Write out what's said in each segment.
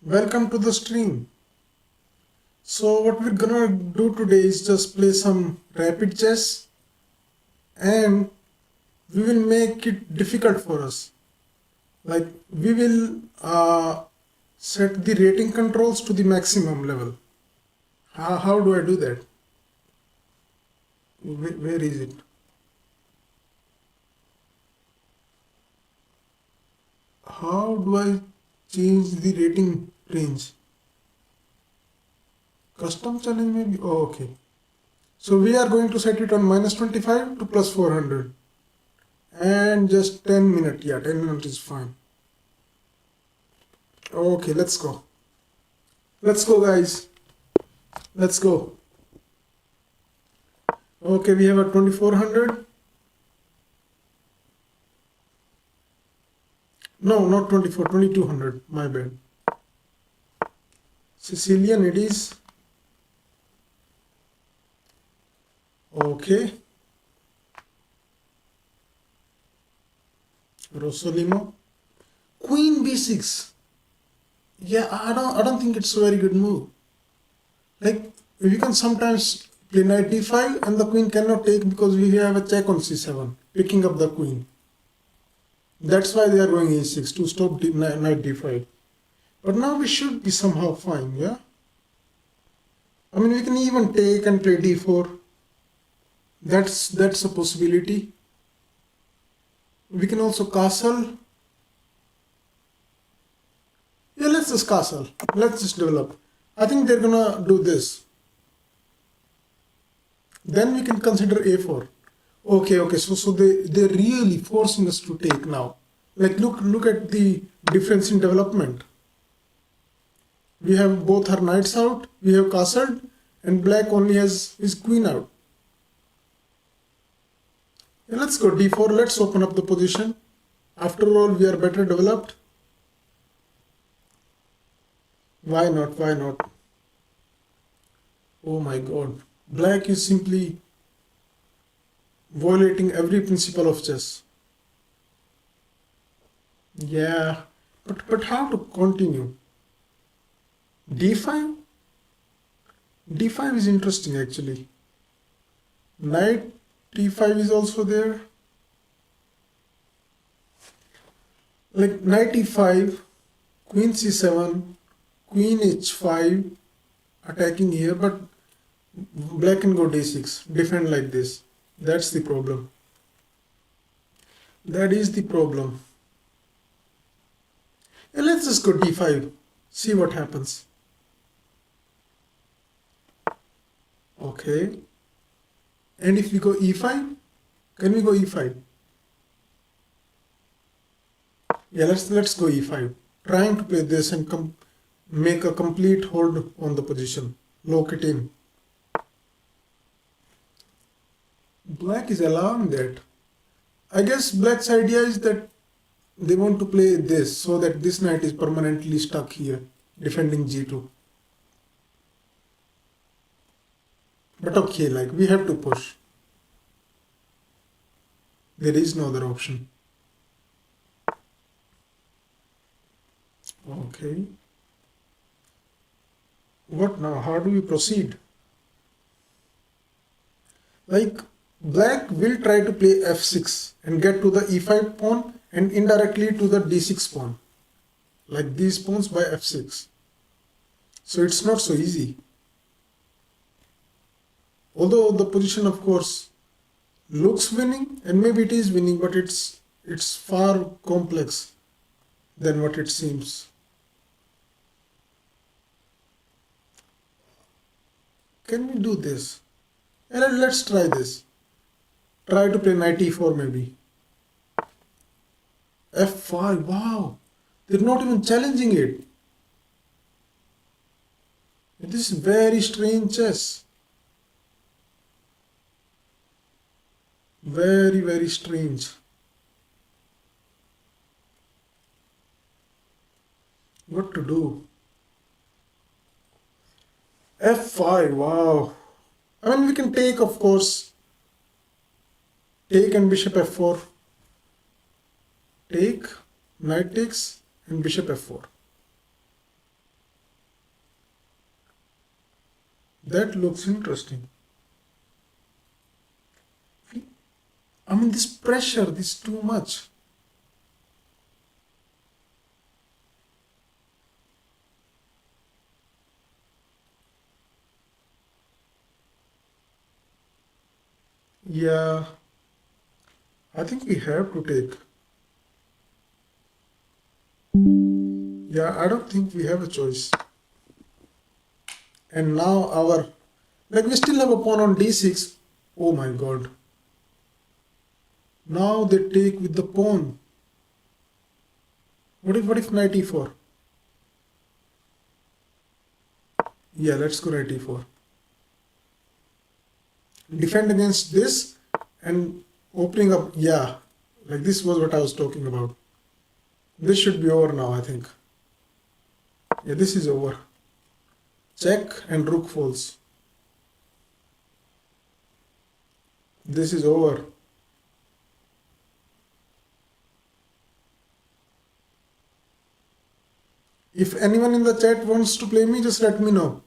Welcome to the stream. So what we're gonna do today is just play some rapid chess and we will make it difficult for us. Like we will set the rating controls to the maximum level. How do I do that? Where is it? How do I change the rating range? Custom challenge maybe? Oh, okay. So we are going to set it on -25 to +400. And just 10 minutes. Yeah, 10 minutes is fine. Okay, let's go. Let's go, guys. Let's go. Okay, we have a 2400. No, not 24, 2200. My bad. Sicilian it is. Okay. Rossolimo. Queen b6. Yeah, I don't think it's a very good move. Like we can sometimes play knight d5 and the queen cannot take because we have a check on c7, picking up the queen. That's why they are going e6 to stop knight d5. But now we should be somehow fine, yeah? I mean, we can even take and play d4. That's a possibility. We can also castle. Yeah, let's just castle. Let's just develop. I think they're gonna do this. Then we can consider a4. Okay, so they're really forcing us to take now. Like look at the difference in development. We have both our knights out, we have castled, and black only has his queen out. Yeah, let's go d4, let's open up the position. After all, we are better developed. Why not? Why not? Oh my god. Black is simply violating every principle of chess. Yeah, but how to continue? d5? d5 is interesting actually. Knight d5 is also there. Like knight e5, queen c7, queen h5, attacking here, but black can go d6, defend like this. That's the problem. That is the problem. And let's just go d5, see what happens. Okay. And if we go e5, can we go e5? Yeah, let's go e5. Trying to play this and make a complete hold on the position. Lock it in. Black is allowing that. I guess black's idea is that they want to play this so that this knight is permanently stuck here, defending g2. But okay, like we have to push. There is no other option. Okay. What now? How do we proceed? Like black will try to play f6 and get to the e5 pawn and indirectly to the d6 pawn. Like these pawns by f6. So it's not so easy. Although the position of course looks winning and maybe it is winning, but it's far complex than what it seems. Can we do this? Let's try this. Try to play knight e4 maybe. f5, wow. They're not even challenging it. This is very strange chess. Very, very strange. What to do? f5, wow. I mean, we can take, of course. Take and bishop f4. Take, knight takes, and bishop f4. That looks interesting. I mean, this pressure, this is too much. Yeah, I think we have to take. Yeah, I don't think we have a choice. And now like we still have a pawn on d6. Oh my god. Now they take with the pawn. What if knight e4? Yeah, let's go knight e4. Defend against this and opening up. Yeah, like this was what I was talking about. This should be over now, I think. Yeah, this is over. Check and rook falls. This is over. If anyone in the chat wants to play me, just let me know.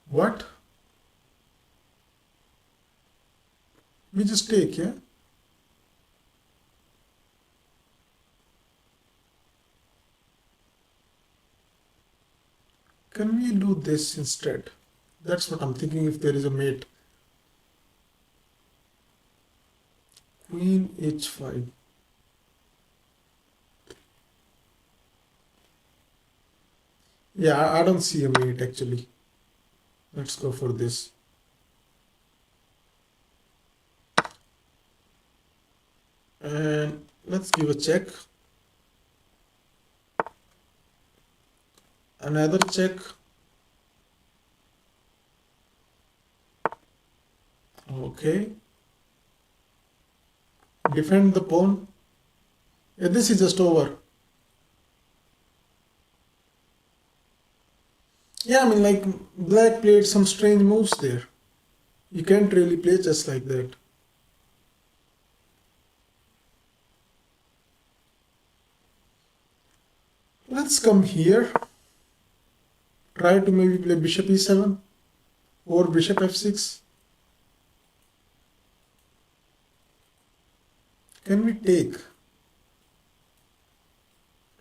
What? We just take, yeah? Can we do this instead? That's what I'm thinking if there is a mate. Queen h5. Yeah, I don't see a mate actually. Let's go for this. And let's give a check. Another check. Okay. Defend the pawn. Yeah, this is just over. Yeah, I mean, like, black played some strange moves there. You can't really play chess like that. Let's come here. Try to maybe play bishop e7 or bishop f6. Can we take?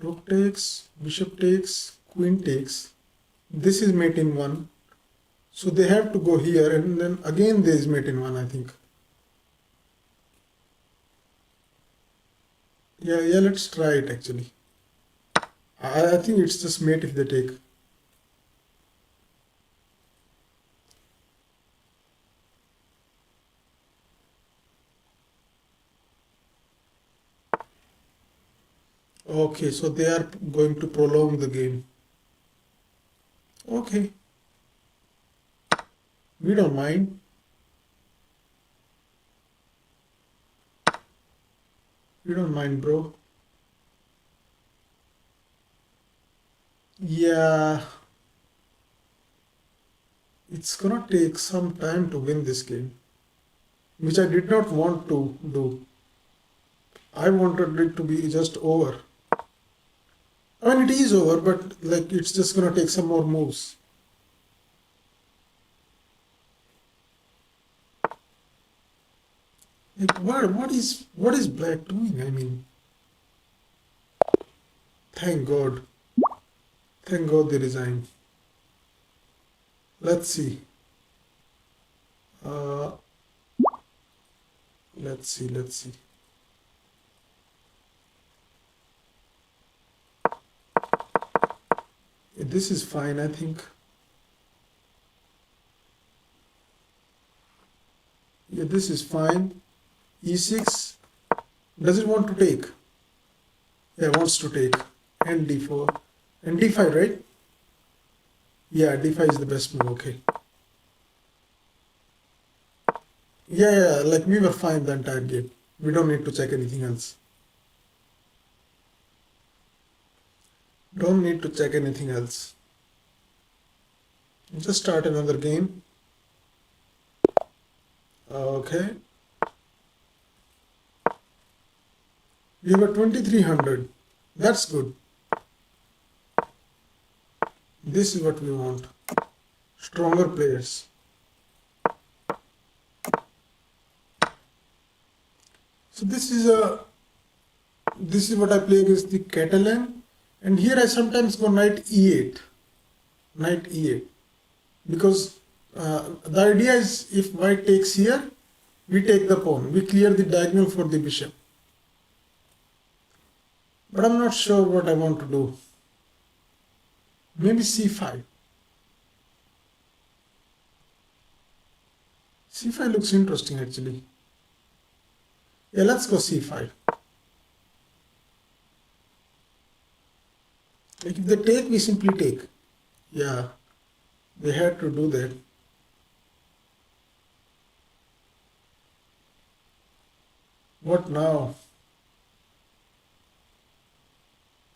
Rook takes, bishop takes, queen takes. This is mate in 1. So they have to go here, and then again there is mate in 1, I think. Yeah, let's try it actually. I think it's just mate if they take. Okay, so they are going to prolong the game. Okay. We don't mind. We don't mind, bro. Yeah. It's gonna take some time to win this game, which I did not want to do. I wanted it to be just over. I mean, it is over, but like it's just gonna take some more moves. Like what is black doing? I mean, thank God. Thank God they resigned. Let's see. Uh, let's see. Let's see. This is fine, I think. Yeah, this is fine. E6. Does it want to take? Yeah, it wants to take. And d4. And d5, right? Yeah, d5 is the best move. Okay. Yeah, like we were fine the entire game. We don't need to check anything else. Don't need to check anything else. Just start another game. Okay. We have a 2300. That's good. This is what we want. Stronger players. So this is what I play against the Catalan, and here I sometimes go knight e8, knight e8, because the idea is if white takes here, we take the pawn, we clear the diagonal for the bishop. But I'm not sure what I want to do. Maybe c5. c5 looks interesting actually. Yeah, let's go c5. Like if they take, we simply take. Yeah, they had to do that. What now?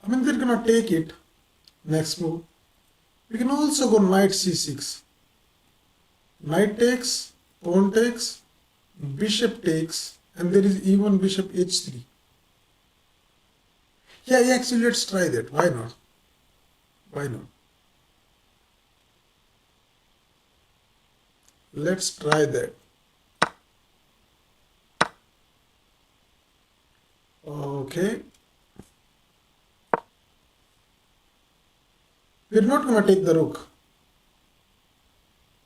I mean, they're gonna take it. Next move. We can also go knight c6. Knight takes, pawn takes, bishop takes, and there is even bishop h3. Yeah, actually, let's try that. Why not? Why not? Let's try that. Okay. We're not going to take the rook.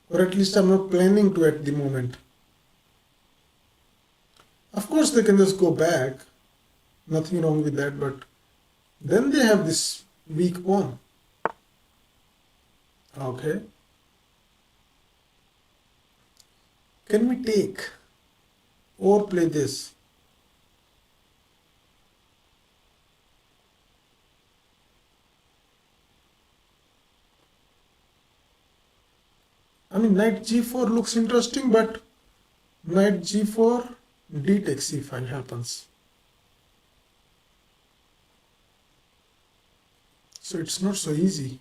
Or at least I'm not planning to at the moment. Of course, they can just go back. Nothing wrong with that, but then they have this weak pawn. Okay. Can we take or play this? I mean, knight g4 looks interesting, but knight g4, d takes c5 happens. So it's not so easy.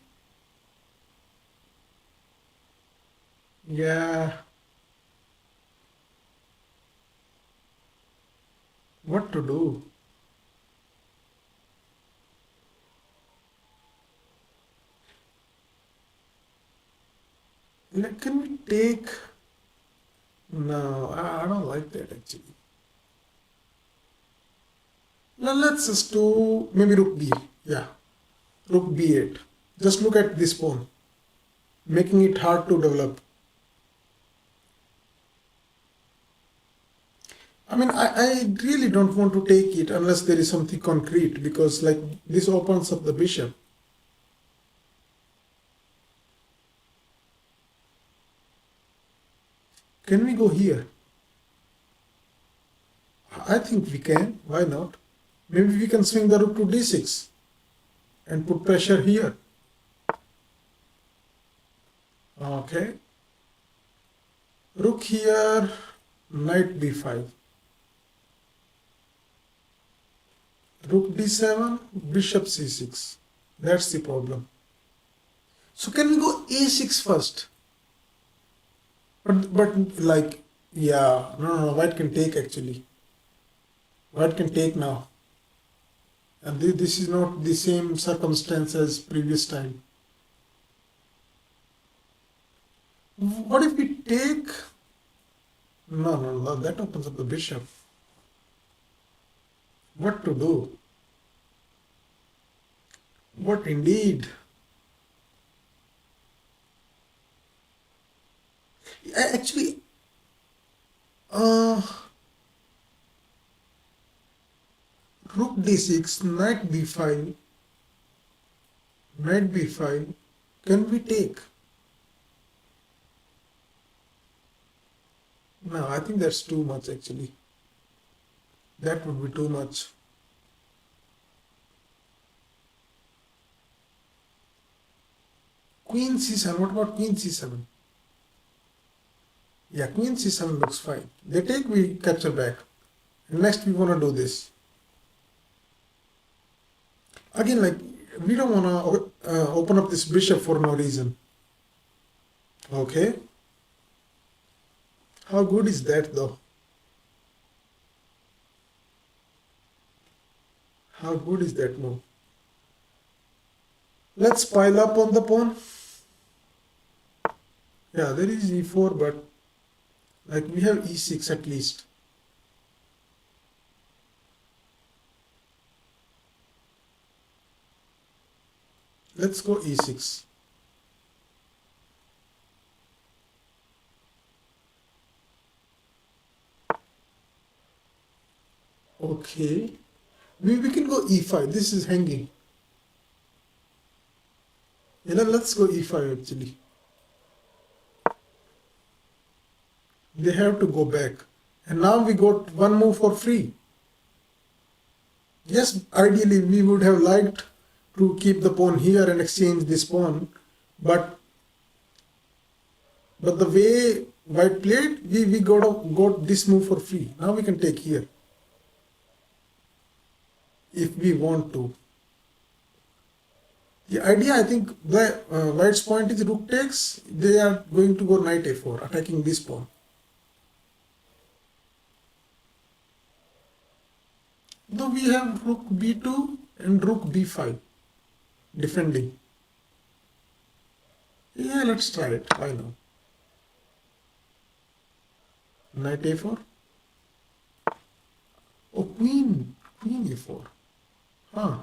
Yeah. What to do? Like, can we take? No, I don't like that actually. Now let's just do maybe rook b. Yeah, rook b8. Just look at this pawn, making it hard to develop. I mean, I really don't want to take it unless there is something concrete, because like this opens up the bishop. Can we go here? I think we can. Why not? Maybe we can swing the rook to d6 and put pressure here. Okay. Rook here, knight b5. Rook d7, bishop c6. That's the problem. So can we go a6 first? But like, yeah, no, white can take actually. White can take now. And this is not the same circumstance as previous time. What if we take? No, that opens up the bishop. What to do? What indeed? Actually, uh, rook d6, knight b5, knight b5. Can we take? No, I think that's too much actually. That would be too much. Queen c7. What about queen c7? Yeah, queen c7 looks fine. They take, we capture back. And next we want to do this. Again, like, we don't want to open up this bishop for no reason. Okay. How good is that though? How good is that move? Let's pile up on the pawn. Yeah, there is e4, but like we have e6 at least. Let's go e6. Okay. We can go e5. This is hanging. Let's go e5 actually. They have to go back. And now we got one move for free. Yes, ideally we would have liked to keep the pawn here and exchange this pawn, but the way white played, we got this move for free. Now we can take here if we want to. The idea, I think, the white's point is rook takes. They are going to go knight a4, attacking this pawn. Though we have rook b2 and rook b5 defending. Yeah, let's try it. Why not? Knight a4. Oh, queen a4. Huh.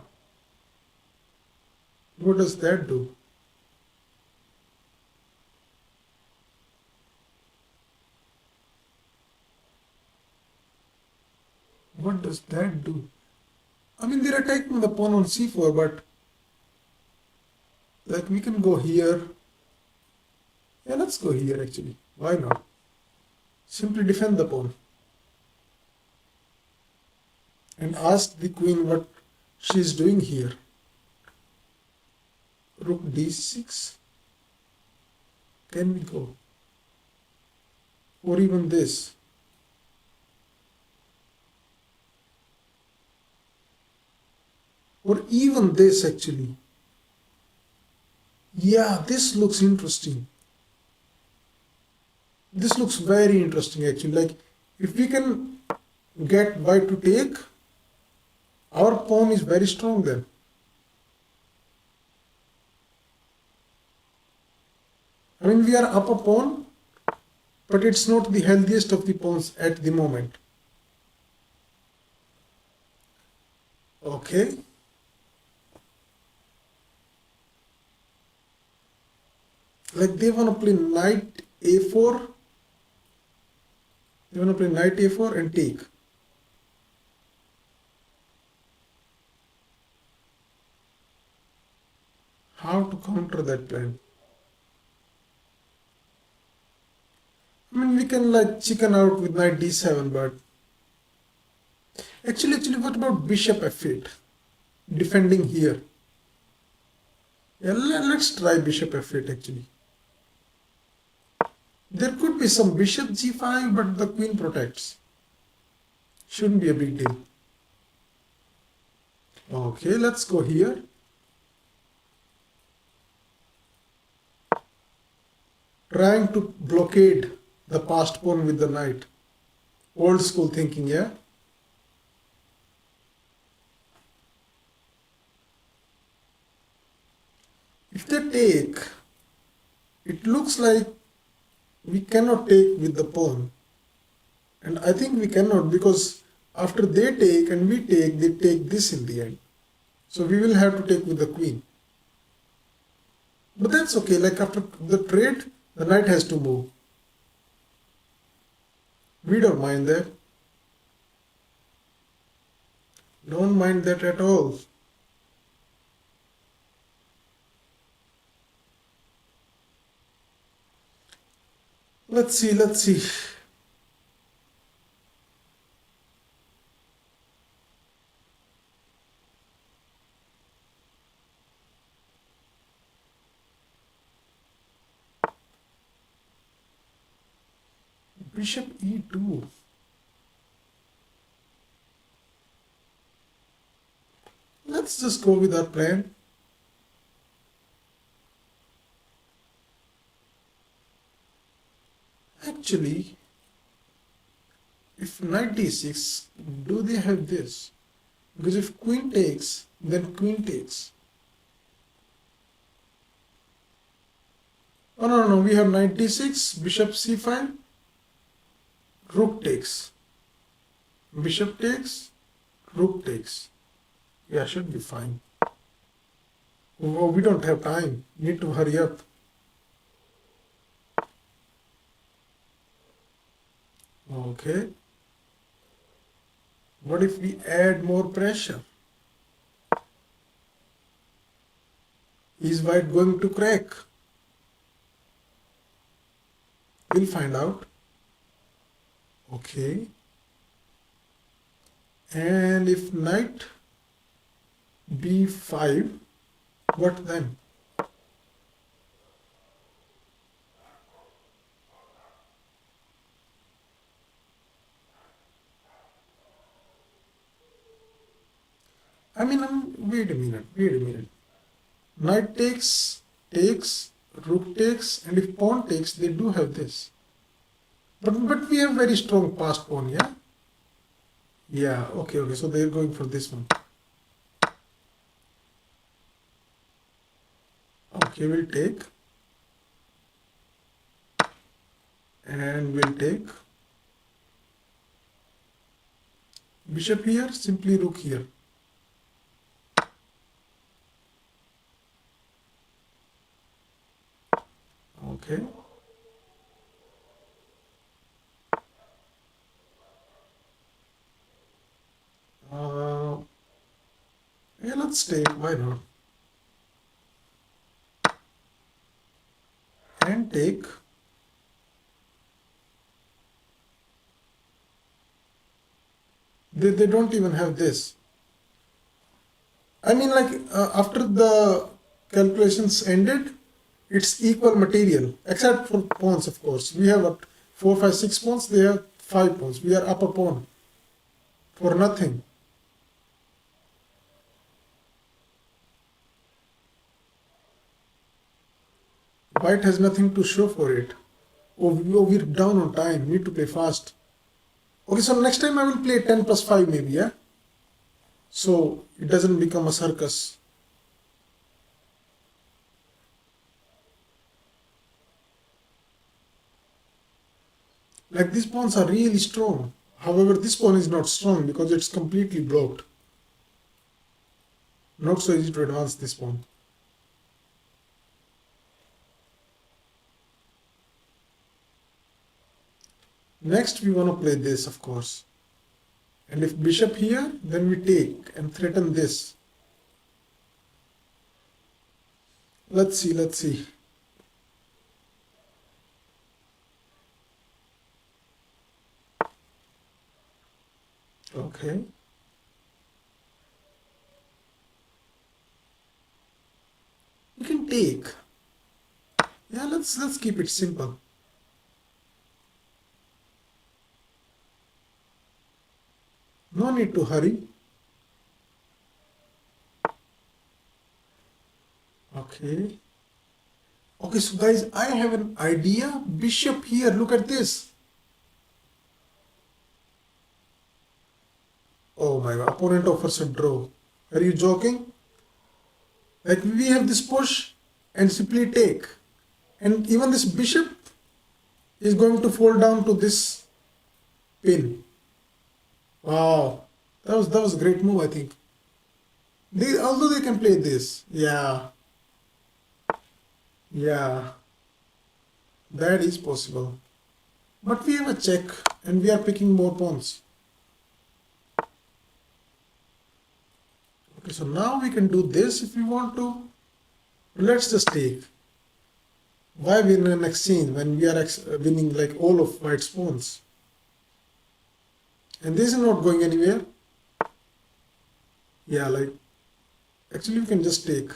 What does that do? What does that do? I mean, they're attacking the pawn on c4, but like we can go here. Yeah, let's go here actually. Why not? Simply defend the pawn and ask the queen what she's doing here. Rook d6. Can we go? Or even this. Or even this actually. Yeah, this looks interesting. This looks very interesting actually. Like if we can get white to take, our pawn is very strong then. I mean, we are up a pawn, but it's not the healthiest of the pawns at the moment. Okay. Like they want to play knight a4. They want to play knight a4 and take. How to counter that plan? I mean, we can like chicken out with knight d7, but actually, what about bishop f8? Defending here. Yeah, let's try bishop f8 actually. There could be some bishop g5, but the queen protects. Shouldn't be a big deal. Okay, let's go here. Trying to blockade the passed pawn with the knight. Old school thinking, yeah? If they take, it looks like we cannot take with the pawn. And I think we cannot because after they take and we take, they take this in the end. So we will have to take with the queen. But that's okay, like after the trade, the knight has to move. We don't mind that. Don't mind that at all. Let's see. Bishop e2. Let's just go with our plan. Actually, if knight d6, do they have this? Because if queen takes, then queen takes. Oh, no, no, we have knight d6, bishop c5, rook takes, bishop takes, rook takes. Yeah, should be fine. Oh, we don't have time. Need to hurry up. Okay. What if we add more pressure? Is white going to crack? We'll find out. Okay. And if knight b5, what then? Wait a minute. Knight takes, rook takes, and if pawn takes, they do have this. But we have very strong passed pawn, yeah? Yeah, okay, so they're going for this one. Okay, we'll take. And we'll take. Bishop here, simply rook here. Okay. Yeah, let's take, why not? And take. They don't even have this. After the calculations ended, it's equal material, except for pawns, of course. We have what, 4, 5, 6 pawns, they have 5 pawns. We are up a pawn for nothing. White has nothing to show for it. Oh, we're down on time. Need to play fast. Okay, so next time I will play 10 plus 5 maybe, yeah? So it doesn't become a circus. Like these pawns are really strong. However, this pawn is not strong because it's completely blocked. Not so easy to advance this pawn. Next we want to play this, of course. And if bishop here, then we take and threaten this. Let's see. Okay. We can take. Yeah, let's keep it simple. No need to hurry. Okay. Okay, so guys, I have an idea. Bishop here, look at this. Oh my god, opponent offers a draw. Are you joking? Like we have this push and simply take. And even this bishop is going to fall down to this pin. Wow. That was a great move, I think. Although they can play this. Yeah. Yeah. That is possible. But we have a check and we are picking more pawns. Okay, so now we can do this if we want to. Let's just take. Why win an exchange when we are winning like all of white's pawns? And this is not going anywhere. Yeah, like actually we can just take.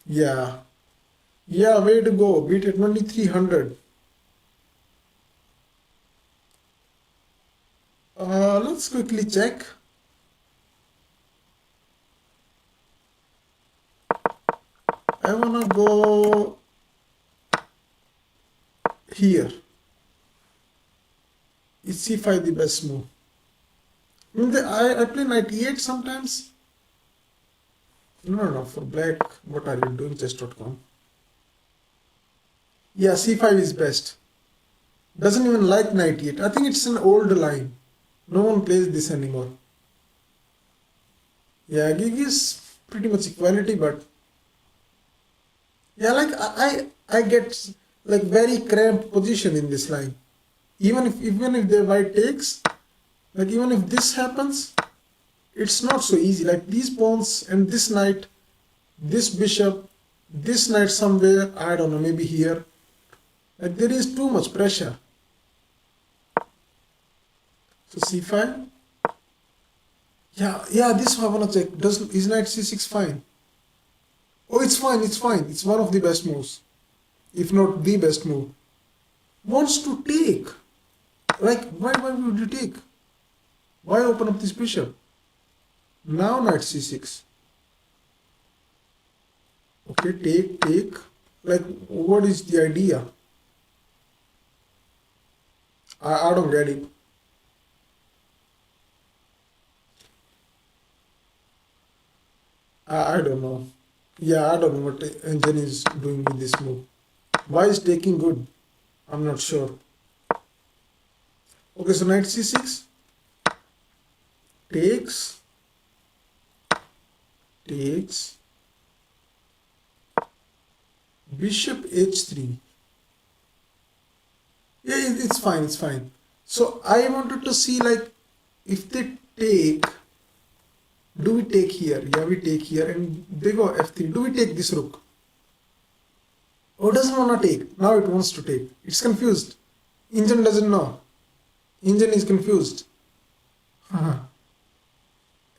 Yeah. Yeah, way to go. Beat it only 300. Let's quickly check. I wanna go here. Is c5 the best move? I mean, I play knight e8 sometimes. No, for black, what are you doing, chess.com? Yeah, c5 is best. Doesn't even like knight yet. I think it's an old line. No one plays this anymore. Yeah, gig is pretty much equality, but yeah, like I get like very cramped position in this line. Even if the white takes, like even if this happens, it's not so easy. Like these pawns and this knight, this bishop, this knight somewhere, I don't know, maybe here. Like there is too much pressure. So c5. Yeah, this I wanna check. Is knight c6 fine? Oh, it's fine, it's fine. It's one of the best moves, if not the best move. Wants to take. Like, why would you take? Why open up this bishop? Now knight c6. Okay, take. Like, what is the idea? I don't get it. I don't know. Yeah, I don't know what engine is doing with this move. Why is taking good? I'm not sure. Okay, so knight c6 takes, bishop h3. Yeah, it's fine, it's fine. So I wanted to see, like, if they take, do we take here? Yeah, we take here, and they go f3. Do we take this rook? Oh, it doesn't want to take. Now it wants to take. It's confused. Engine doesn't know. Engine is confused.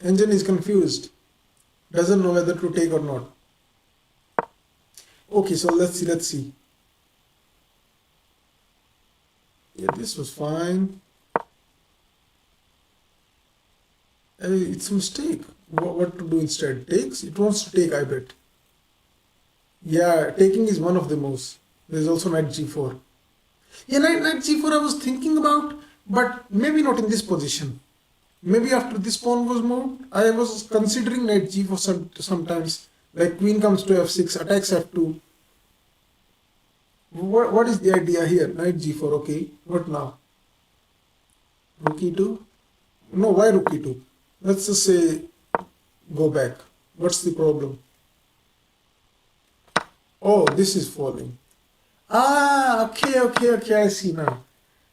Engine is confused. Doesn't know whether to take or not. Okay, so let's see. Yeah, this was fine. It's a mistake. What to do instead? Takes? It wants to take, I bet. Yeah, taking is one of the moves. There's also knight g4. Yeah, knight g4 I was thinking about, but maybe not in this position. Maybe after this pawn was moved, I was considering knight g4 sometimes. Like queen comes to f6, attacks f2. What is the idea here? Knight g4, okay. What now? Rook e2? No, why rook e2? Let's just say go back. What's the problem? Oh, this is falling. Okay, I see now.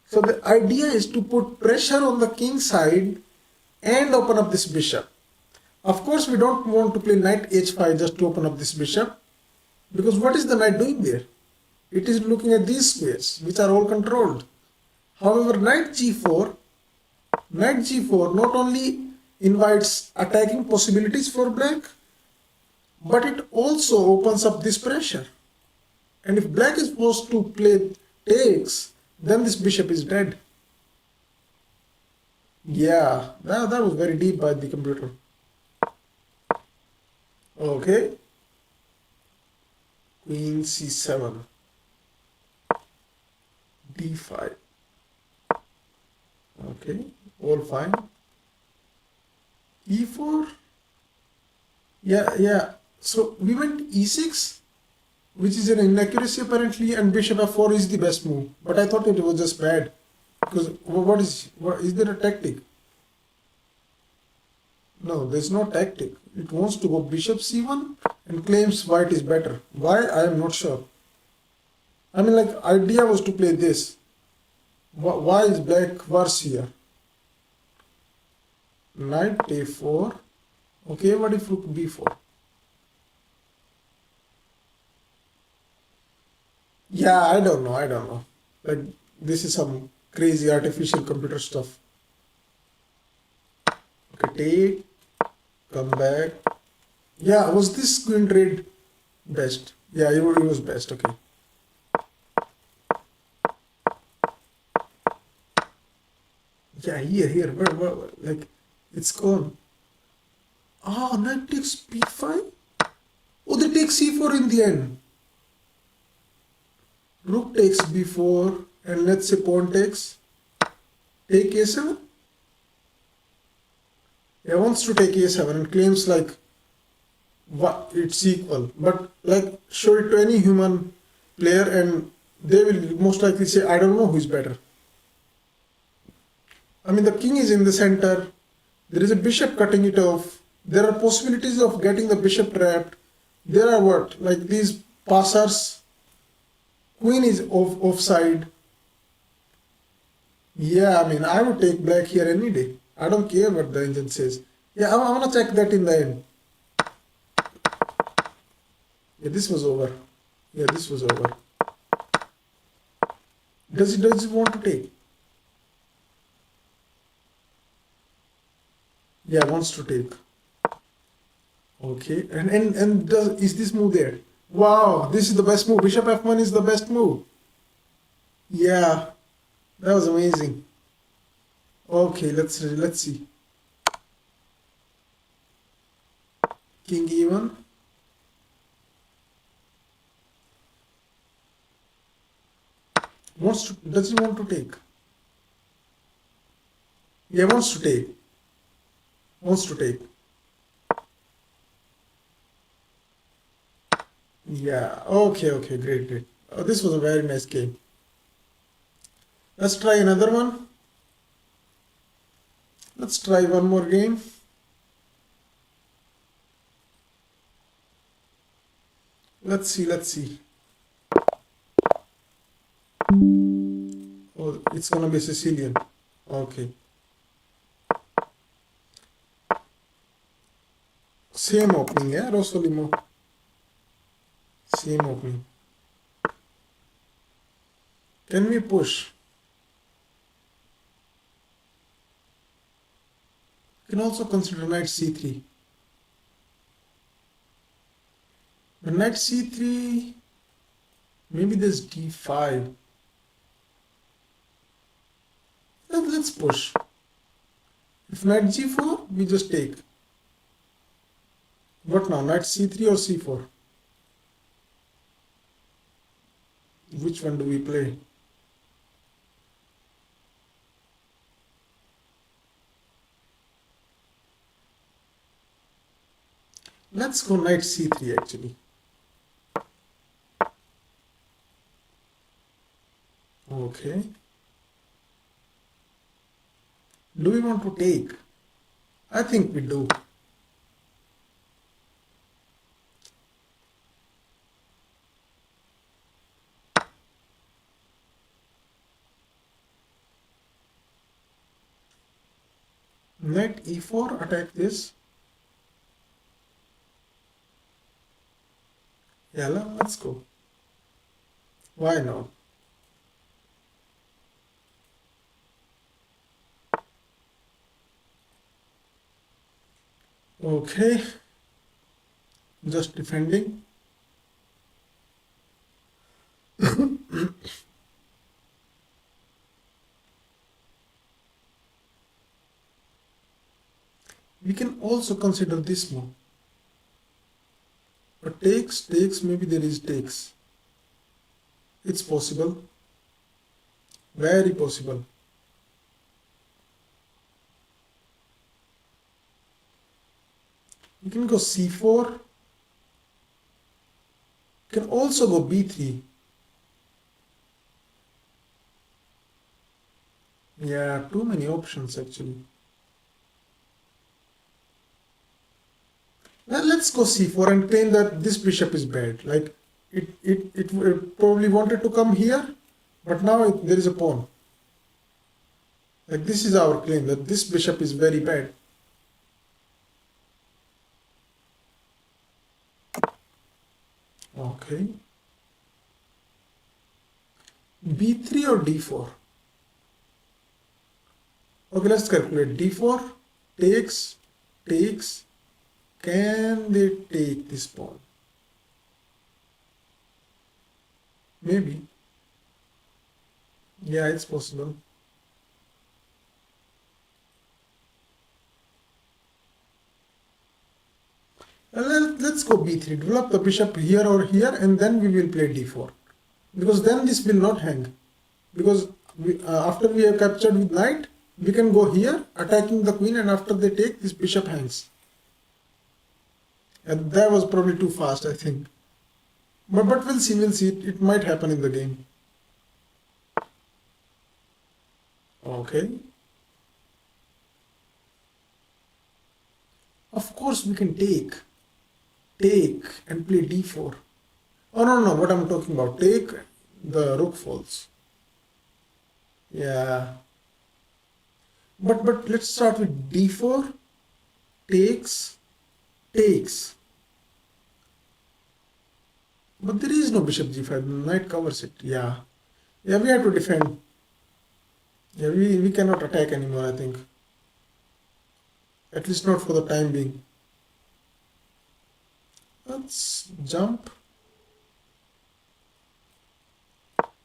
So the idea is to put pressure on the king side and open up this bishop. Of course, we don't want to play knight h5 just to open up this bishop, because what is the knight doing there? It is looking at these squares, which are all controlled. However, knight g4 not only invites attacking possibilities for black, but it also opens up this pressure. And if black is forced to play takes, then this bishop is dead. Yeah, that was very deep by the computer. Okay. Queen c7. d5. Okay, all fine. e4. Yeah. So we went e6, which is an inaccuracy apparently, and bishop f4 is the best move. But I thought it was just bad. Because what is there a tactic? No, there's no tactic. It wants to go bishop c1 and claims white is better. Why? I am not sure. I mean, like, idea was to play this. Why is black worse here? Knight a4. Okay, what if rook b4? Yeah, I don't know. Like, this is some crazy artificial computer stuff. Okay, take, come back. Yeah, was this queen trade best? Yeah, it was best, okay. Yeah, here, where, like, it's gone. Knight takes b5? Oh, they take c4 in the end. Rook takes b4, and let's say pawn takes. Take a7? Yeah, wants to take a7 and claims like it's equal. But like show it to any human player and they will most likely say, I don't know who is better. I mean, the king is in the center. There is a bishop cutting it off. There are possibilities of getting the bishop trapped. There are what? Like these passers. Queen is offside. Yeah, I mean, I would take black here any day. I don't care what the engine says. Yeah, I'm gonna check that in the end. Yeah, this was over. Yeah, this was over. Does it want to take? Yeah, wants to take. Okay, and is this move there? Wow, this is the best move. Bishop f1 is the best move. Yeah, that was amazing. Okay, let's see. King e1. Does he want to take? Yeah, wants to take. Wants to take. Yeah, okay, great. Oh, this was a very nice game. Let's try another one. Let's try one more game. Let's see. Oh, it's gonna be Sicilian. Okay. Same opening, yeah, Rossolimo. Same opening. Can we push? You can also consider knight c3. But knight c3, maybe there's d5. Let's push. If knight g4, we just take. What now, knight c3 or c4? Which one do we play? Let's go knight c3 actually. Okay. Do we want to take? I think we do. Knight e4, attack this. Yeah, let's go. Why not? Okay, just defending. We can also consider this move. But takes, maybe there is takes. It's possible. Very possible. You can go c4. You can also go b3. Yeah, too many options actually. Well, let's go c4 and claim that this bishop is bad. Like it probably wanted to come here, but now there is a pawn. Like this is our claim that this bishop is very bad. Okay. b3 or d4? Okay, let's calculate. d4 takes. Can they take this pawn? Maybe. Yeah, it's possible. Let's go b3. Develop the bishop here or here, and then we will play d4. Because then this will not hang. Because after we have captured with knight, we can go here, attacking the queen, and after they take, this bishop hangs. And that was probably too fast, I think. But we'll see, we'll see. It might happen in the game. Okay. Of course we can take and play d4. Oh no, no, what I'm talking about. Take the rook falls. Yeah. But let's start with d4, takes, takes. But there is no bishop g5. Knight covers it. Yeah. Yeah, we have to defend. Yeah, we cannot attack anymore, I think. At least not for the time being. Let's jump.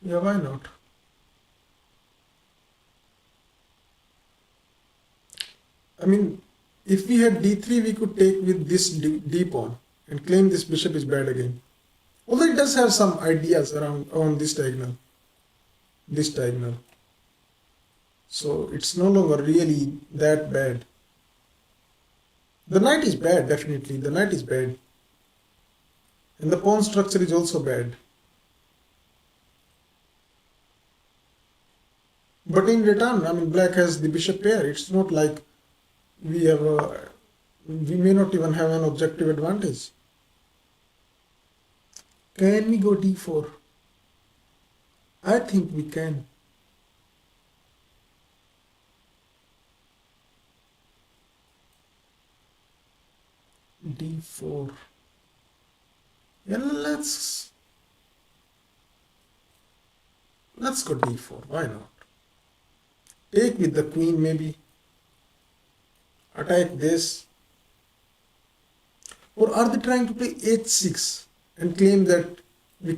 Yeah, why not? I mean, if we had d3, we could take with this d pawn and claim this bishop is bad again. Although it does have some ideas around on this diagonal. This diagonal. So it's no longer really that bad. The knight is bad, definitely. The knight is bad. And the pawn structure is also bad. But in return, I mean, black has the bishop pair. It's not like we have we may not even have an objective advantage. Can we go d4? I think we can. d4. Yeah, let's go d4. Why not? Take with the queen, maybe. Attack this. Or are they trying to play h6 and claim that we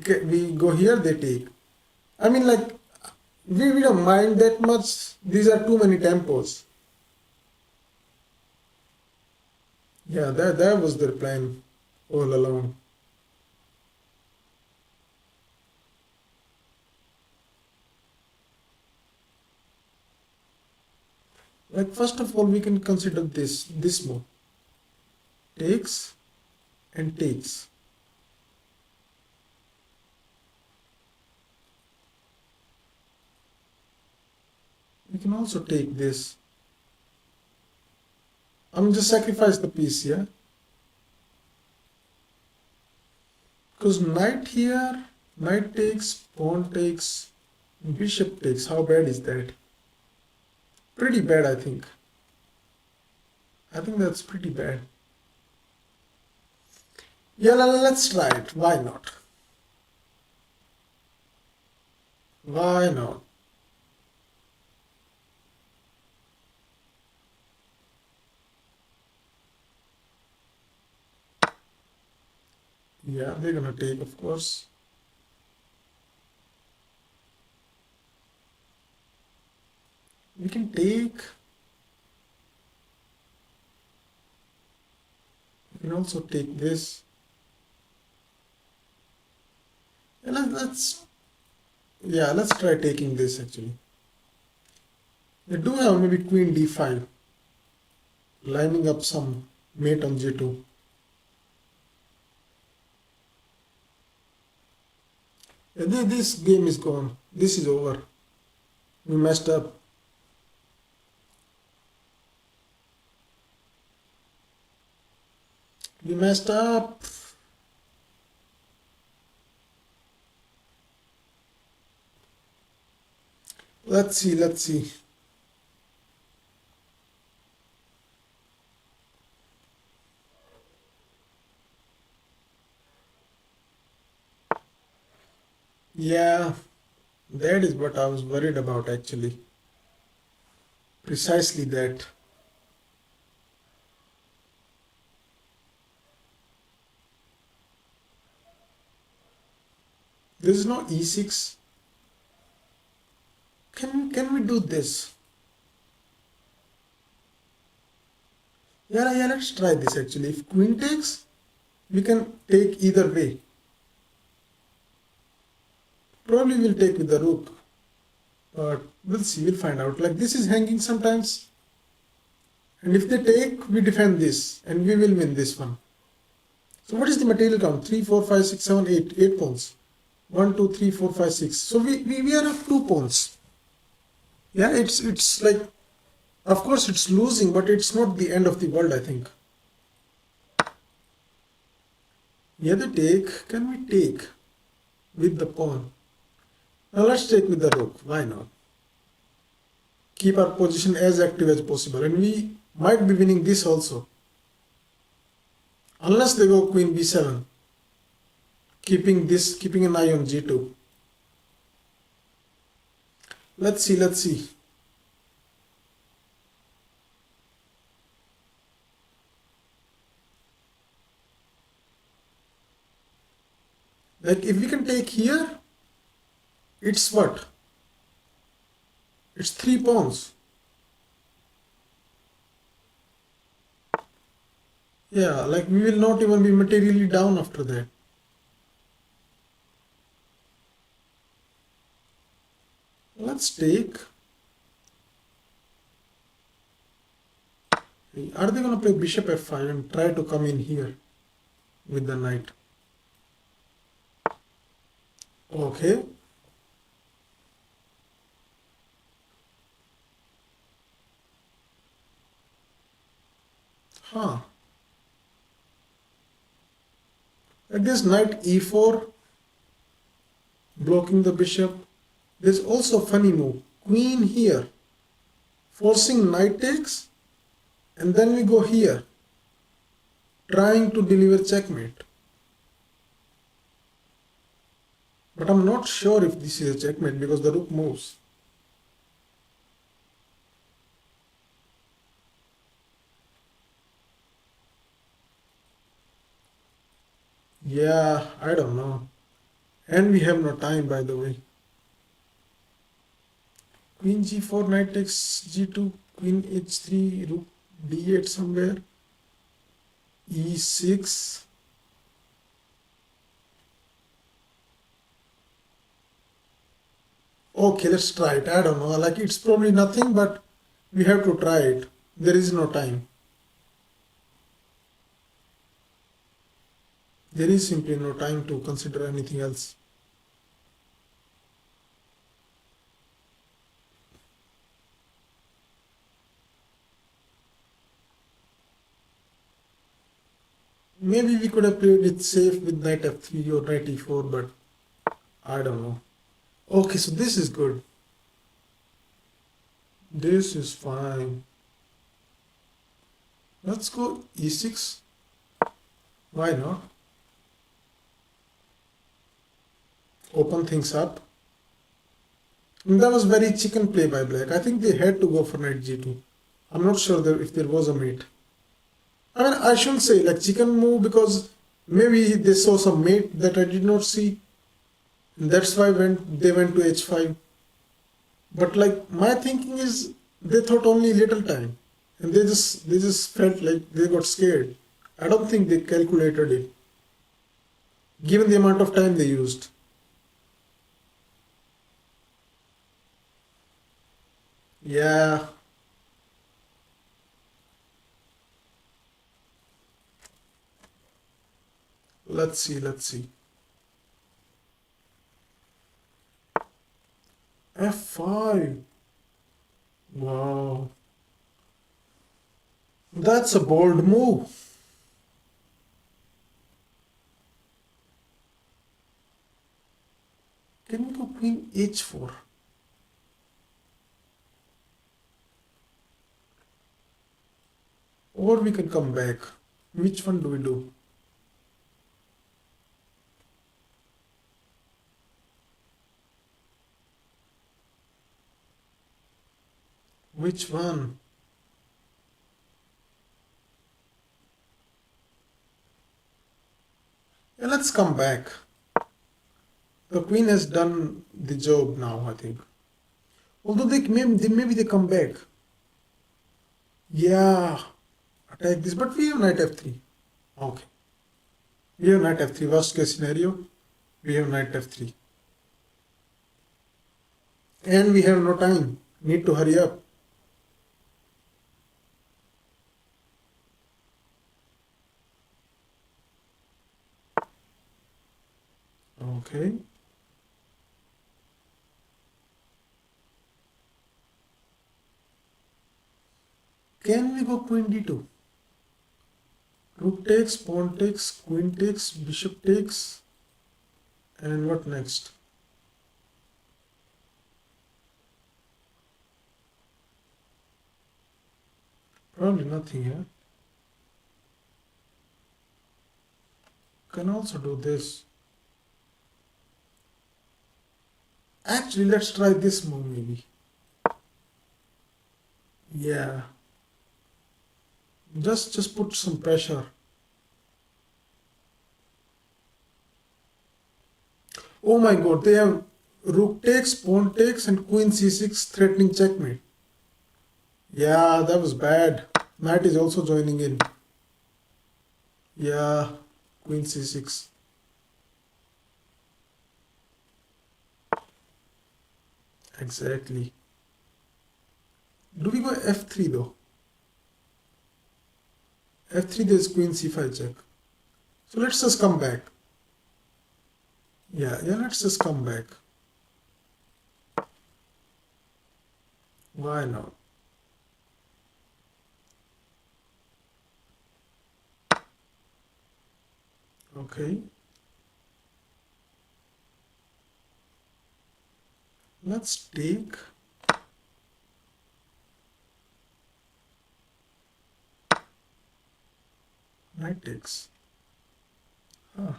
go here, they take? I mean, like, we don't mind that much. These are too many tempos. Yeah, that was their plan all along. Like, first of all, we can consider this move. Takes and takes. We can also take this. I'm just sacrifice the piece here. Because knight here, knight takes, pawn takes, bishop takes. How bad is that? Pretty bad, I think. I think that's pretty bad. Yeah, let's try it. Why not? Why not? Yeah, they're gonna take, of course. We can take. We can also take this. And let's try taking this actually. They do have maybe queen d5, lining up some mate on g2. This game is gone. This is over. We messed up. We messed up. Let's see. Yeah, that is what I was worried about actually. Precisely that. There is no e6. Can we do this? Yeah, let's try this actually. If queen takes, we can take either way. Probably we'll take with the rook. But we'll see, we'll find out. Like, this is hanging sometimes. And if they take, we defend this. And we will win this one. So what is the material count? 3, 4, 5, 6, 7, 8. 8 pawns. 1, 2, 3, 4, 5, 6. So we are up 2 pawns. Yeah, it's like, of course it's losing, but it's not the end of the world, I think. Yeah, the take. Can we take with the pawn? Now let's take with the rook. Why not? Keep our position as active as possible, and we might be winning this also. Unless they go queen b7, keeping an eye on g2. Let's see, let's see. Like if we can take here, it's what? It's 3 pawns. Yeah, like we will not even be materially down after that. Let's take. Are they going to play bishop f5 and try to come in here with the knight? Okay. Huh. Like this knight e4 blocking the bishop. There's also a funny move. Queen here, forcing knight takes, and then we go here, trying to deliver checkmate. But I'm not sure if this is a checkmate because the rook moves. Yeah, I don't know. And we have no time, by the way. Queen g4, knight takes g2, queen h3, rook d8 somewhere, e6. Okay, let's try it. I don't know. Like it's probably nothing, but we have to try it. There is no time. There is simply no time to consider anything else. Maybe we could have played it safe with knight f3 or knight e4, but I don't know. Okay, so this is good. This is fine. Let's go e6. Why not? Open things up. And that was very chicken play by black. I think they had to go for knight g2. I'm not sure if there was a mate. I mean, I shouldn't say like chicken move because maybe they saw some mate that I did not see. And that's why they went to h5. But like my thinking is they thought only little time. And they just felt like they got scared. I don't think they calculated it. Given the amount of time they used. Yeah. Let's see, let's see. f5. Wow. That's a bold move. Can we go queen h4? Or we can come back. Which one do we do? Which one? Yeah, let's come back. The queen has done the job now, I think. Although maybe they come back. Yeah, attack this, but we have knight f3. Okay, we have knight f3. Worst case scenario, we have knight f3, and we have no time. Need to hurry up. Okay. Can we go queen d2? Rook takes, pawn takes, queen takes, bishop takes, and what next? Probably nothing here. Can also do this. Actually, let's try this move maybe. Yeah. Just put some pressure. Oh my god, they have rook takes, pawn takes, and queen c6 threatening checkmate. Yeah, that was bad. Knight is also joining in. Yeah, queen c6. Exactly. Do we go f3 though? f3 there's queen c5 check. So let's just come back. Yeah, let's just come back. Why not? Okay. Let's take. Knight takes. Huh.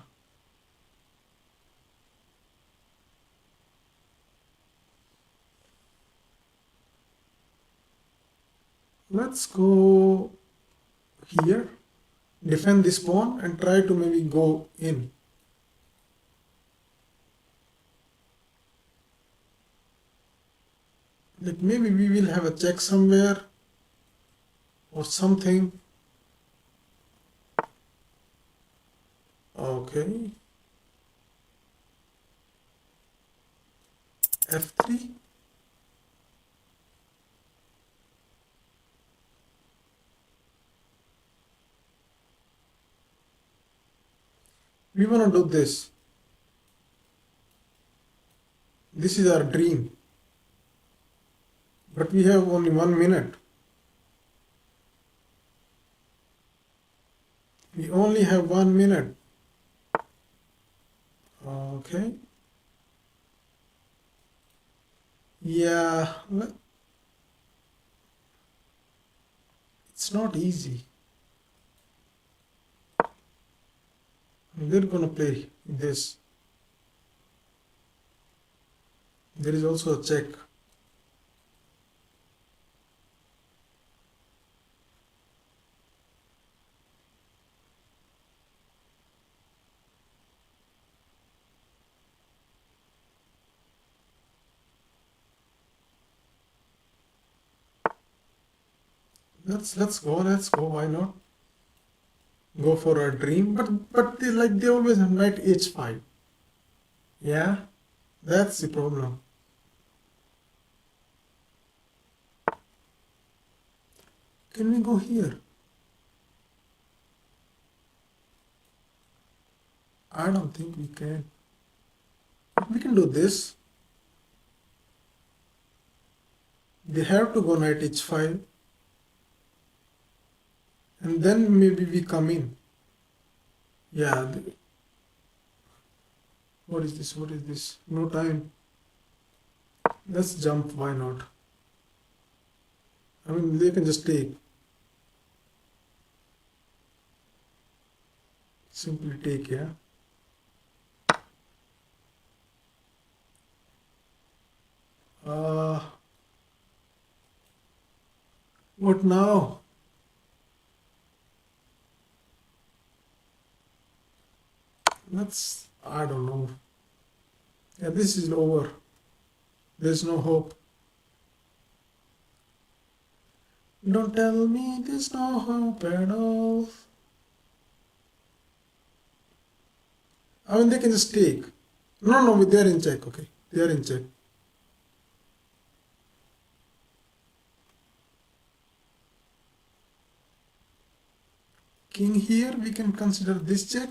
Let's go here, defend this pawn and try to maybe go in. Like maybe we will have a check somewhere or something. Okay. f3. We want to do this. This is our dream. But we have only 1 minute. We only have 1 minute. Okay. Yeah, it's not easy. We're gonna play this. There is also a check. Let's go. Why not? Go for a dream. But they always have knight h5. Yeah, that's the problem. Can we go here? I don't think we can. We can do this. They have to go knight h5. And then maybe we come in. Yeah. What is this? What is this? No time. Let's jump. Why not? I mean, they can just take. Simply take, yeah. What now? I don't know. Yeah, this is over. There's no hope. Don't tell me there's no hope at all. I mean, they can just take. No, they're in check, okay. They're in check. King here, we can consider this check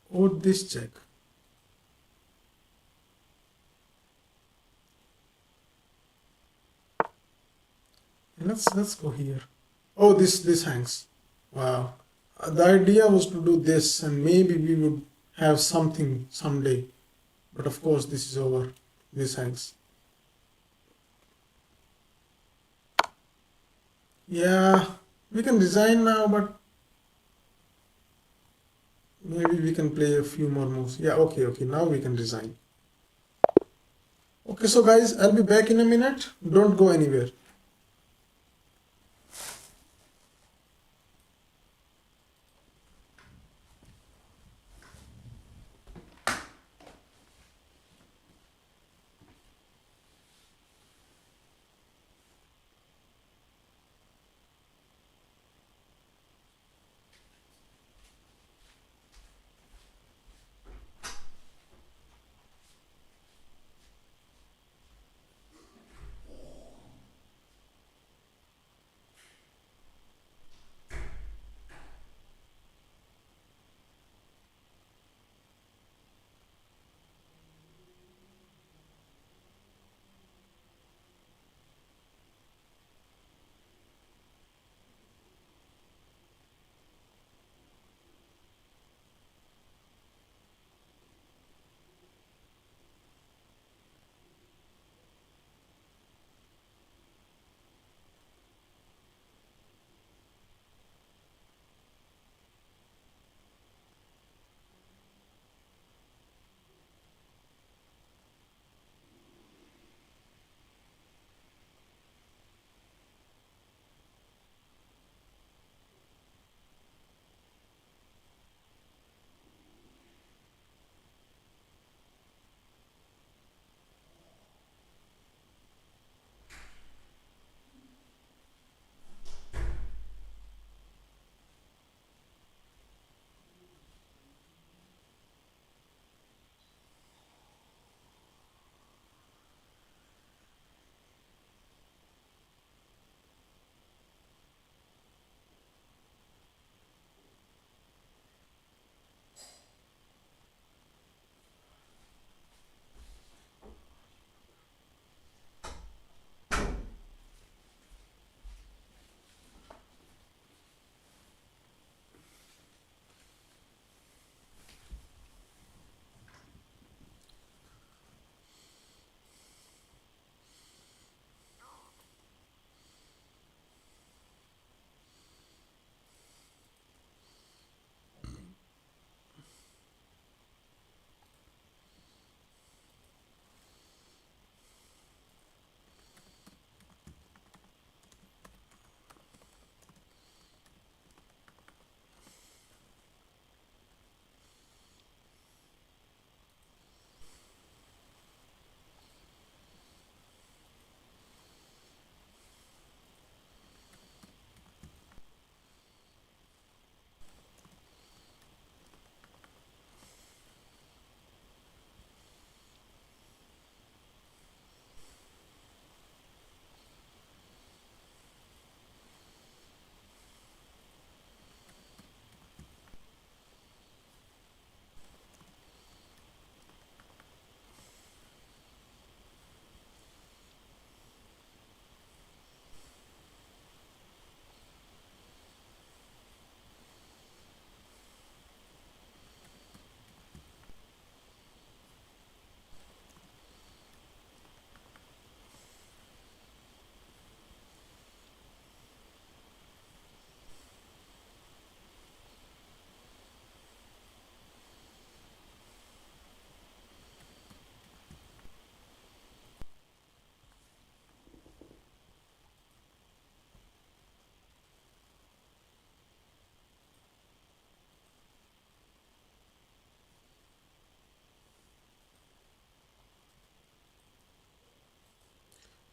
or this check. Let's go here. Oh, this hangs. Wow. The idea was to do this, and maybe we would have something someday. But of course, this is over. This hangs. Yeah, we can design now, but maybe we can play a few more moves. Yeah, okay. Now we can design. Okay, so guys, I'll be back in a minute. Don't go anywhere.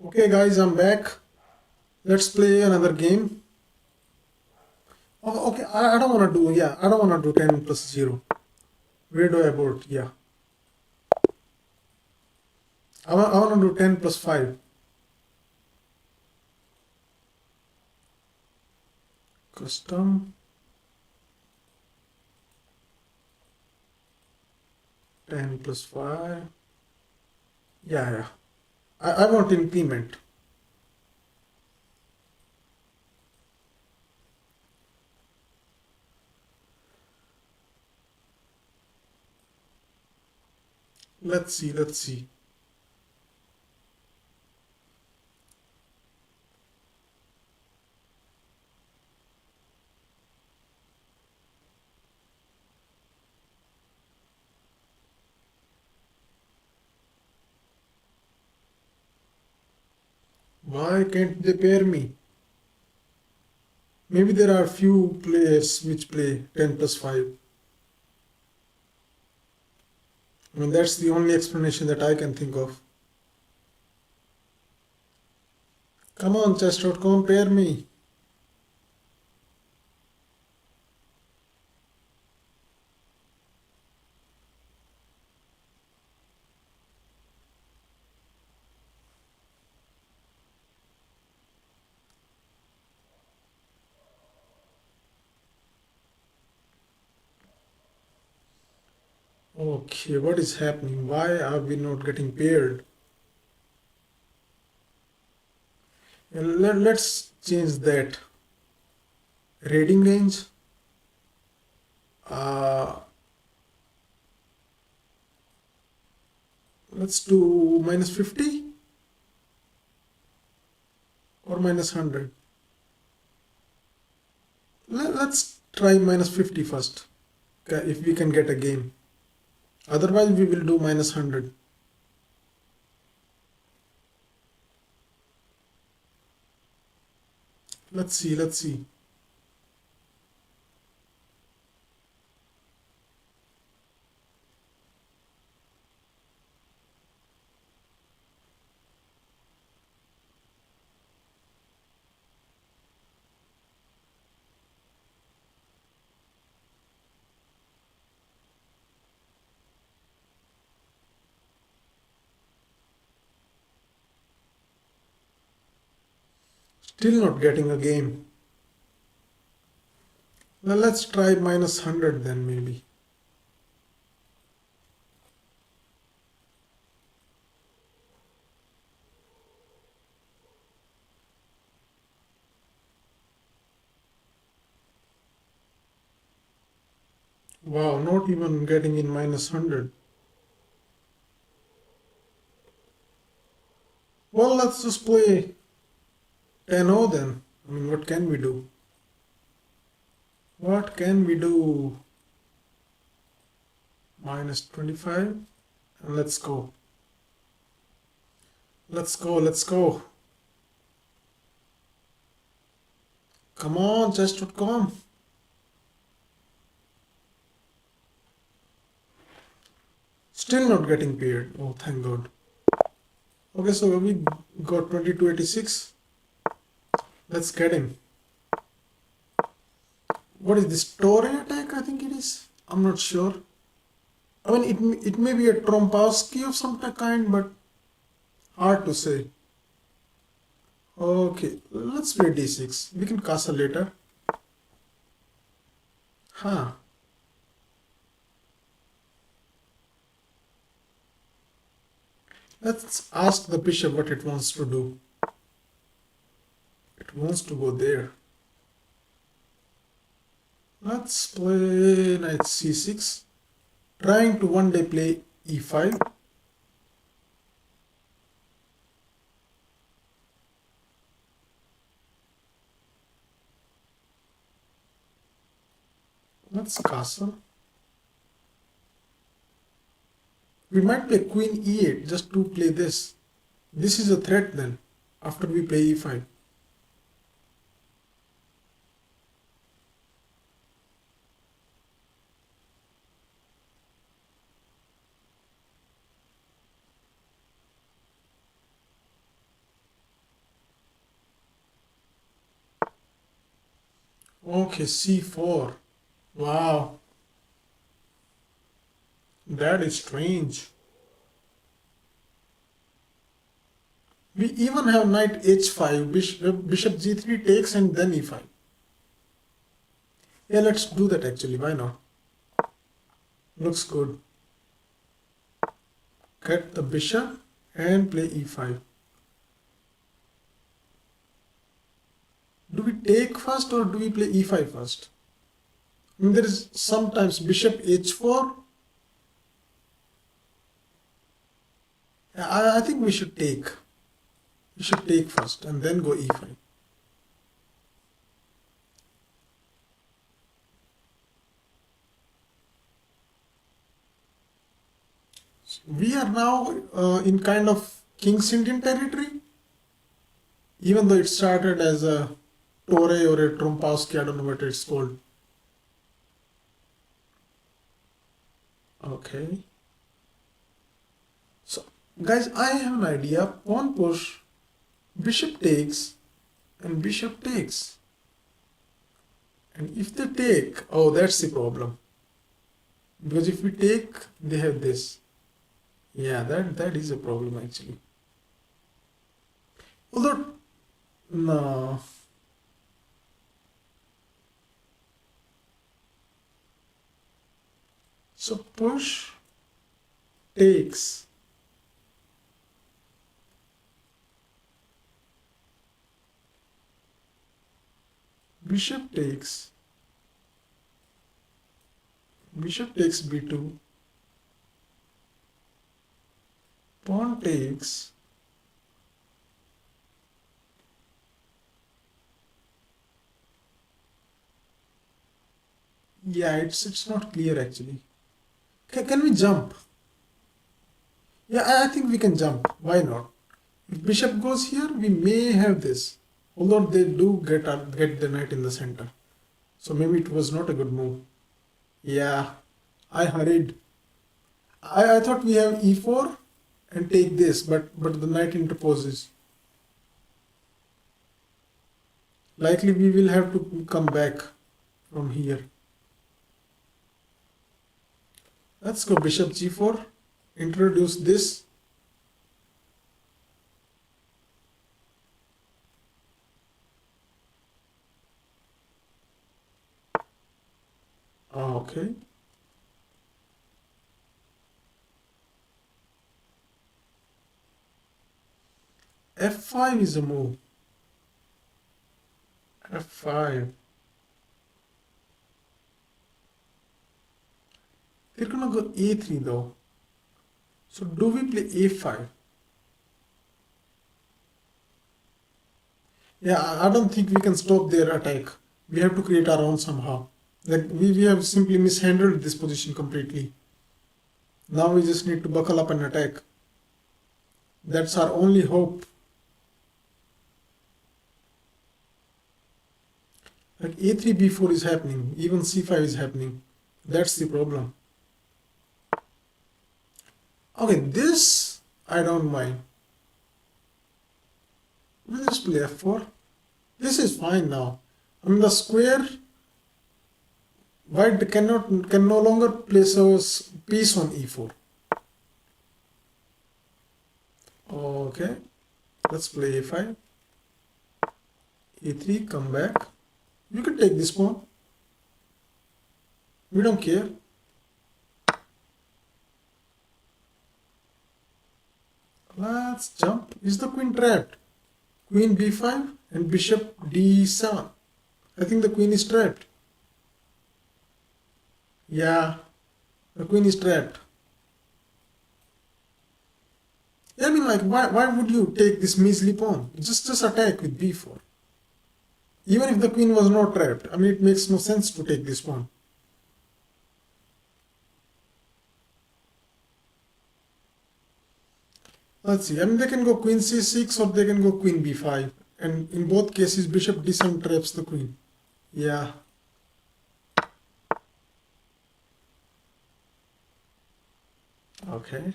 Okay, guys, I'm back. Let's play another game. Oh, okay, I don't want to do, yeah, I don't want to do 10 plus 0. Where do I abort? Yeah. I want to do 10 plus 5. Custom. 10 plus 5. Yeah. I want implement. Let's see, let's see. Why can't they pair me? Maybe there are few players which play 10 plus 5. I mean, that's the only explanation that I can think of. Come on, chess.com, pair me. Okay, what is happening? Why are we not getting paired? Let's change that. Rating range. Uh, let's do minus 50 or minus 100. Let's try minus 50 first. Okay, if we can get a game. Otherwise, we will do minus 100. Let's see, let's see. Still not getting a game. Well, let's try minus 100 then maybe. Wow, not even getting in minus 100. Well, let's just play 10-0 then. I mean, what can we do? What can we do? Minus 25. And let's go. Let's go, let's go. Come on, chess.com. Still not getting paired. Oh, thank God. Okay, so we got 2286. Let's get him. What is this? Torin attack? I think it is. I'm not sure. I mean, it may be a Trompowsky of some kind, but hard to say. Okay, let's play d6. We can castle later. Huh. Let's ask the bishop what it wants to do. It wants to go there. Let's play knight c6. Trying to one day play e5. Let's castle. We might play queen e8 just to play this. This is a threat then, after we play e5. Okay, c4. Wow. That is strange. We even have knight h5, bishop g3 takes and then e5. Yeah, let's do that actually, why not? Looks good. Get the bishop and play e5. Do we take first or do we play e5 first? I mean, there is sometimes bishop h4. I think we should take. We should take first and then go e5. So we are now in kind of King's Indian territory, even though it started as a Torre or a Trompowsky, I don't know what it's called. Okay. So, guys, I have an idea. Pawn push, bishop takes, and bishop takes. And if they take, oh, that's the problem. Because if we take, they have this. Yeah, that is a problem actually. Although, no. So push takes. Bishop takes. Bishop takes b2. Pawn takes. Yeah, it's not clear actually. Can we jump? Yeah, I think we can jump. Why not? If bishop goes here, we may have this. Although they do get the knight in the center. So maybe it was not a good move. Yeah, I hurried. I thought we have e4 and take this, but the knight interposes. Likely we will have to come back from here. Let's go bishop g4. Introduce this. Okay. f5 is a move. f5. They're gonna go a3 though. So do we play a5? Yeah, I don't think we can stop their attack. We have to create our own somehow. Like we have simply mishandled this position completely. Now we just need to buckle up and attack. That's our only hope. Like a3 b4 is happening, even c5 is happening. That's the problem. Okay, this I don't mind. We'll just play f4. This is fine now. I mean the square white can no longer place a piece on e4. Okay, let's play a5. e3, come back. You can take this pawn. We don't care. Let's jump. Is the queen trapped? Queen b5 and bishop d7. I think the queen is trapped. Yeah, the queen is trapped. I mean, like, why would you take this measly pawn? Just attack with b4. Even if the queen was not trapped, I mean, it makes no sense to take this pawn. Let's see, I mean, they can go queen c6 or they can go queen b5. And in both cases, bishop d7 traps the queen. Yeah. Okay.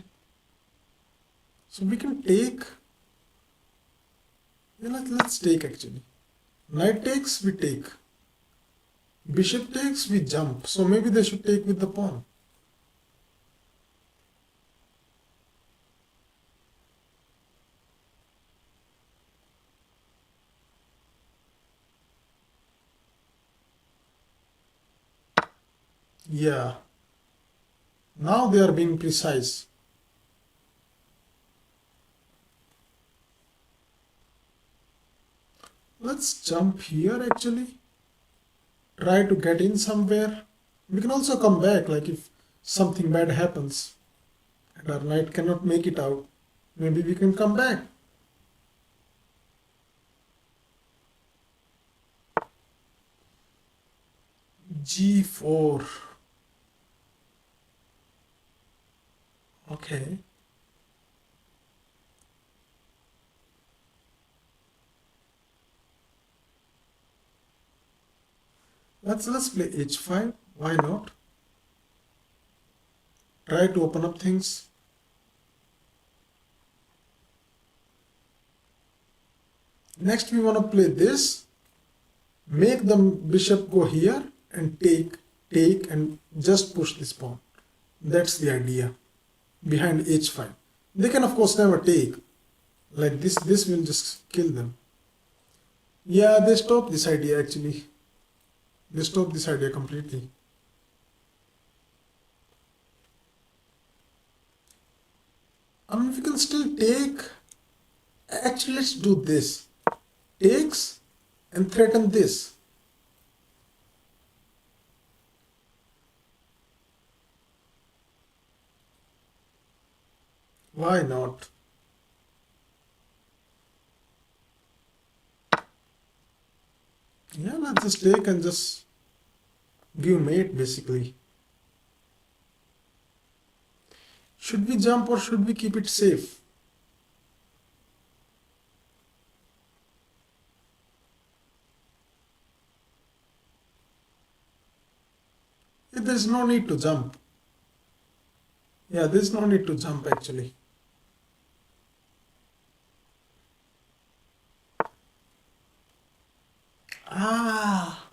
So we can take. Yeah, let's take actually. Knight takes, we take. Bishop takes, we jump. So maybe they should take with the pawn. Yeah. Now they are being precise. Let's jump here actually. Try to get in somewhere. We can also come back, like if something bad happens and our knight cannot make it out, Maybe we can come back. G4. Okay. Let's play H5. Why not? Try to open up things. Next we want to play this. Make the bishop go here and take and just push this pawn. That's the idea behind H5. They can of course never take. Like this will just kill them. Yeah, they stop this idea actually. They stop this idea completely. I mean, we can still take. Actually, let's do this. Takes and threaten this. Why not? Yeah, let's just take and just give mate basically. Should we jump or should we keep it safe? Yeah, there's no need to jump. Yeah, there's no need to jump actually. Ah,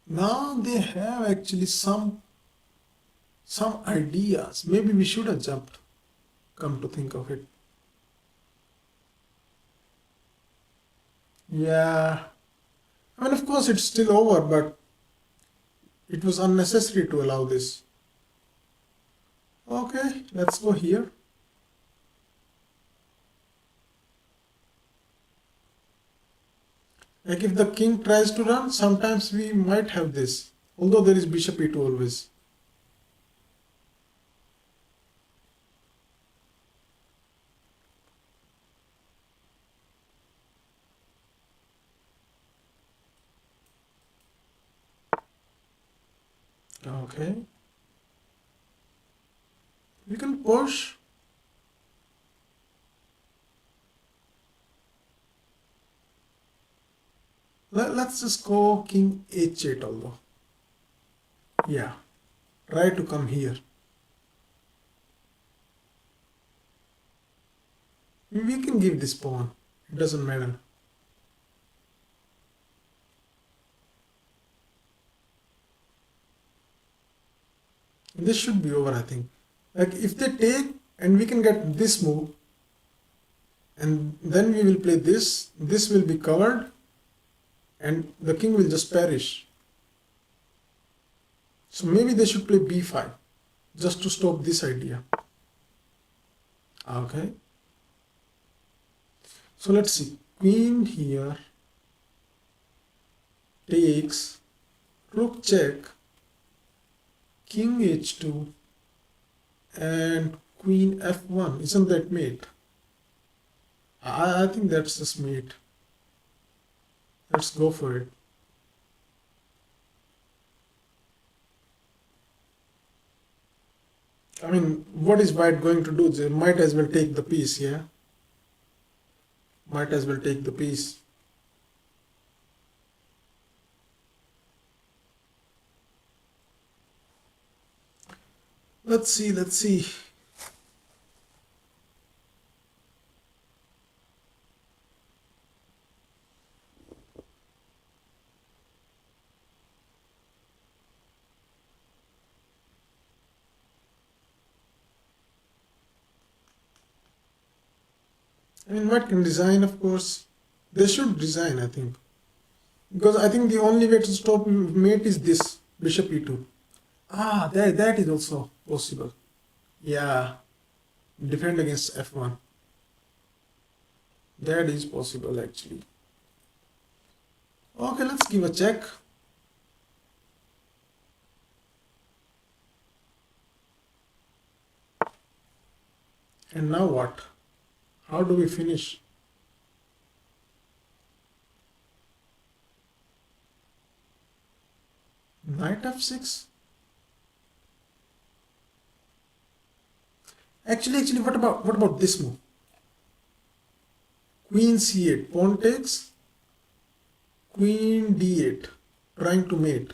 now they have actually some ideas. Maybe we should have jumped, come to think of it. Yeah, I mean, of course, it's still over, but it was unnecessary to allow this. Okay, let's go here. Like if the king tries to run, sometimes we might have this, although there is bishop e2 always. Okay. We can push. Let's just go king h8 although. Yeah. Try to come here. We can give this pawn. It doesn't matter. This should be over, I think. Like if they take and we can get this move, and then we will play this. This will be covered, and the king will just perish. So maybe they should play b5 just to stop this idea. Okay. So let's see. Queen here takes, rook check, king h2, and queen f1. Isn't that mate? I think that's just mate. Let's go for it. I mean, what is white going to do? They might as well take the piece, yeah? Might as well take the piece. Let's see, let's see. I mean, white can design, of course. They should design, I think. Because I think the only way to stop mate is this, bishop e2. Ah, that is also possible. Yeah, defend against f1. That is possible actually. Okay, let's give a check. And now what? How do we finish? Knight f6? Actually, what about this move? Queen c8, pawn takes, queen d8, trying to mate.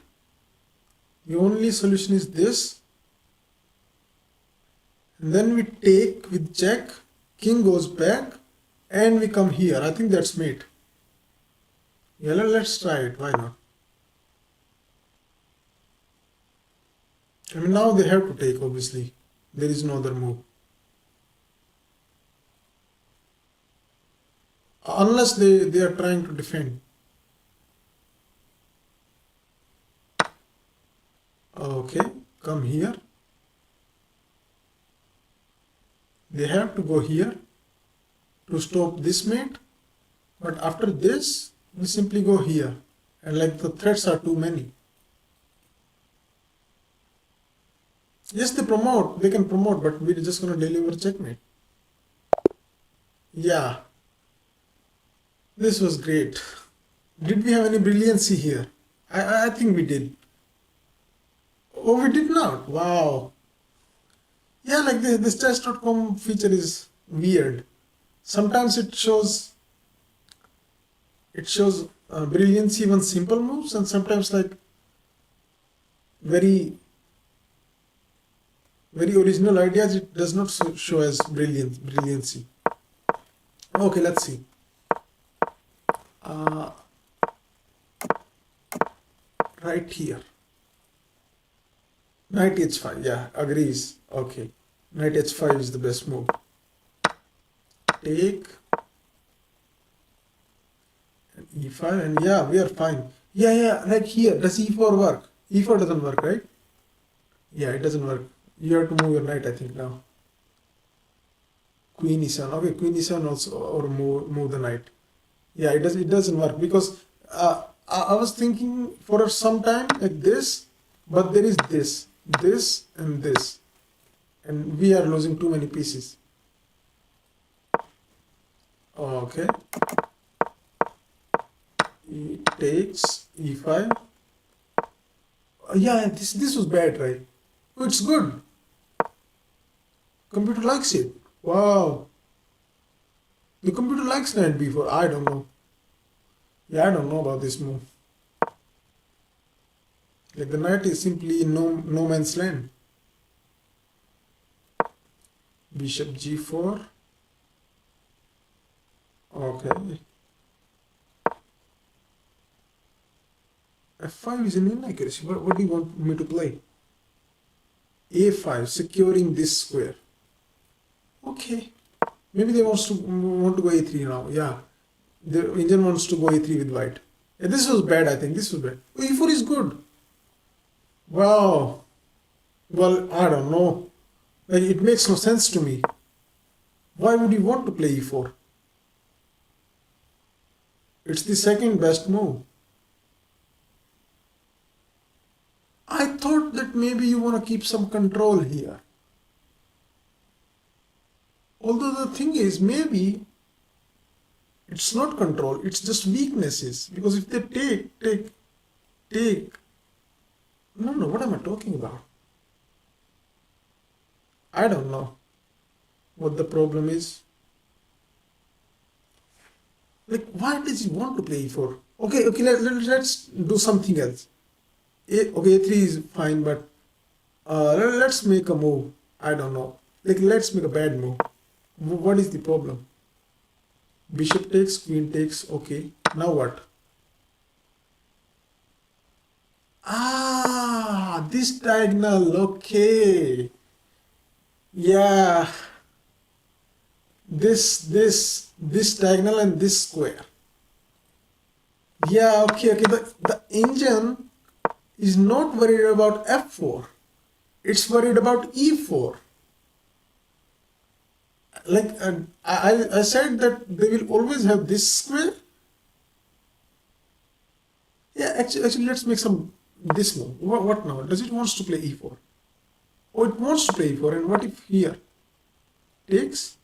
The only solution is this. And then we take with check, king goes back, and we come here. I think that's mate. Yeah, let's try it. Why not? I mean, now they have to take, obviously. There is no other move. Unless they are trying to defend. Okay, come here. They have to go here to stop this mate. But after this, we simply go here. And like the threats are too many. Yes, they can promote, but we're just going to deliver checkmate. Yeah. This was great. Did we have any brilliancy here? I think we did. Oh, we did not. Wow. Yeah, like this chess.com feature is weird. Sometimes it shows brilliancy even simple moves, and sometimes like very original ideas it does not show as brilliancy. Okay, let's see. Right here. Knight h5, yeah, agrees. Okay. Knight h5 is the best move. Take. And e5, and yeah, we are fine. Yeah, like here. Does e4 work? e4 doesn't work, right? Yeah, it doesn't work. You have to move your knight, I think, now. Queen e7. Okay, queen e7 also, or move the knight. Yeah, it doesn't work because I was thinking for some time like this, but there is this, and this, and we are losing too many pieces. Okay. E takes e5. Yeah, this was bad, right? Oh, it's good. Computer likes it. Wow. The computer likes knight b4. I don't know. Yeah, I don't know about this move. Like the knight is simply in no man's land. Bishop g4. Okay. f5 is an inaccuracy. What do you want me to play? a5, securing this square. Okay. Maybe they want to go a3 now. Yeah. The Indian wants to go a3 with white. Yeah, this was bad, I think. This was bad. Oh, e4 is good. Wow. Well, I don't know. Like, it makes no sense to me. Why would you want to play e4? It's the second best move. I thought that maybe you want to keep some control here. Although the thing is, maybe it's not control, it's just weaknesses. Because if they take. No, what am I talking about? I don't know what the problem is. Like, why does he want to play e4? Okay, let's do something else. Okay, a3 is fine, but let's make a move. I don't know. Like, let's make a bad move. What is the problem? Bishop takes, queen takes. Okay, now what? Ah, this diagonal. Okay. Yeah. This diagonal and this square. Yeah, okay. The engine is not worried about f4. It's worried about e4. Like I said that they will always have this square. Yeah, actually let's make this move. What now? Does it wants to play e4? Oh, it wants to play e4, and what if here? takes.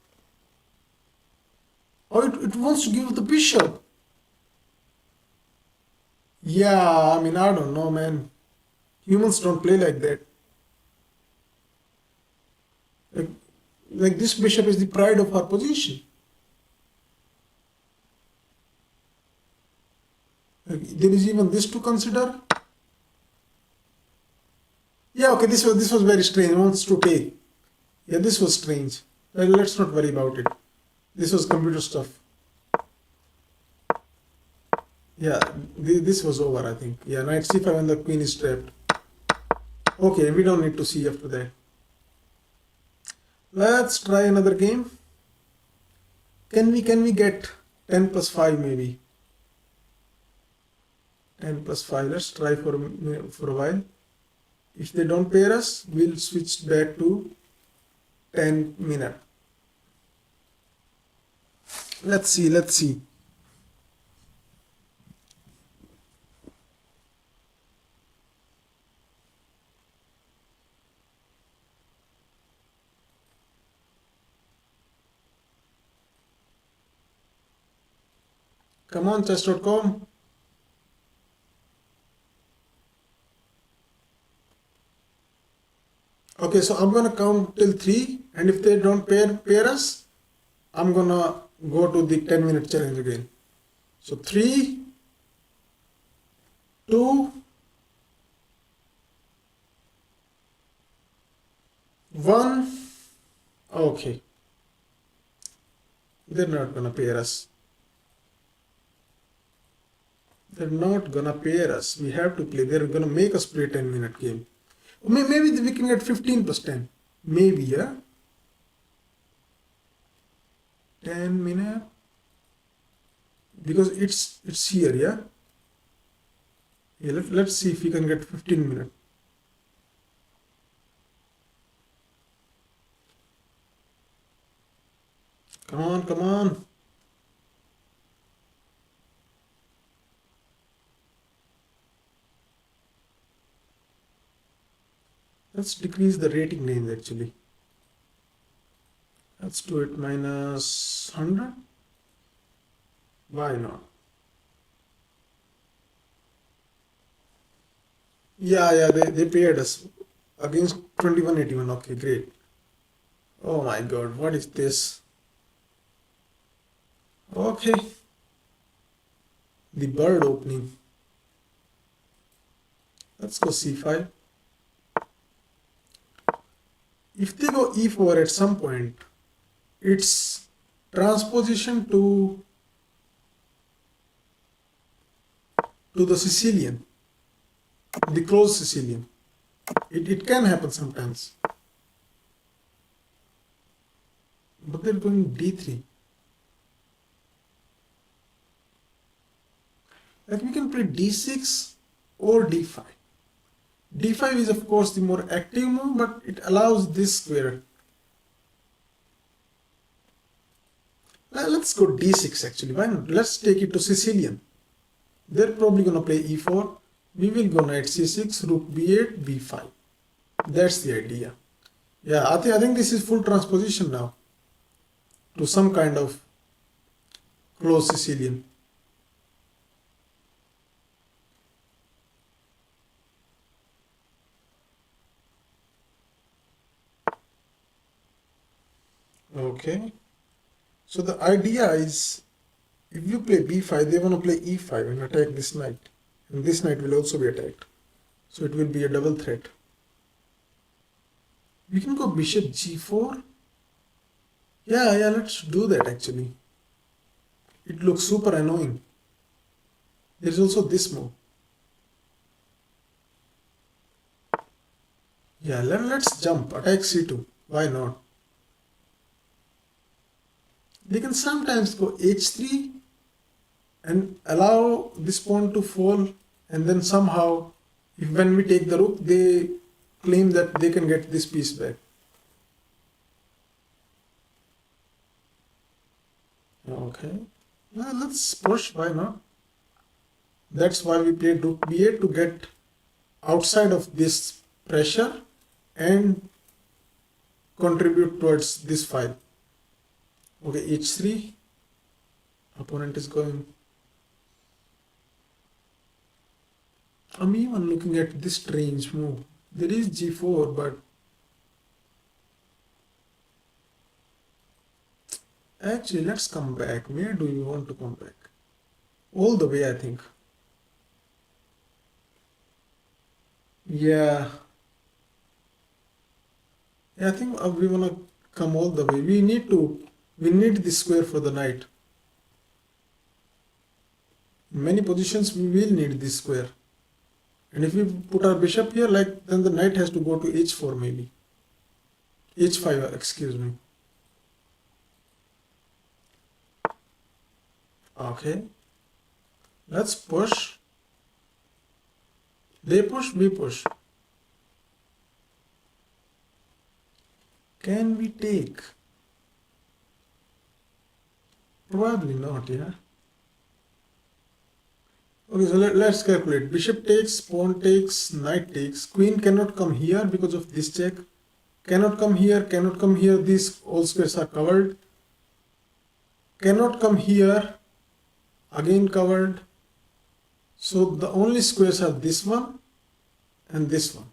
Oh, it wants to give the bishop. Yeah, I mean, I don't know, man. Humans don't play like that. Like, like this bishop is the pride of our position. Like, there is even this to consider. Yeah, okay, this was very strange. It wants to take. Yeah, this was strange. Let's not worry about it. This was computer stuff. Yeah, this was over, I think. Yeah, knight c5 and the queen is trapped. Okay, we don't need to see after that. Let's try another game. Can we get 10 plus 5 maybe? 10 plus 5. Let's try for a while. If they don't pair us, we'll switch back to 10 minute. Let's see. Come on, chess.com. Okay, so I'm gonna count till 3, and if they don't pair us, I'm gonna go to the 10-minute challenge again. So 3, 2, 1. Okay, they're not gonna pair us. They're not gonna pair us. We have to play. They're gonna make us play 10-minute game. Maybe we can get 15 plus 10. Maybe, yeah. 10 minute. Because it's here, yeah. Yeah, let's see if we can get 15 minutes. Come on, come on. Let's decrease the rating range actually. Let's do it minus 100. Why not? Yeah, they paired us against 2181. Okay, great. Oh my god, what is this? Okay. The bird opening. Let's go c5. If they go e4 at some point, it's transposition to the Sicilian, the closed Sicilian. It can happen sometimes. But they're going d3. Like we can play d6 or d5. d5 is of course the more active move, but it allows this square. Let's go d6 actually. Why not? Let's take it to Sicilian. They're probably gonna play e4. We will go knight c6, rook b8, b5. That's the idea. Yeah, I think this is full transposition now to some kind of closed Sicilian. Okay. So the idea is, if you play b5, they want to play e5 and attack this knight. And this knight will also be attacked. So it will be a double threat. We can go bishop g4. Yeah, let's do that actually. It looks super annoying. There's also this move. Yeah, let's jump, attack c2. Why not? They can sometimes go h3 and allow this pawn to fall, and then somehow, when we take the rook, they claim that they can get this piece back. Okay, well, let's push, why not? That's why we played rook b8, to get outside of this pressure and contribute towards this file. Okay, h3. Opponent is going. I'm even looking at this strange move. There is g4, but actually, let's come back. Where do you want to come back? All the way, I think. Yeah, yeah, I think we wanna come all the way. We need this square for the knight. In many positions, we will need this square. And if we put our bishop here, like then the knight has to go to h4 maybe. h5, excuse me. Okay, let's push. They push, we push. Can we take? Probably not, yeah. Okay, so let's calculate. Bishop takes, pawn takes, knight takes. Queen cannot come here because of this check. Cannot come here, cannot come here. These all squares are covered. Cannot come here. Again covered. So the only squares are this one and this one.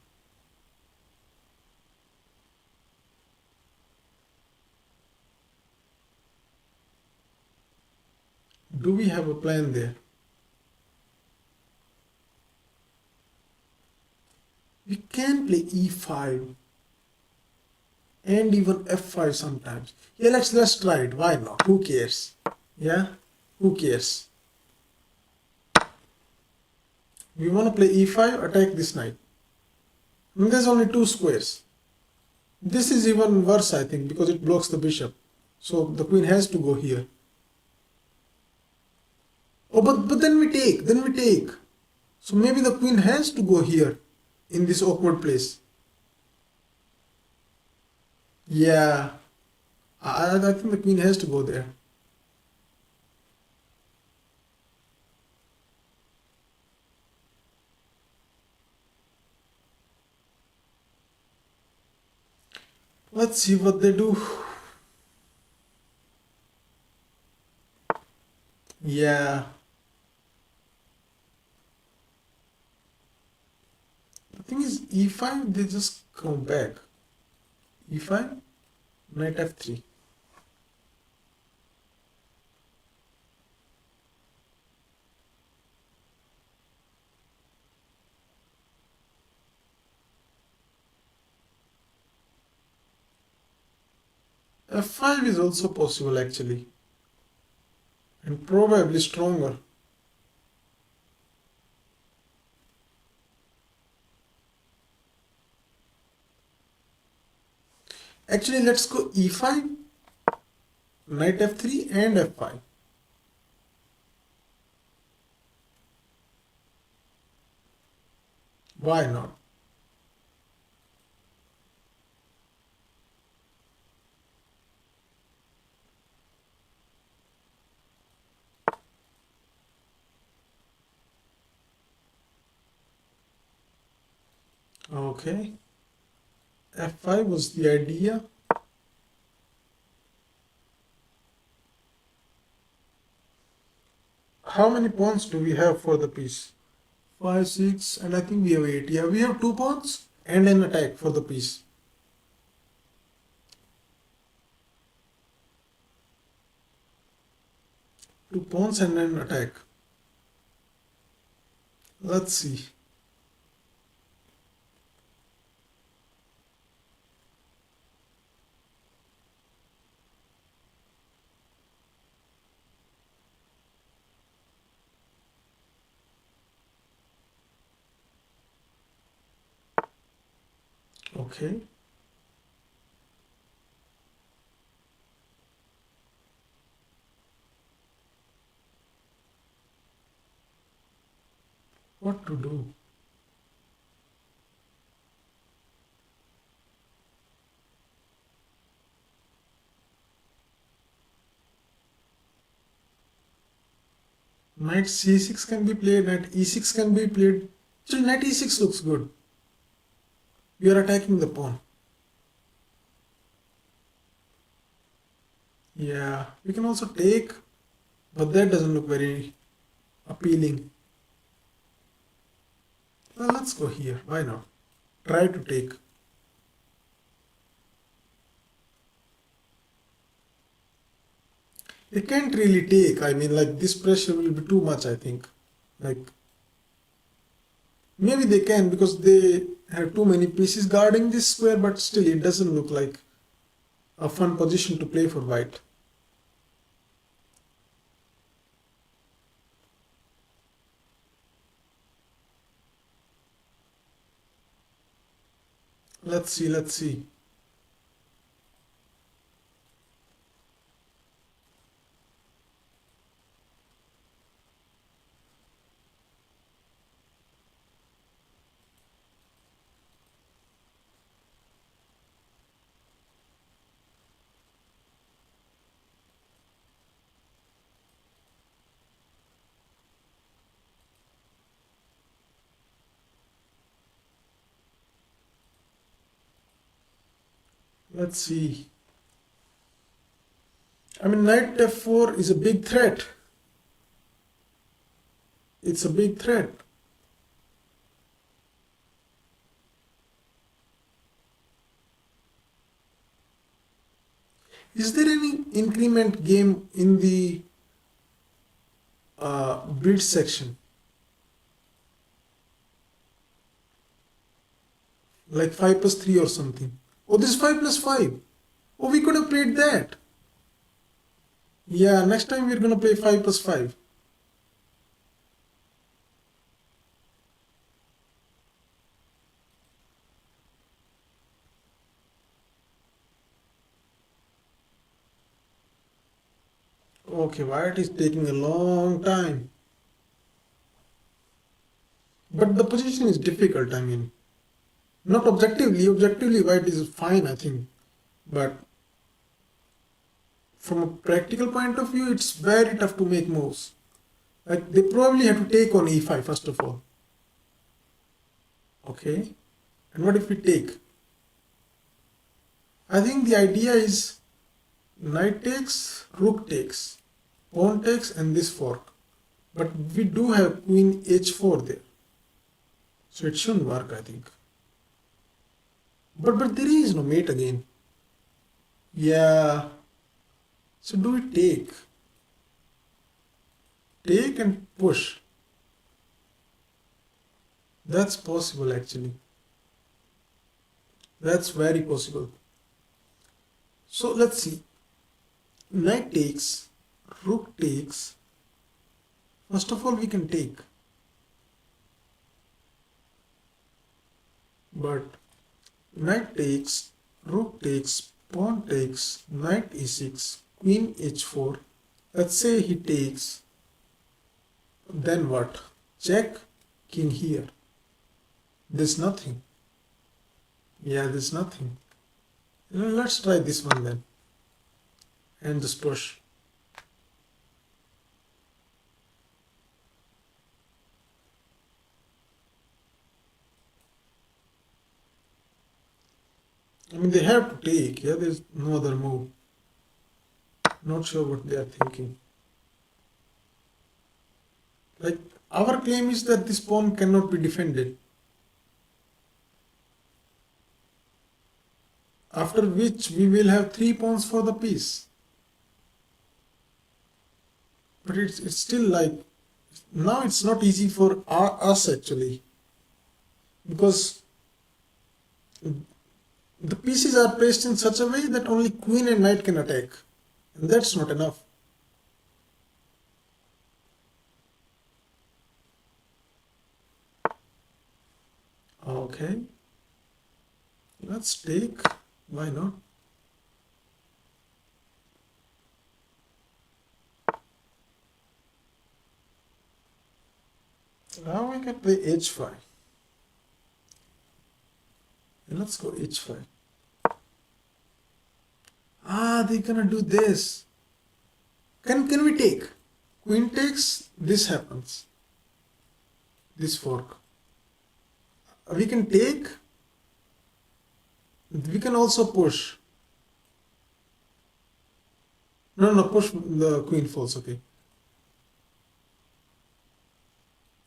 Do we have a plan there? We can play e5 and even f5 sometimes. Yeah, let's try it. Why not? Who cares? Yeah, who cares? We want to play e5, attack this knight. And there's only two squares. This is even worse, I think, because it blocks the bishop. So the queen has to go here. Oh, but then we take. So maybe the queen has to go here in this awkward place. Yeah, I think the queen has to go there. Let's see what they do. Yeah, the thing is e5, they just come back. e5, knight f3. f5 is also possible actually, and probably stronger. Actually, let's go e5, knight f3 and f5. Why not? Okay, f5 was the idea. How many pawns do we have for the piece? 5, 6, and I think we have 8. Yeah, we have 2 pawns and an attack for the piece. Two pawns and an attack. Let's see. Okay. What to do? Knight c6 can be played, knight e6 can be played. So knight e6 looks good. We are attacking the pawn. Yeah, we can also take, but that doesn't look very appealing. Well, let's go here. Why not? Try to take. They can't really take. I mean, like this pressure will be too much, I think. Like maybe they can because they have too many pieces guarding this square, but still it doesn't look like a fun position to play for white. Let's see, let's see. Let's see. I mean, knight f4 is a big threat. It's a big threat. Is there any increment game in the bridge section? Like 5 plus 3 or something? Oh, this is 5 plus 5. Oh, we could have played that. Yeah, next time we're gonna play 5 plus 5. Okay, white is taking a long time. But the position is difficult, I mean. Not objectively white is fine, I think. But from a practical point of view, it's very tough to make moves. Like they probably have to take on e5 first of all. Okay. And what if we take? I think the idea is knight takes, rook takes, pawn takes, and this fork. But we do have queen h4 there. So it shouldn't work, I think. But there is no mate again. Yeah. So do we take? Take and push. That's possible actually. That's very possible. So let's see. Knight takes, rook takes. First of all, we can take. But knight takes, rook takes, pawn takes, knight e6, queen h4. Let's say he takes. Then what? Check, king here. There's nothing. Yeah, there's nothing. Let's try this one then. And just push. I mean, they have to take. Yeah, there's no other move. Not sure what they are thinking. Like, our claim is that this pawn cannot be defended. After which we will have 3 pawns for the piece. But it's still like, now it's not easy for us actually. Because the pieces are placed in such a way that only queen and knight can attack. And that's not enough. Okay. Let's take. Why not? Now we can play h5. And let's go h5. Ah, they're gonna do this. Can we take? Queen takes, this happens. This fork. We can take. We can also push. No, no, push the queen falls. Okay.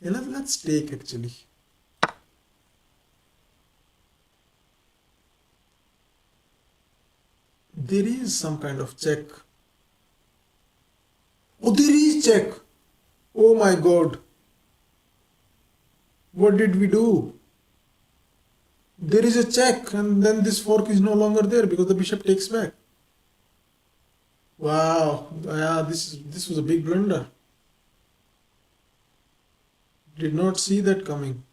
Yeah, let's take actually. There is some kind of check. Oh, there is check. Oh my God. What did we do? There is a check, and then this fork is no longer there because the bishop takes back. Wow. Yeah, this was a big blunder. Did not see that coming.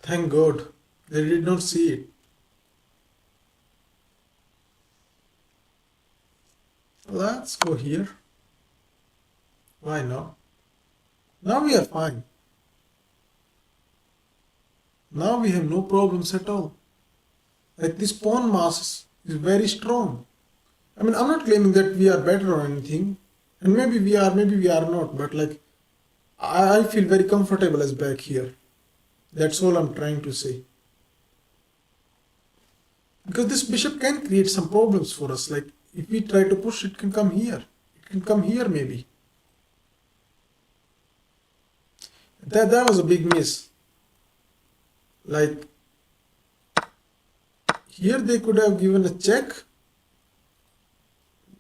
Thank God. They did not see it. Let's go here. Why not? Now we are fine. Now we have no problems at all. Like this pawn mass is very strong. I mean, I'm not claiming that we are better or anything, and maybe we are not. But like, I feel very comfortable as back here. That's all I'm trying to say. Because this bishop can create some problems for us. Like, if we try to push, it can come here. It can come here maybe. That was a big miss. Like, here they could have given a check.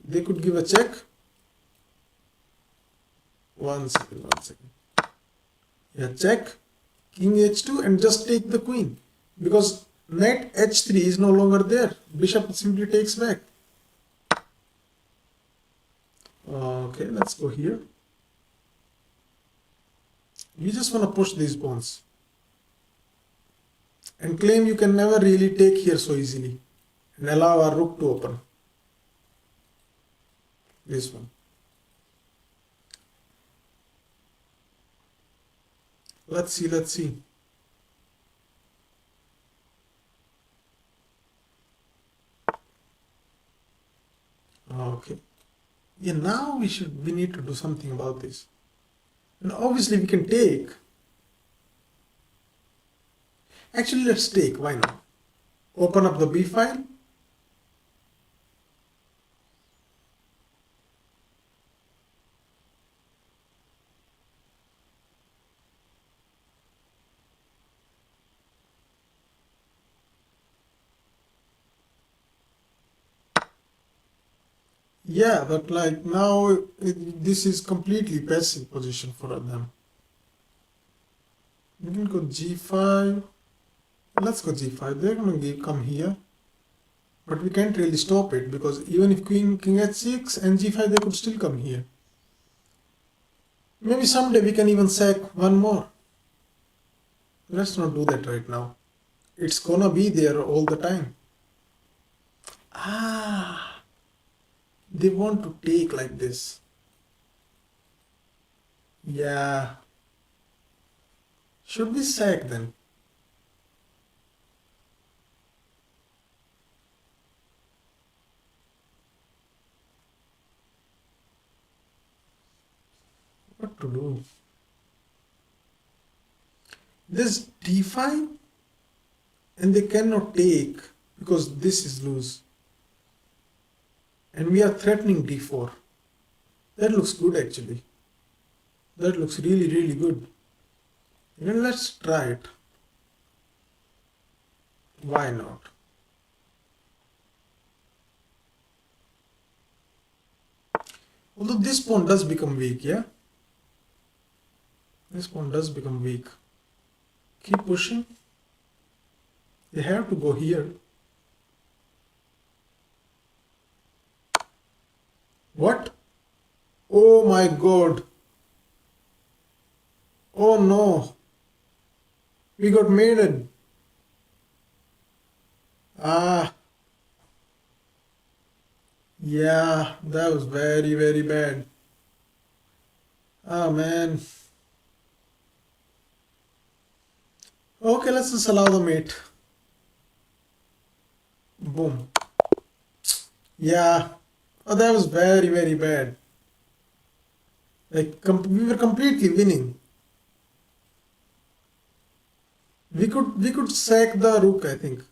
They could give a check. One second. Yeah, check. King h2 and just take the queen. Because knight h3 is no longer there. Bishop simply takes back. Okay, let's go here. We just want to push these pawns. And claim you can never really take here so easily. And allow our rook to open. This one. Let's see. Okay. Yeah, now we need to do something about this. And obviously we can take. Actually, let's take. Why not? Open up the B file. Yeah, but like now this is completely passive position for them. We can go G5. Let's go G5. They're gonna come here, but we can't really stop it because even if King H6 and G5, they could still come here. Maybe someday we can even sack one more. Let's not do that right now. It's gonna be there all the time. Ah, they want to take like this. Yeah. Should we sack then? What to do? This d5 and they cannot take because this is loose. And we are threatening d4. That looks good actually. That looks really, really good. Even let's try it. Why not? Although this pawn does become weak, yeah? This pawn does become weak. Keep pushing. They have to go here. What? Oh my God. Oh no. We got maiden. Ah. Yeah, that was very, very bad. Ah man. Okay, let's just allow the mate. Boom. Yeah. Oh, that was very, very bad. Like we were completely winning. We could sack the rook, I think.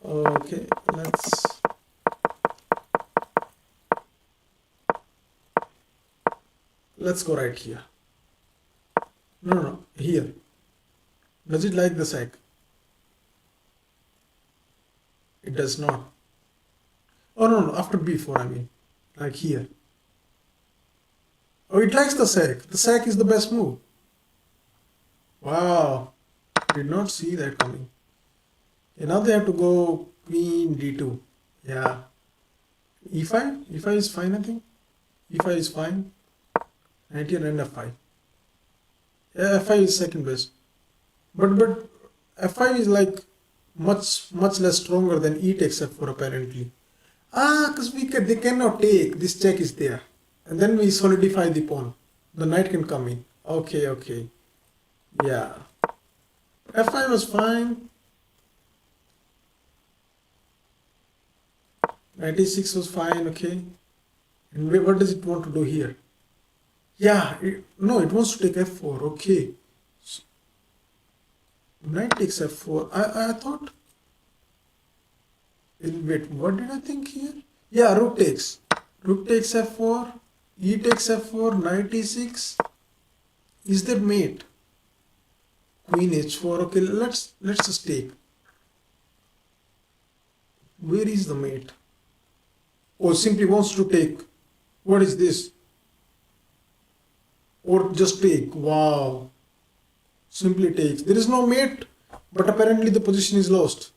Okay, let's go right here. No, no, no, here. Does it like the sack? It does not. Oh no, no, after B4 I mean. Like here. Oh, it likes the sack. The sack is the best move. Wow. Did not see that coming. Okay, now they have to go queen d2. Yeah. e5? e5 is fine, I think. e5 is fine. Knight here and f5. Yeah, f5 is second best. But f5 is like much less stronger than e takes f4 apparently. Ah, because they cannot take. This check is there. And then we solidify the pawn. The knight can come in. Okay, okay. Yeah. f5 was fine. Knight e6 was fine, okay. And what does it want to do here? Yeah, no, it wants to take f4, okay. So, knight takes f4. I thought. Wait, what did I think here? Yeah, rook takes. Rook takes f4. E takes f4. Knight e6. Is there mate? Queen h4. Okay, let's just take. Where is the mate? Or simply wants to take. What is this? Or just take. Wow. Simply takes. There is no mate, but apparently the position is lost.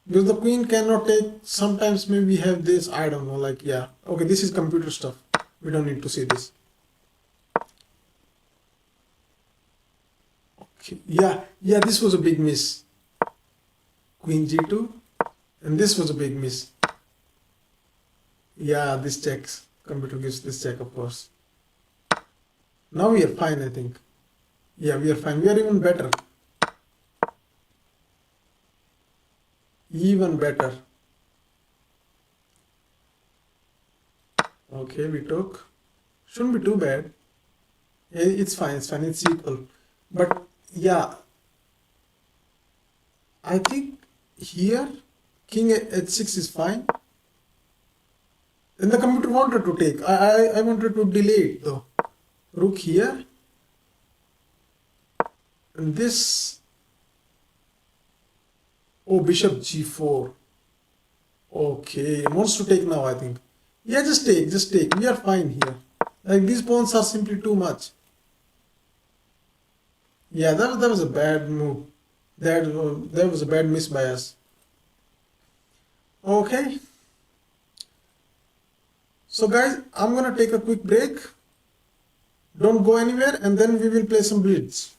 Because the queen cannot take. Sometimes maybe we have this. I don't know. Like, yeah. Okay, this is computer stuff. We don't need to see this. Okay. Yeah, this was a big miss. Queen g2. And this was a big miss. Yeah, this checks. Computer gives this check, of course. Now we are fine, I think. Yeah, we are fine. We are even better. Even better. Okay, we took. Shouldn't be too bad. It's fine, it's equal. But yeah, I think here king h6 is fine. And the computer wanted to take. I wanted to delay it though. Rook here. And this. Oh, bishop g4. Okay, it wants to take now, I think. Yeah, just take. We are fine here. Like these pawns are simply too much. Yeah, that was a bad move. That was a bad miss by us. Okay. So guys, I'm gonna take a quick break. Don't go anywhere, and then we will play some blitz.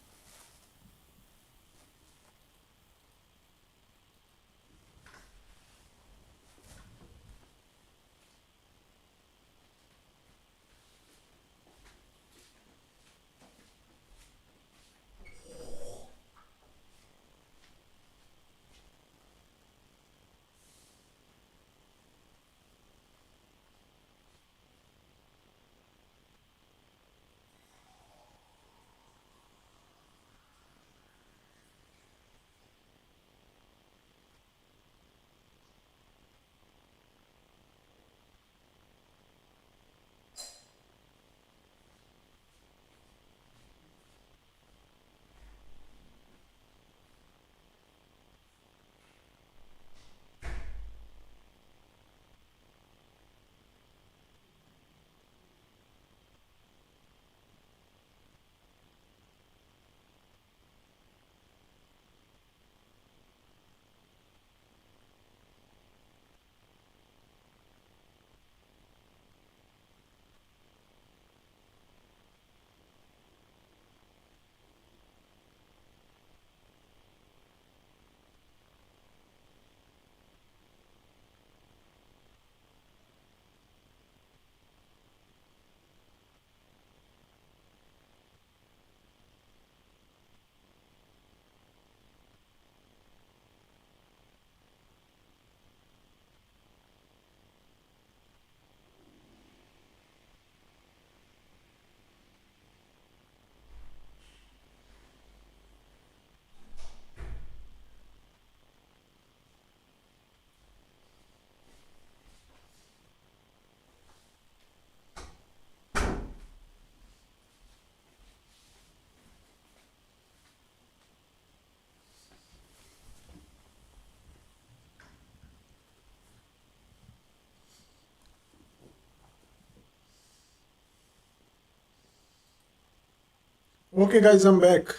Okay guys, I'm back.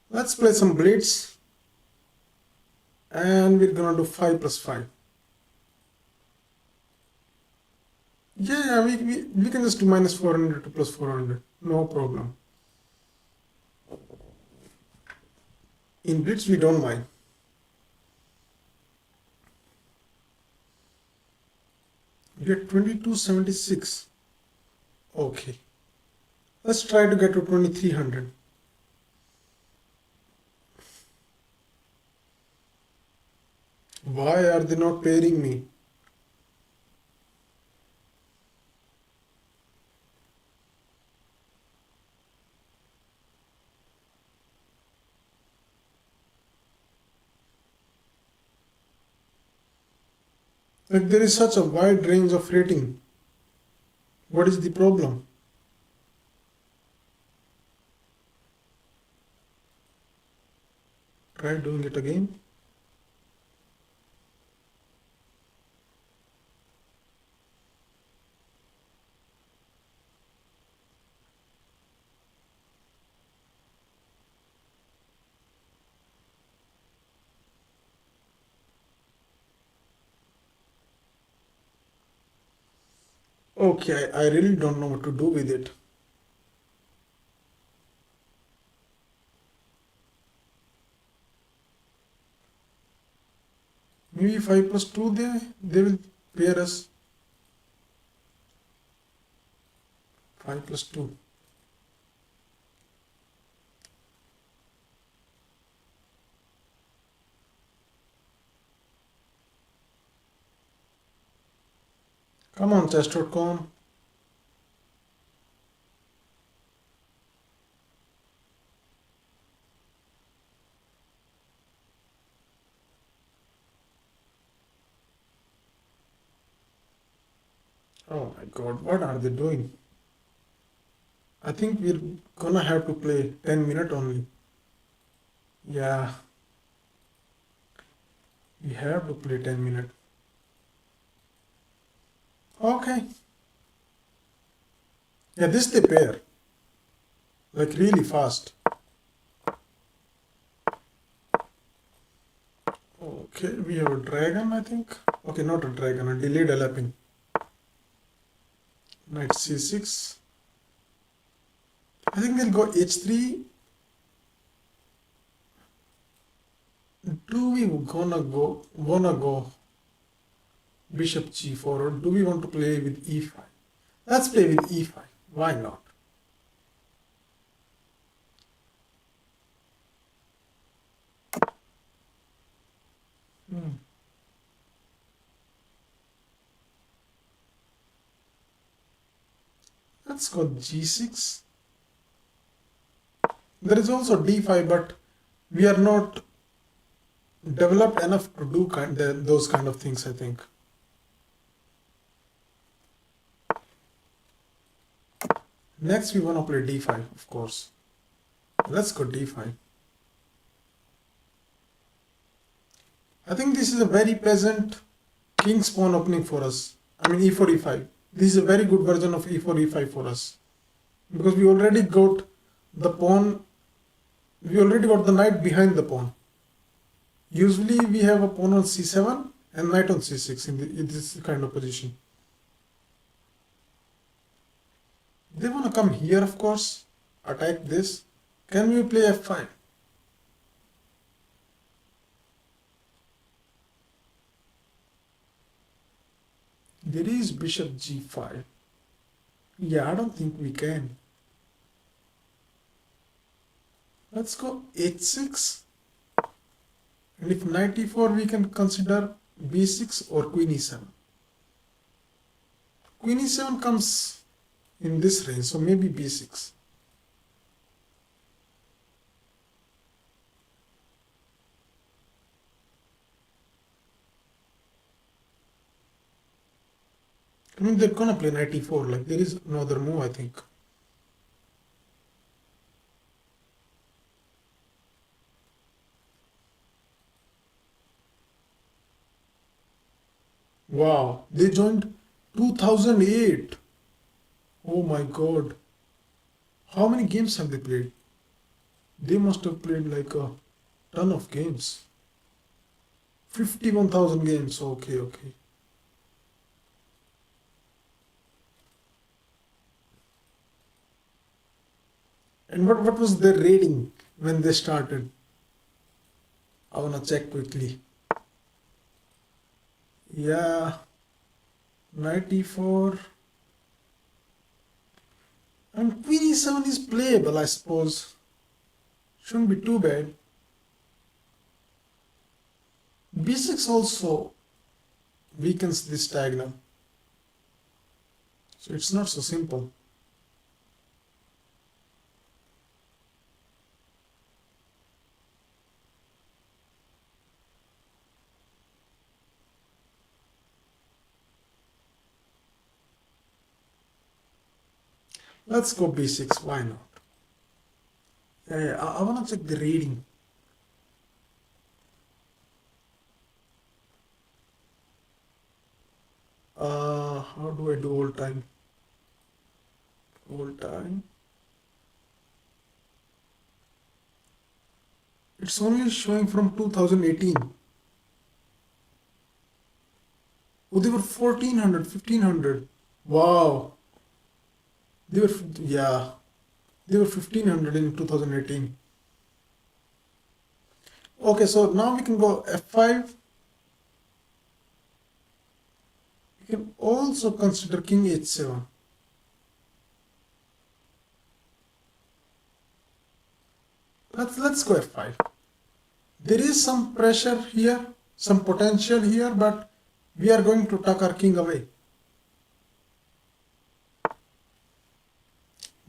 Let's play some blitz and we're gonna do 5 plus 5. Yeah, we can just do minus 400 to plus 400. No problem. In blitz we don't mind. We get 2276. Okay. Let's try to get to 2300. Why are they not pairing me? Like there is such a wide range of rating. What is the problem? Try doing it again. Okay, I really don't know what to do with it. Maybe 5 plus 2 they will pair us. 5 plus 2. Come on, chess.com. Oh my god, what are they doing? I think we're gonna have to play 10 minutes only. Yeah, we have to play 10 minutes. Okay. Yeah, this they pair. Like really fast. Okay, we have a dragon, I think. Okay, not a dragon, a delayed elaping. Knight c6. I think they'll go h3. Do we wanna go bishop g4 or do we want to play with e5? Let's play with e5. Why not? Hmm. Let's go g6. There is also d5, but we are not developed enough to do those kind of things, I think. Next, we want to play d5, of course. Let's go d5. I think this is a very pleasant king's pawn opening for us. I mean e4, e5. This is a very good version of e4, e5 for us. Because we already got the pawn, we already got the knight behind the pawn. Usually we have a pawn on c7 and knight on c6 in this kind of position. They want to come here, of course, attack this. Can we play f5? There is bishop g5. Yeah, I don't think we can. Let's go h6. And if knight e4, we can consider b6 or queen e7. Queen e7 comes in this range, so maybe b6. I mean, they're gonna play knight e4, like there is no other move, I think. Wow, they joined 2008. Oh my god. How many games have they played? They must have played like a ton of games. 51,000 games. Okay, okay. And what was their rating when they started? I wanna check quickly. Yeah, 94. And Queen E7 is playable, I suppose. Shouldn't be too bad. B6 also weakens this diagonal. So it's not so simple. Let's go B6, why not? I wanna check the reading. How do I do all time? All time. It's only showing from 2018. Oh, they were 1400, 1500. Wow. They were, yeah, they were 1500 in 2018. Okay, so now we can go F5. We can also consider King H7. Let's go F5. There is some pressure here, some potential here, but we are going to tuck our king away.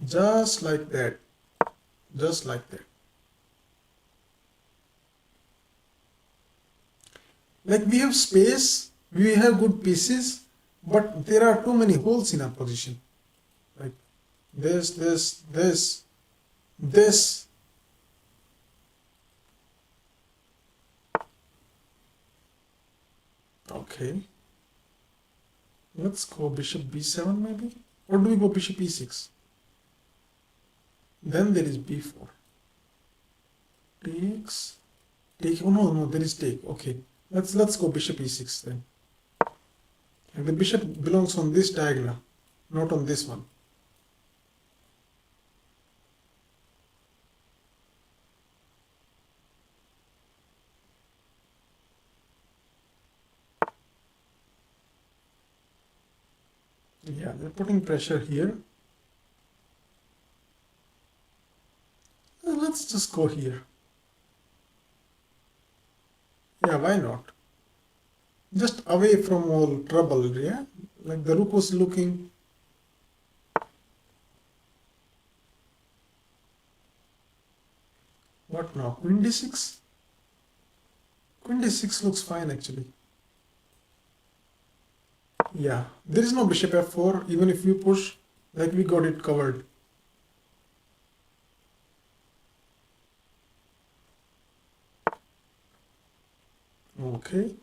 Just like that. Just like that. Like we have space, we have good pieces, but there are too many holes in our position. Like this. Okay. Let's go bishop b7 maybe. Or do we go bishop e6? Then there is b4. Takes. Take. Oh no, there is take. Okay. Let's go bishop e6 then. And the bishop belongs on this diagonal, not on this one. Yeah, they're putting pressure here. Let's just go here. Yeah, why not? Just away from all trouble, yeah? Like the rook was looking. What now? Queen d6? Queen d6 looks fine actually. Yeah, there is no bishop f4, even if you push, like we got it covered. Okay.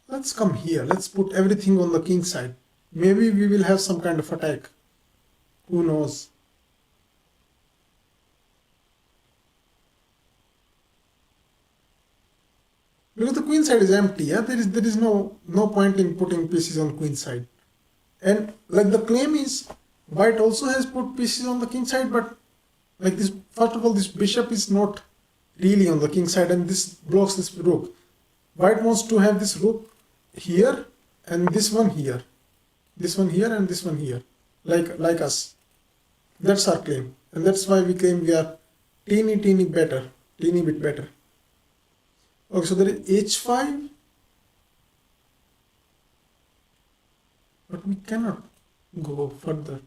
Let's come here. Let's put everything on the king side. Maybe we will have some kind of attack. Who knows? Because the queen side is empty, yeah? There is no point in putting pieces on queen side. And like the claim is, white also has put pieces on the king side, but like this, first of all, this bishop is not really on the king side, and this blocks this rook. White wants to have this rook here and this one here, this one here and this one here, like us. That's our claim, and that's why we claim we are teeny bit better. Okay, so there is h5, but we cannot go further.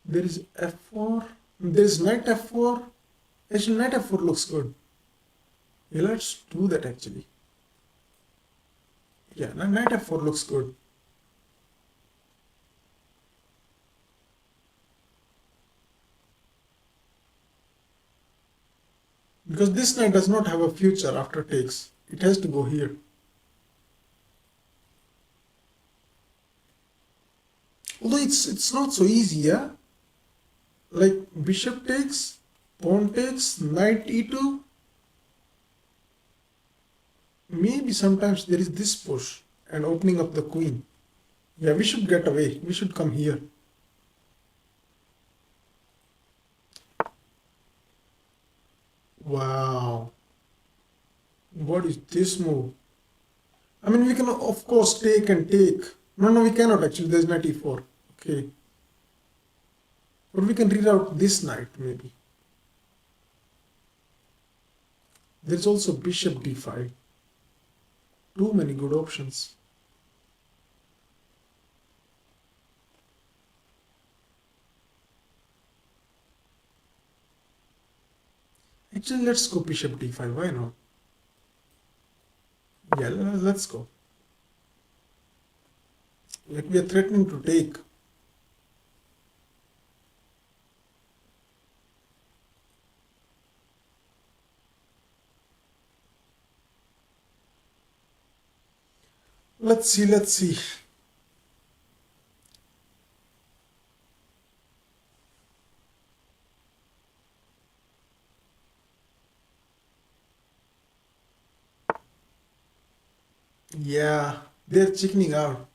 There is f4, there is knight f4. Actually, knight f4 looks good. Yeah, let's do that actually. Yeah, knight f4 looks good. Because this knight does not have a future after takes. It has to go here. Although it's not so easy, yeah? Like bishop takes, pawn takes, knight e2. Maybe sometimes there is this push and opening up the queen. Yeah, we should get away. We should come here. Wow. What is this move? I mean, we can of course take and take. No, we cannot actually. There's knight e4. Okay. But we can reroute this knight maybe. There's also bishop d5. Too many good options. Actually, let's go bishop d5. Why not? Yeah, let's go. Like we are threatening to take. Let's see. Yeah, they're chickening out.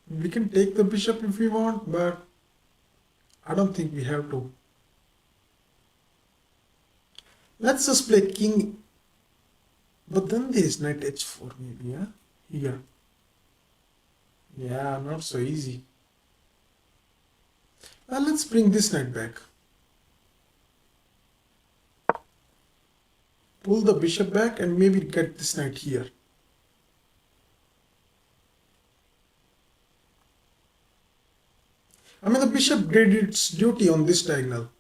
We can take the bishop if we want, but I don't think we have to. Let's just play king. But then there is knight h4 maybe, yeah? Here. Yeah, not so easy. Well, let's bring this knight back. Pull the bishop back and maybe get this knight here. I mean, the bishop did its duty on this diagonal.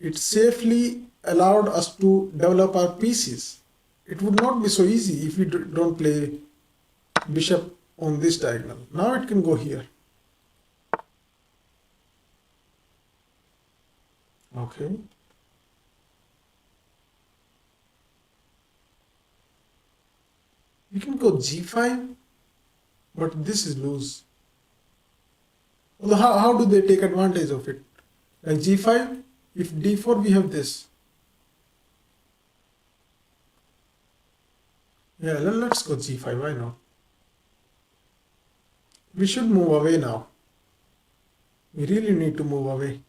It safely allowed us to develop our pieces. It would not be so easy if we don't play bishop on this diagonal. Now it can go here. Okay. We can go g5, but this is loose. Although how do they take advantage of it? Like g5, if d4 we have this. Yeah, let's go g5, why not? We should move away now. We really need to move away.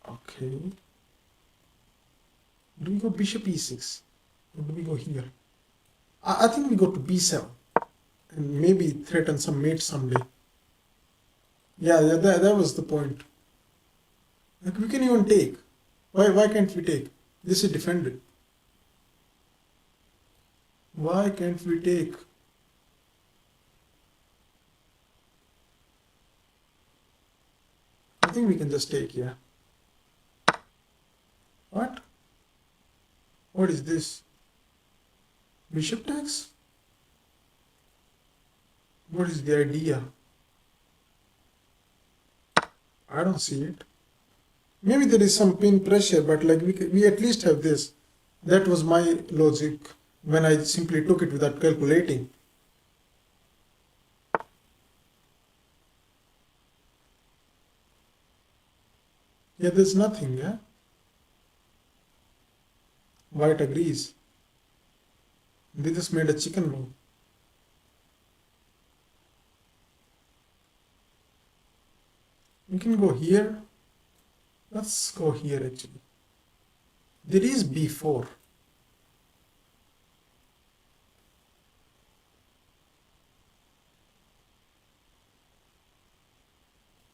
Okay. Do we go bishop e6? Or do we go here? I think we go to b7 and maybe threaten some mate someday. Yeah, that was the point. Like we can even take. Why can't we take? This is defended. Why can't we take? I think we can just take, yeah. What? What is this? Bishop takes? What is the idea? I don't see it. Maybe there is some pin pressure, but like we at least have this. That was my logic when I simply took it without calculating. Yeah, there's nothing, yeah? White agrees. They just made a chicken move. We can go here. Let's go here actually. There is b4.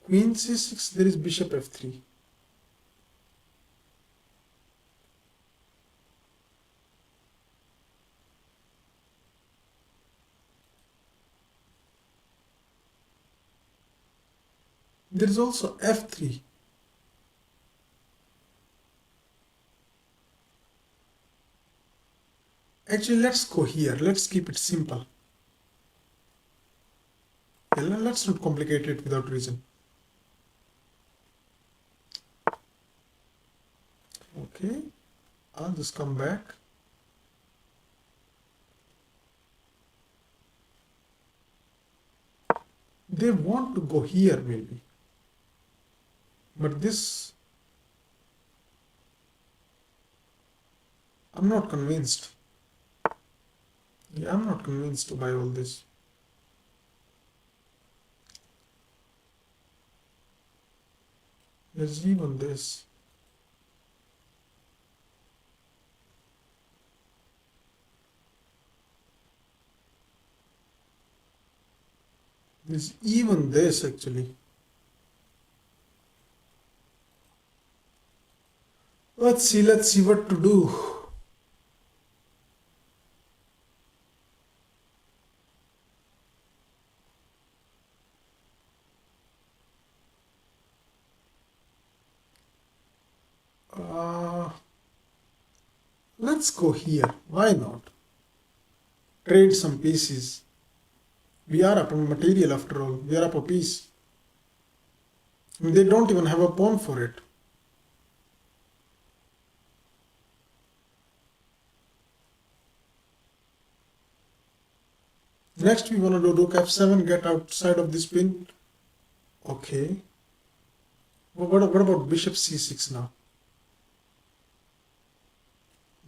Queen c6, there is bishop f3. There is also f3. Actually, let's go here. Let's keep it simple. Yeah, let's not complicate it without reason. Okay, I'll just come back. They want to go here maybe, but this, I'm not convinced. Yeah, I'm not convinced to buy all this. There's even this. There's even this actually. Let's see what to do. Uh, let's go here. Why not? Trade some pieces. We are up on material after all. We are up a piece. And they don't even have a pawn for it. Next we want to do rook f7, get outside of this pin. Okay. What about bishop c6 now?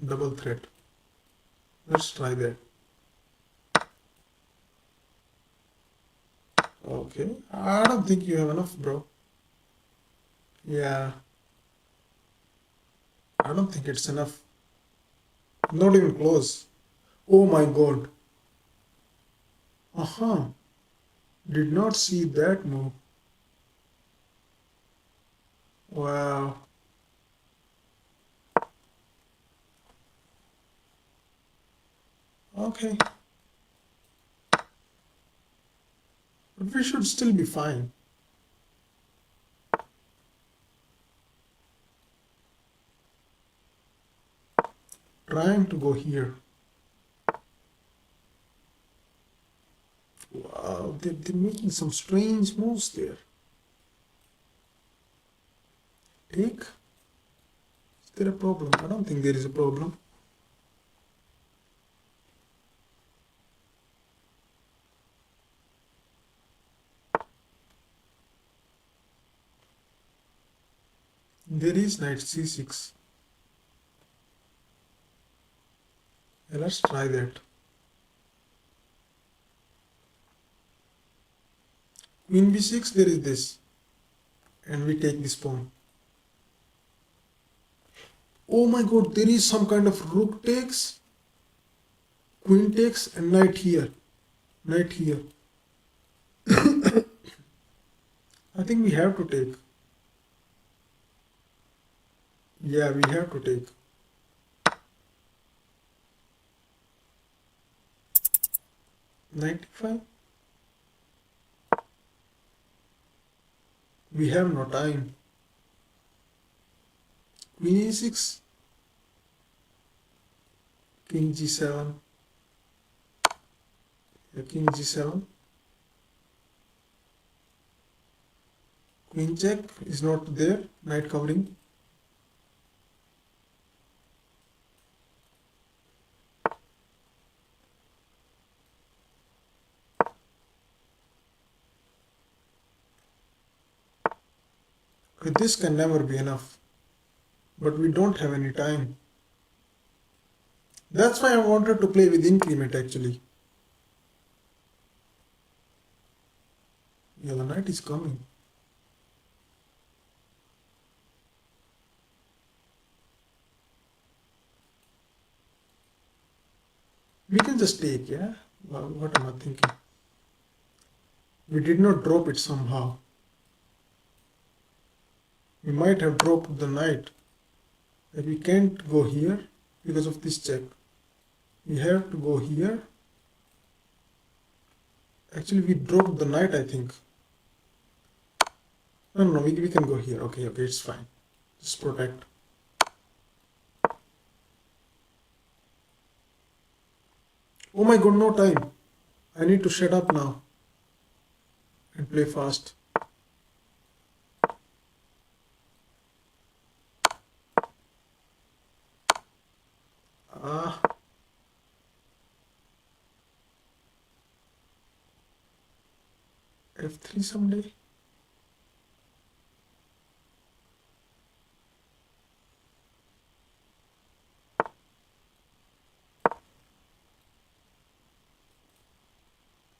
Double threat. Let's try that. Okay. I don't think you have enough, bro. Yeah. I don't think it's enough. Not even close. Oh my god. Uh-huh. Did not see that move. Wow. Okay. But we should still be fine. Trying to go here. Wow, they're making some strange moves there. Take? Is there a problem? I don't think there is a problem. There is knight c6. Yeah, let's try that. Queen b6, there is this. And we take this pawn. Oh my god, there is some kind of rook takes, queen takes, and knight here. Knight here. I think we have to take. Yeah, we have to take. Knight e5. We have no time. Queen e6. King g7. Yeah, king g7. Queen check is not there. Knight covering. Okay, this can never be enough. But we don't have any time. That's why I wanted to play with increment actually. Yeah, the knight is coming. We can just take, yeah? Well, what am I thinking? We did not drop it somehow. We might have dropped the knight. But we can't go here because of this check. We have to go here. Actually, we dropped the knight, I think. No, we can go here. Okay, it's fine. Just protect. Oh my god, no time. I need to shut up now and play fast. F3 someday.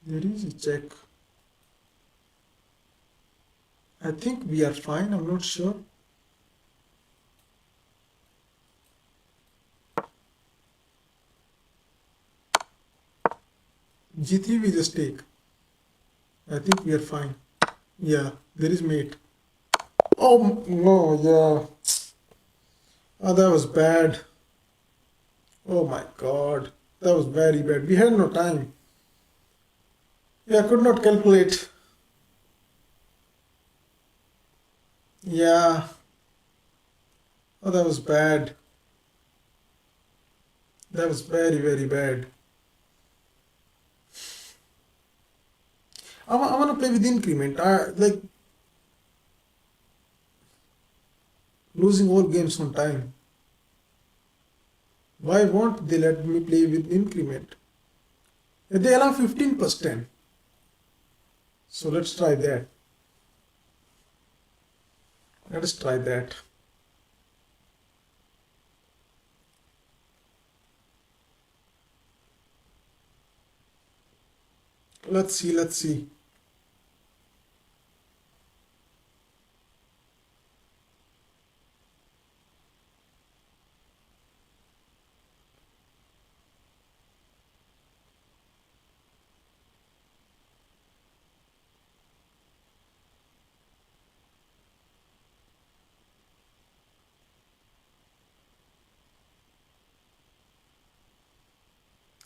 There is a check. I think we are fine. I'm not sure. G3 we just take. I think we are fine. Yeah, there is mate. Oh no, yeah. Oh, that was bad. Oh my god. That was very bad. We had no time. Yeah, I could not calculate. Yeah. Oh, that was bad. That was very, very bad. I want to play with increment. I like losing all games on time. Why won't they let me play with increment? They allow 15%. So let's try that. Let us try that. Let's see, let's see.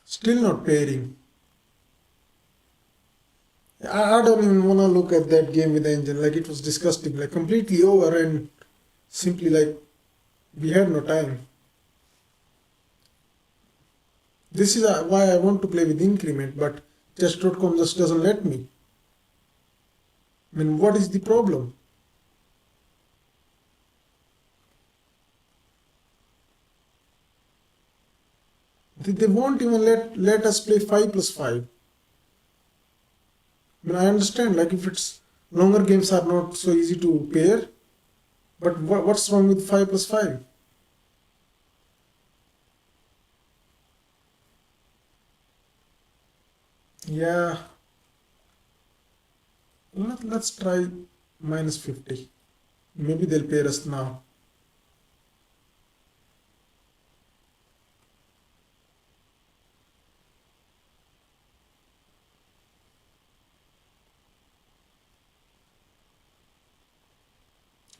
Still not pairing. I don't even want to look at that game with the engine. Like it was disgusting. Like completely over and simply like we had no time. This is why I want to play with increment, but chess.com just doesn't let me. I mean, what is the problem? They won't even let us play 5 plus 5. I mean, I understand, like if it's longer games are not so easy to pair, but what's wrong with 5 plus 5? Yeah, let's try minus 50. Maybe they'll pair us now.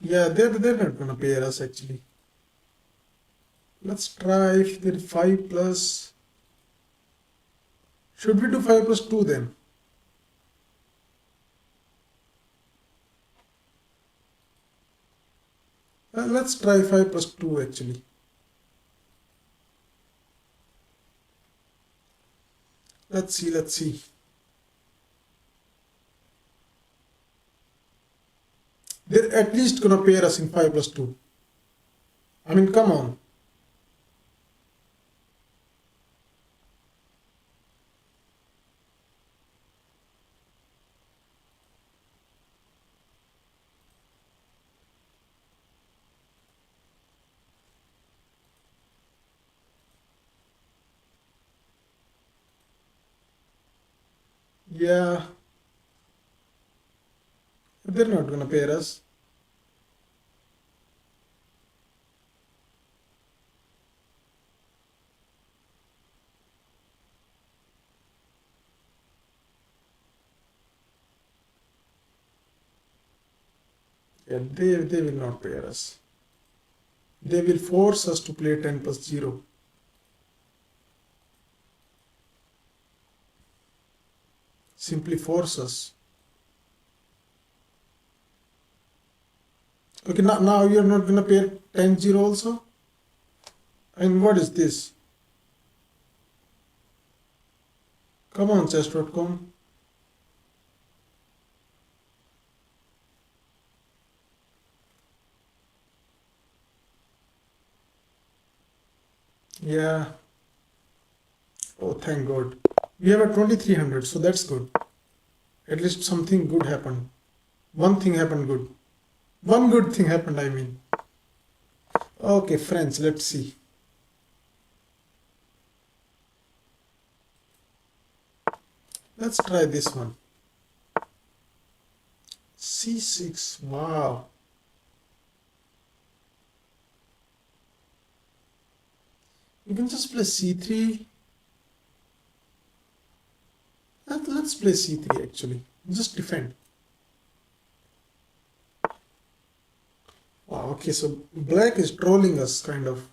Yeah, they're not gonna pair us actually. Let's try if they're 5 plus. Should we do 5 plus 2 then? Let's try 5 plus 2 actually. Let's see, let's see. They're at least gonna pair us in 5 plus 2. I mean, come on. Yeah, they're not gonna pair us. Yeah, they will not pair us. They will force us to play 10 plus 0. Simply force us. Okay, now you're not gonna pair 10 0 also? And what is this? Come on, chess.com. Yeah. Oh, thank God. We have a 2300, so that's good. At least something good happened. One thing happened good. One good thing happened, I mean. Okay, friends, let's see. Let's try this one. C6, wow. You can just play C3. Let's play C3 actually. Just defend. Wow, okay, so black is trolling us kind of.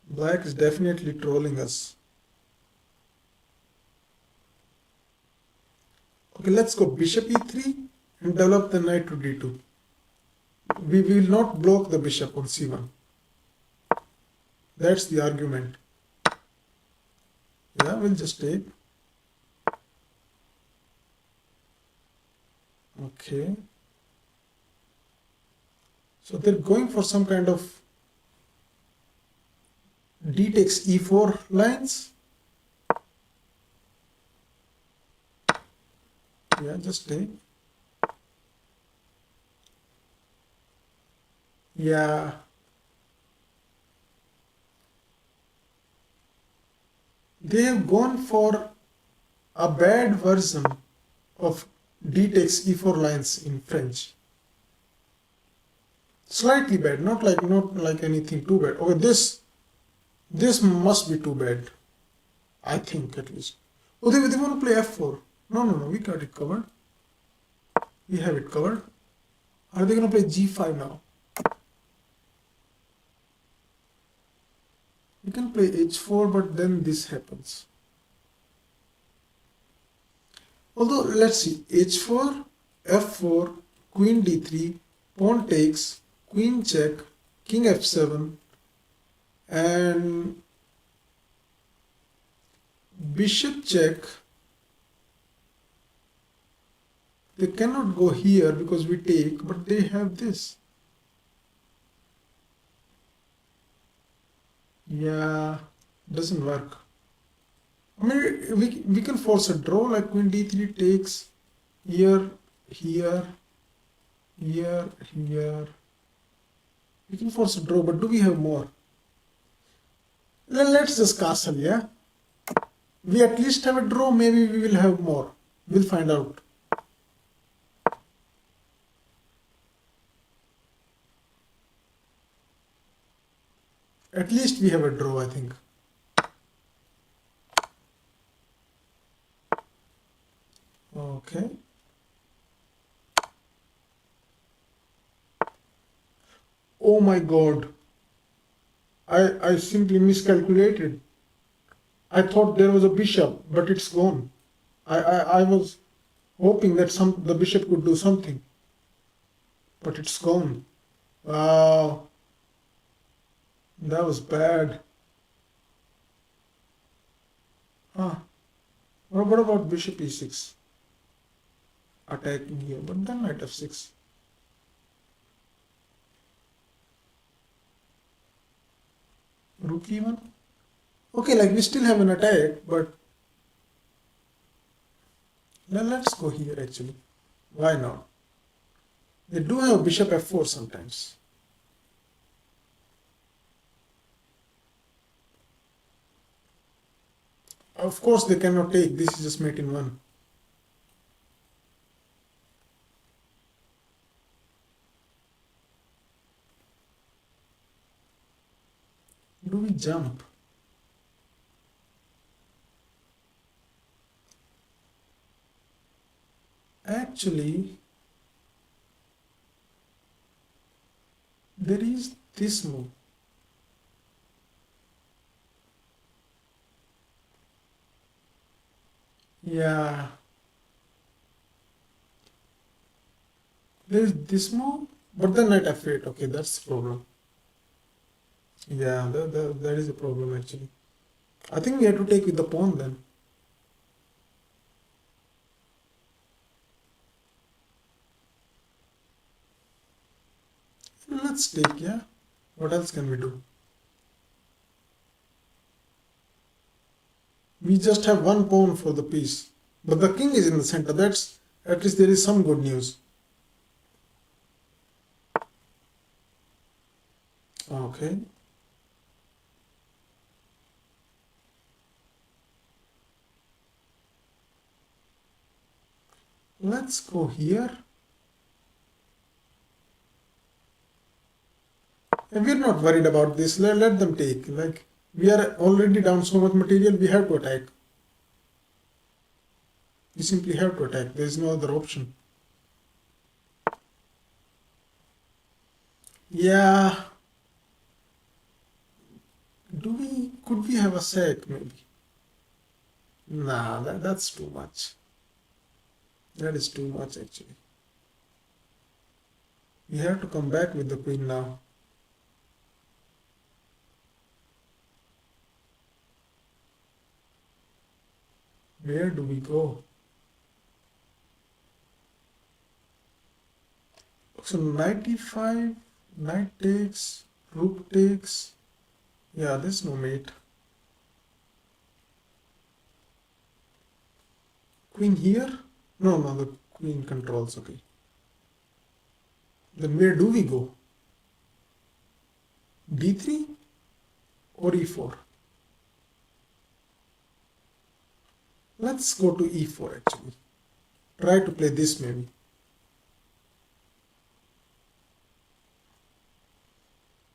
Black is definitely trolling us. Okay, let's go bishop e3 and develop the knight to d2. We will not block the bishop on c1. That's the argument. Yeah, we'll just take. Okay. So they're going for some kind of d takes e4 lines. Yeah, just take. Yeah. They have gone for a bad version of d takes e4 lines in French. Slightly bad, not like anything too bad. Okay, this must be too bad. I think at least. Oh, they want to play f4. No, we got it covered. We have it covered. Are they going to play g5 now? You can play h4, but then this happens. Although, let's see, h4, f4, queen d3, pawn takes, queen check, king f7, and bishop check. They cannot go here because we take, but they have this. Yeah, doesn't work. I mean, we can force a draw like queen d3 takes here, here, here, here. We can force a draw, but do we have more? Let's just castle, yeah? We at least have a draw, maybe we will have more. We'll find out. At least we have a draw, I think. Okay. Oh my god. I simply miscalculated. I thought there was a bishop, but it's gone. I was hoping that the bishop could do something, but it's gone. Wow, that was bad. Huh. What about bishop e6? Attacking here, but then knight f6. Rook e1. Okay, like we still have an attack, but let's go here actually. Why not? They do have bishop f4 sometimes. Of course they cannot take, this is just mate in one. Do we jump? Actually, there is this move. Yeah. There is this move, but then knight f8. Okay, that's the problem. Yeah, that is a problem actually. I think we have to take with the pawn then. Let's take, yeah. What else can we do? we just have one pawn for the piece. But the king is in the center. That's, at least there is some good news. Okay. Let's go here. And we're not worried about this. Let them take. Like, we are already down so much material, we have to attack. We simply have to attack. There is no other option. Yeah. Could we have a sack maybe? Nah, that's too much. That is too much actually. We have to come back with the queen now. Where do we go? So knight e5, knight takes, rook takes. Yeah, there's no mate. Queen here? No, the queen controls, okay. Then where do we go? d3 or e4? Let's go to e4 actually. Try to play this maybe.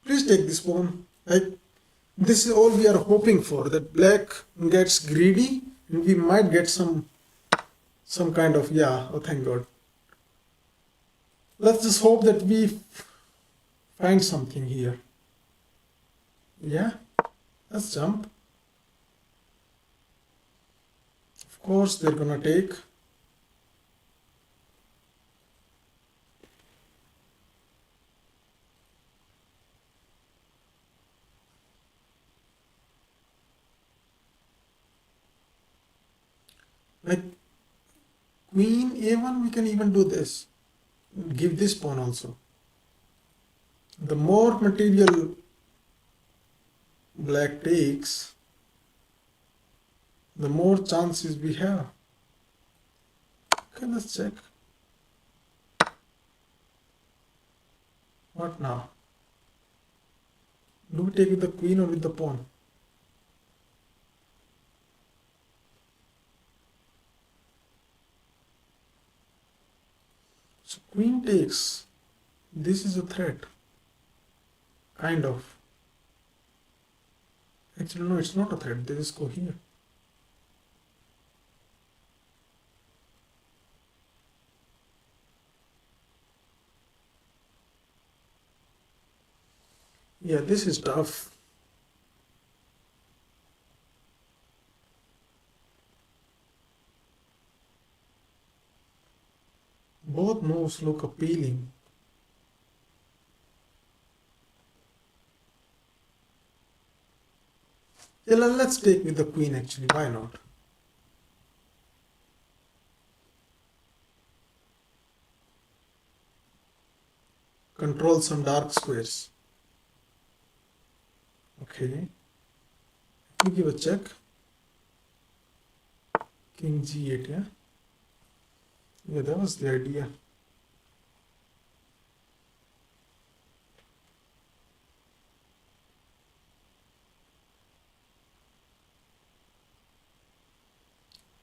Please take this pawn. This is all we are hoping for, that black gets greedy and we might get some kind of, yeah, oh thank God. Let's just hope that we find something here. Yeah, let's jump. Of course they're gonna take. Like queen a1, we can even do this. Give this pawn also. The more material black takes, the more chances we have. Okay, let's check. What now? Do we take with the queen or with the pawn? So queen takes. This is a threat. Kind of. Actually, no, it's not a threat. They just go here. Yeah, this is tough. Both moves look appealing. Yeah, let's take with the queen actually. Why not? Control some dark squares. Okay. We give a check. King g8, yeah? Yeah, that was the idea.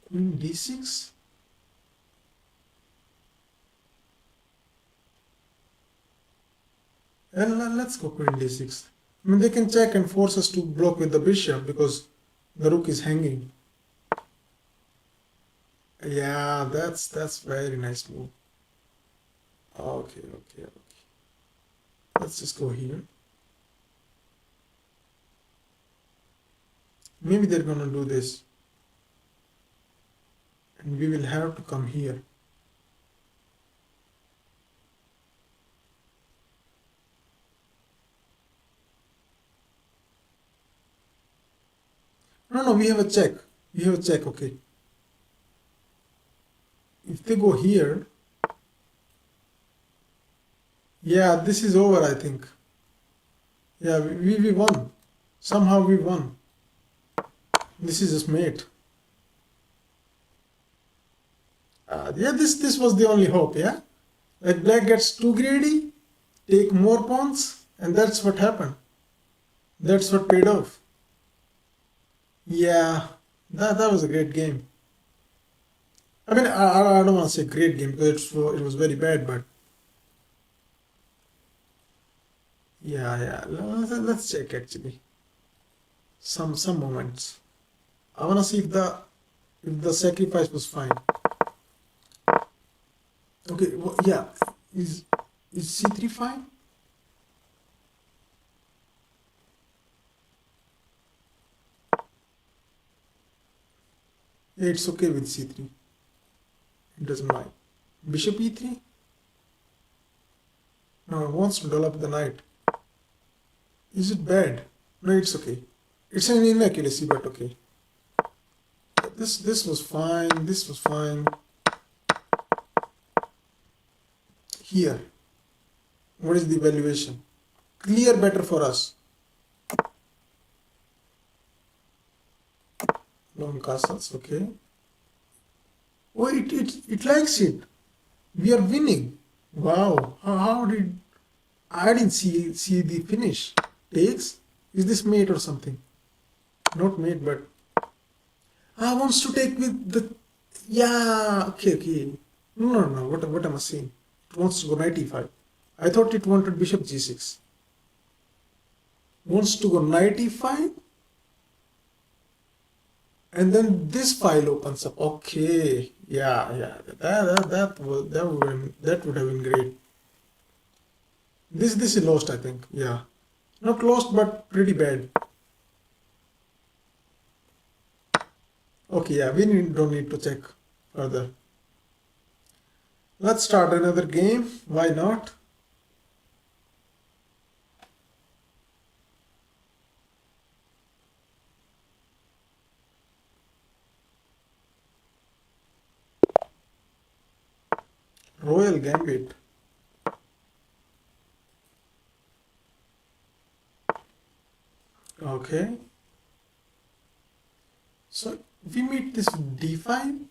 Queen d6. And let's go queen d6. I mean, they can check and force us to block with the bishop because the rook is hanging. Yeah, that's very nice move. Okay. Let's just go here. Maybe they're gonna do this. And we will have to come here. No, we have a check. We have a check, okay. If they go here, yeah, this is over, I think. Yeah, we won. Somehow we won. This is just mate. Yeah, this was the only hope, yeah? Like black gets too greedy, take more pawns, and that's what happened. That's what paid off. Yeah, that was a great game. I mean, I don't want to say great game because it was very bad, but yeah, yeah. Let's check actually some moments. I want to see if the sacrifice was fine. Okay, yeah. Is is c3 fine? Yeah, it's okay with c3. It doesn't mind. Bishop e3? No, it wants to develop the knight. Is it bad? No, it's okay. It's an inaccuracy, but okay. This was fine. This was fine. Here, what is the valuation? Clear better for us. Long castles, okay. Oh, it likes it. We are winning. Wow. How did I didn't see the finish? Takes? Is this mate or something? Not mate, but I wants to take with the yeah. Okay, okay. No. What am I saying? It wants to go knight e5. I thought it wanted bishop g6. Wants to go knight e5, and then this file opens up. Okay, yeah. That would have been great. This is lost, I think. Yeah, not lost, but pretty bad. Okay, yeah, don't need to check further. Let's start another game. Why not? Royal Gambit. Okay. So we meet this d5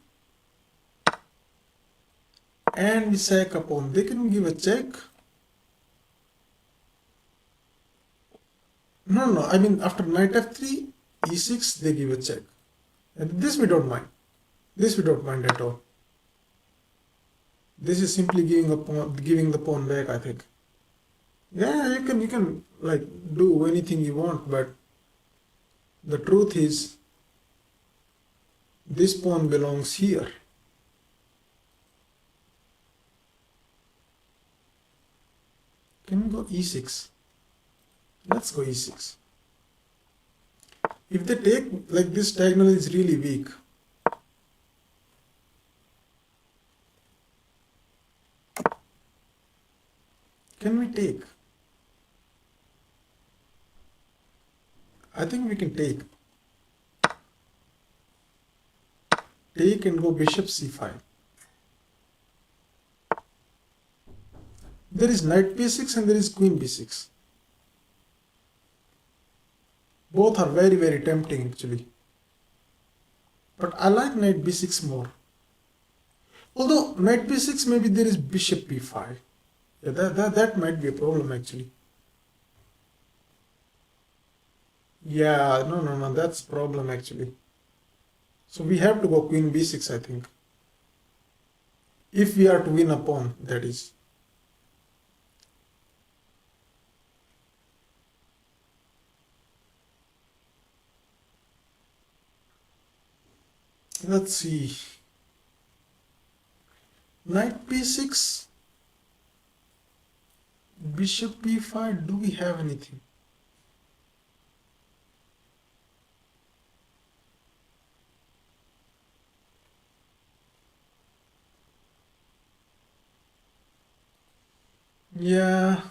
and we sack a pawn. They can give a check. No. I mean, after knight f3, e6, they give a check. And this we don't mind. This we don't mind at all. This is simply giving the pawn back, I think. Yeah, you can like do anything you want, but the truth is this pawn belongs here. Can we go e6? Let's go e6. If they take, like, this diagonal is really weak. Can we take? I think we can take. Take and go bishop c5. There is knight b6 and there is queen b6. Both are very, very tempting actually. But I like knight b6 more. Although knight b6, maybe there is bishop b5. Yeah, that might be a problem actually. Yeah, no, that's a problem actually. So we have to go queen b6, I think. If we are to win a pawn, that is. Let's see. Knight b6, bishop b5, do we have anything? Yeah.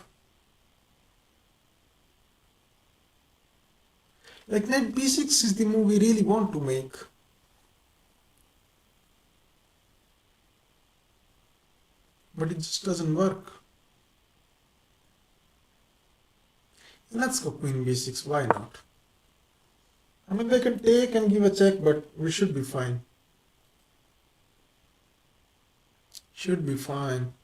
Like knight b6 is the move we really want to make. But it just doesn't work. Let's go queen b6, why not? I mean, they can take and give a check, but we should be fine. Should be fine.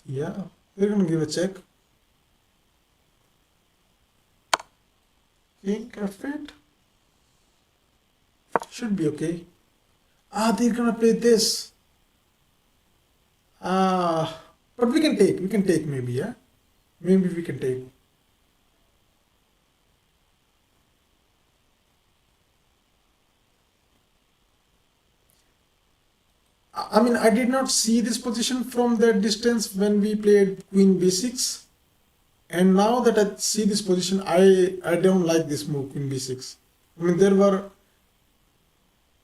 Yeah, we're gonna give a check. King F8 should be okay. Ah, they're gonna play this. Ah, but we can take. We can take maybe. Yeah, maybe we can take. I mean, I did not see this position from that distance when we played Queen B6, and now that I see this position, I don't like this move, Queen B6. I mean, there were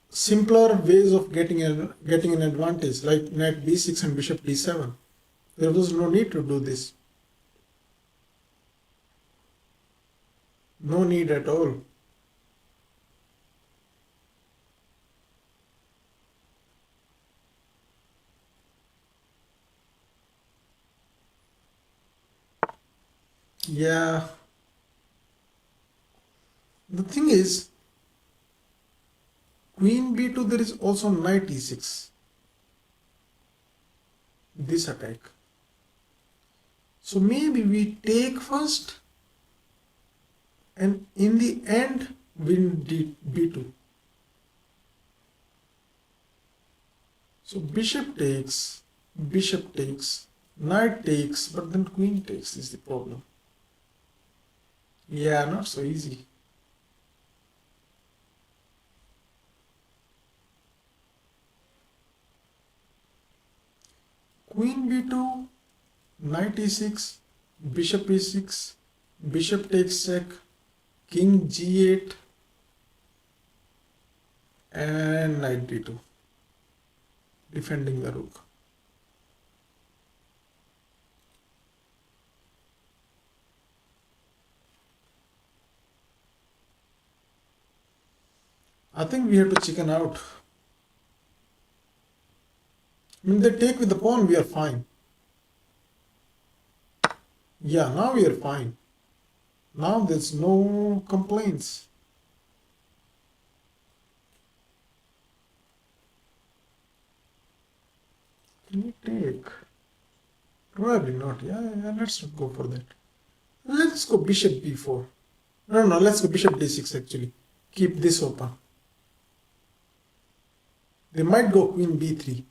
simpler ways of getting an advantage, like Knight B6 and Bishop D7. There was no need to do this. No need at all. Yeah. The thing is, Queen B2, there is also Knight E6. This attack. So maybe we take first and in the end win B2. So bishop takes, knight takes, but then queen takes is the problem. Yeah, not so easy. Queen B2, knight E6, bishop E6, bishop takes check, king G8, and knight D2, defending the rook. I think we have to chicken out. When they take with the pawn, we are fine. Yeah, now we are fine. Now there's no complaints. Can we take? Probably not. Yeah, let's not go for that. Let's go bishop b4. No, let's go bishop d6 actually. Keep this open. They might go queen b3,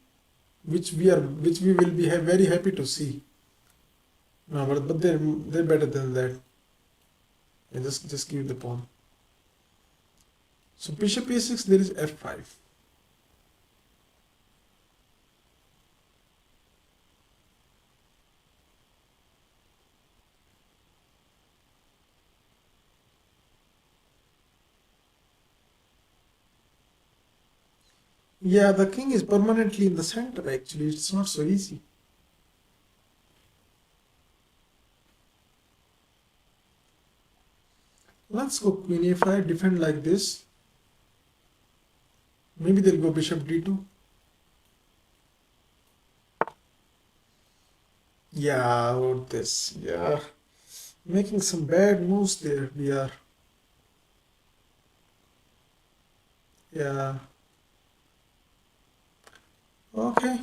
which we will be very happy to see. No, but they're better than that. Yeah, just give the pawn. So bishop a6, there is f5. Yeah, the king is permanently in the center actually. It's not so easy. Let's go queen a5, defend like this. Maybe they'll go bishop d2. Yeah, about this. Yeah. Making some bad moves there, we are. Yeah. Okay.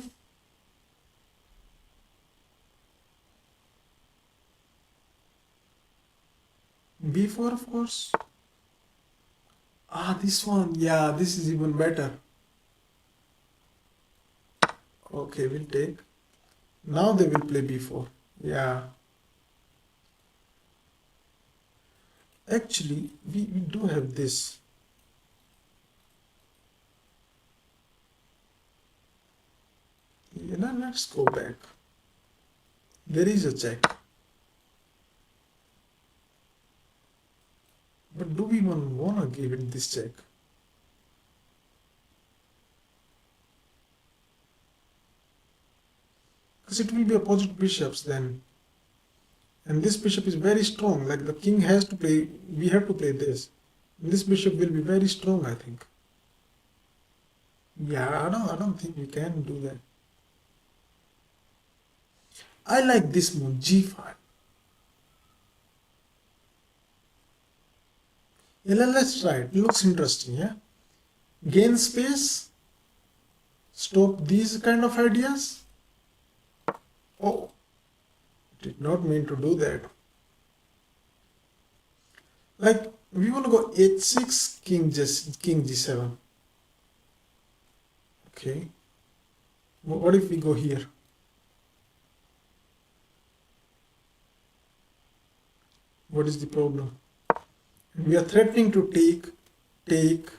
b4, of course. Ah, this one. Yeah, this is even better. Okay, we'll take. Now they will play b4. Yeah. Actually, we do have this. Let's go back. There is a check. But do we even wanna give it this check? Because it will be opposite bishops then. And this bishop is very strong. Like the king has to play, we have to play this. And this bishop will be very strong, I think. Yeah, I don't think we can do that. I like this move, g5. Yeah, let's try it. It looks interesting, yeah? Gain space, stop these kind of ideas. Oh, did not mean to do that. Like, we want to go h6, king g7. Okay. What if we go here? What is the problem? We are threatening to take, take,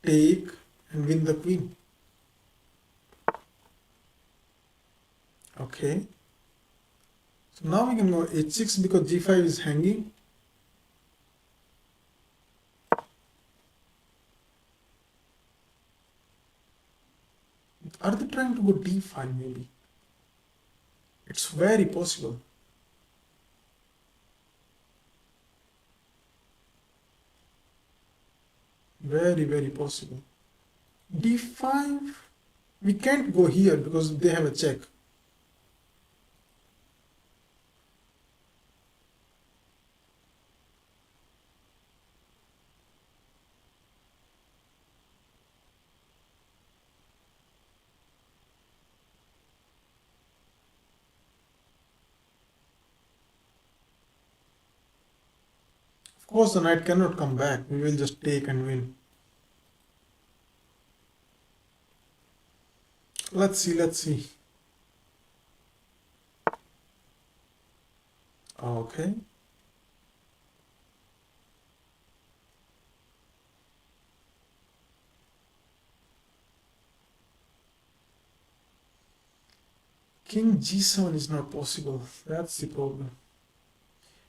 take, and win the queen. Okay. So now we can go h6 because g5 is hanging. Are they trying to go d5 maybe? It's very possible. Very, very possible. d5, we can't go here because they have a check. Of course, the knight cannot come back. We will just take and win. Let's see, let's see. Okay. King g7 is not possible. That's the problem.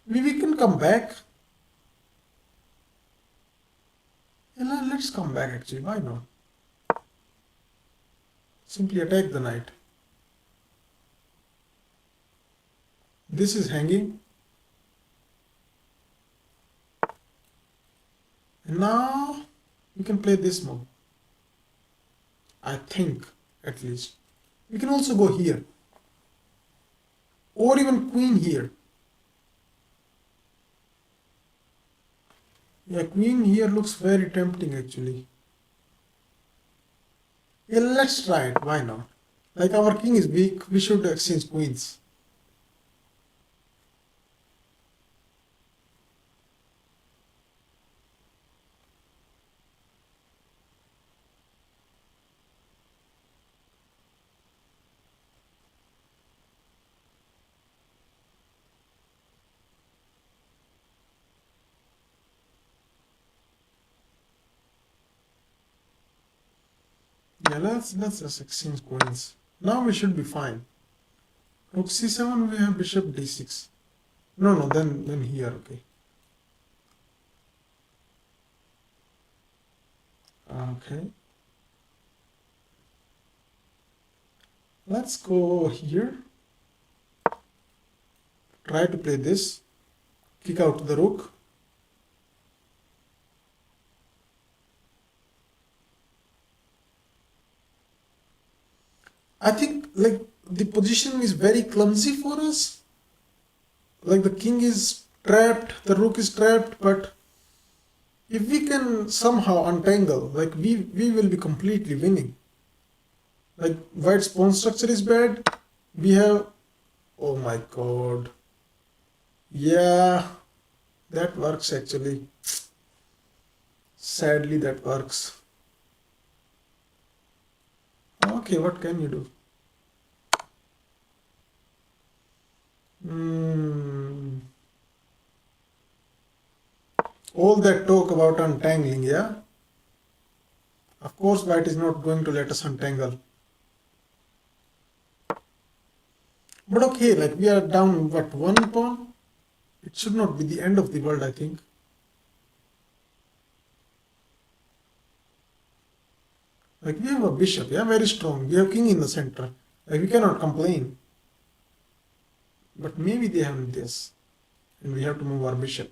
We can come back. Yeah, let's come back actually. Why not? Simply attack the knight. This is hanging. And now we can play this move. I think, at least. We can also go here. Or even queen here. Yeah, queen here looks very tempting actually. Yeah, let's try it. Why not? Like our king is weak, we should exchange queens. Yeah, let's just exchange queens. Now we should be fine. Rook c7, we have bishop d6. No, then here, okay. Okay. Let's go here. Try to play this. Kick out the rook. I think like the position is very clumsy for us. Like the king is trapped, the rook is trapped, but if we can somehow untangle, like we will be completely winning. Like white's pawn structure is bad. We have, oh my god. Yeah, that works actually. Sadly, that works. Okay, what can you do? All that talk about untangling, yeah? Of course, white is not going to let us untangle. But okay, like we are down, what, one pawn? It should not be the end of the world, I think. Like we have a bishop, yeah, very strong. We have king in the center. Like we cannot complain. But maybe they have this. And we have to move our bishop.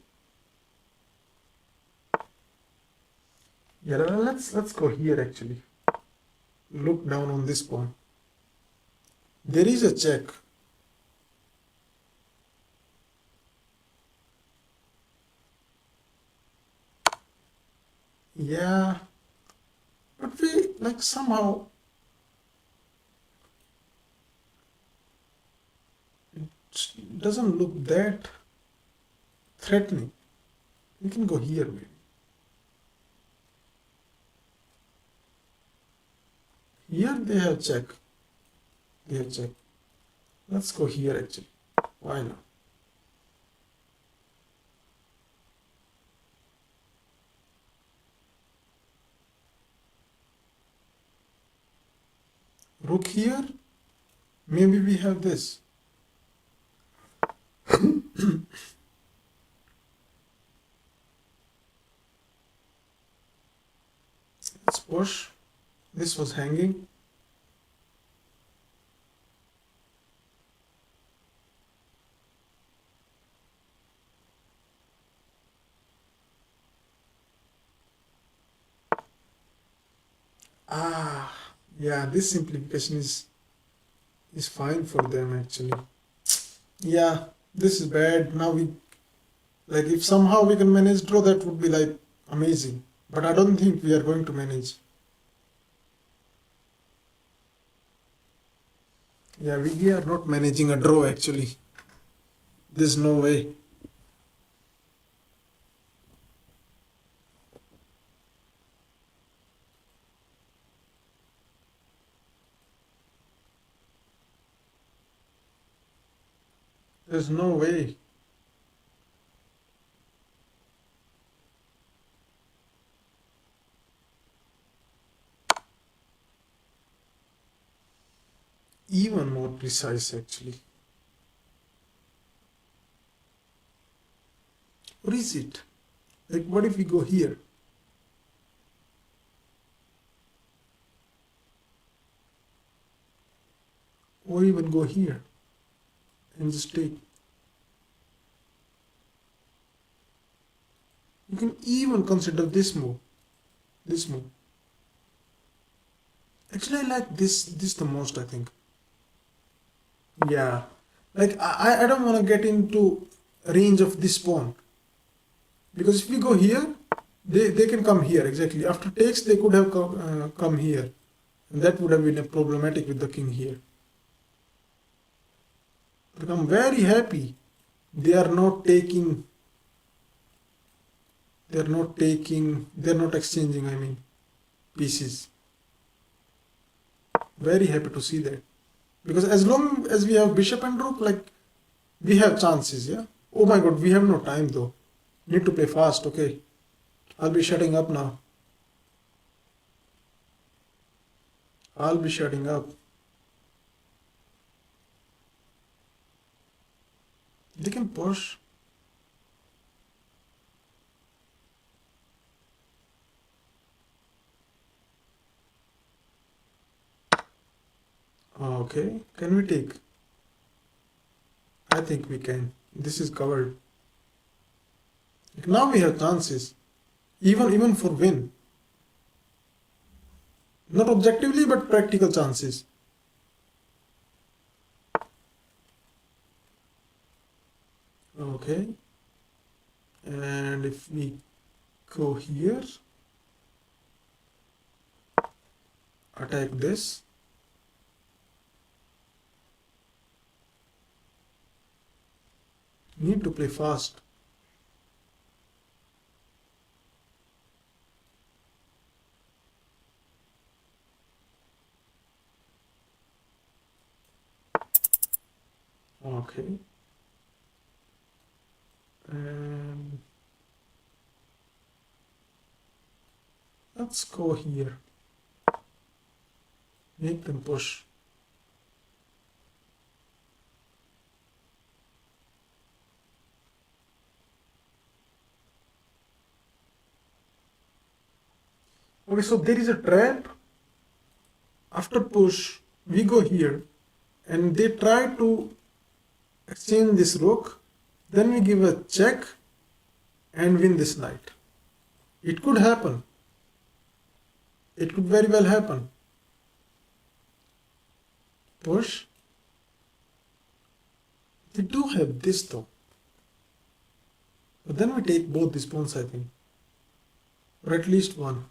Yeah, let's go here actually. Look down on this pawn. There is a check. Yeah, but we like somehow it doesn't look that threatening. We can go here maybe. Here they have check. They have check. Let's go here actually. Why not? Rook here. Maybe we have this. Let's push. This was hanging. Ah, yeah, this simplification is fine for them actually. Yeah, this is bad. Now we like if somehow we can manage draw, that would be like amazing. But I don't think we are going to manage. Yeah, we are not managing a draw actually. There's no way. There's no way. Even more precise actually. What is it? Like what if we go here? Or even go here and just take. You can even consider this move. This move. Actually, I like this the most, I think. Yeah. Like I don't want to get into range of this pawn. Because if we go here, they can come here exactly. After takes, they could have come here. And that would have been a problematic with the king here. But I'm very happy they are not taking, they're not exchanging, I mean, pieces. Very happy to see that. Because as long as we have bishop and rook, like, we have chances, yeah? Oh my god, we have no time though. Need to play fast, okay. I'll be shutting up now. I'll be shutting up. They can push. Okay, can we take? I think we can. This is covered. Now we have chances. Even for win. Not objectively, but practical chances. Okay. And if we go here, attack this. Need to play fast. Okay. And let's go here. Make them push. Okay, so there is a trap. After push, we go here and they try to exchange this rook. Then we give a check and win this knight. It could happen. It could very well happen. Push. They do have this though. But then we take both these pawns, I think. or at least one.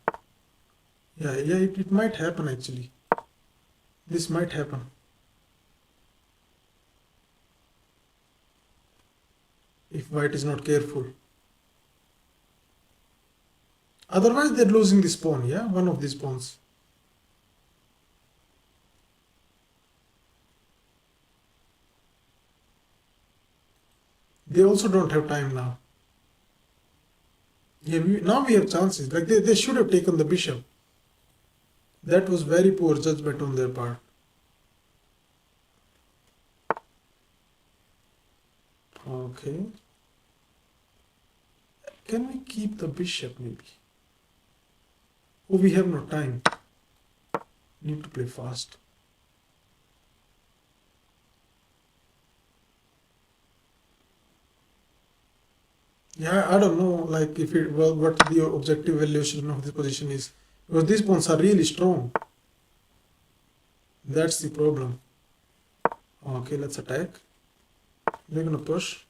Yeah, it might happen actually. This might happen if white is not careful. Otherwise, they're losing this pawn. Yeah, one of these pawns. They also don't have time now. Yeah, now we have chances. Like they should have taken the bishop. That was very poor judgment on their part. Okay. Can we keep the bishop maybe? Oh, we have no time. Need to play fast. Yeah, I don't know, like if it well, what the objective valuation of this position is, because these pawns are really strong. That's the problem. Okay, let's attack. We're gonna push.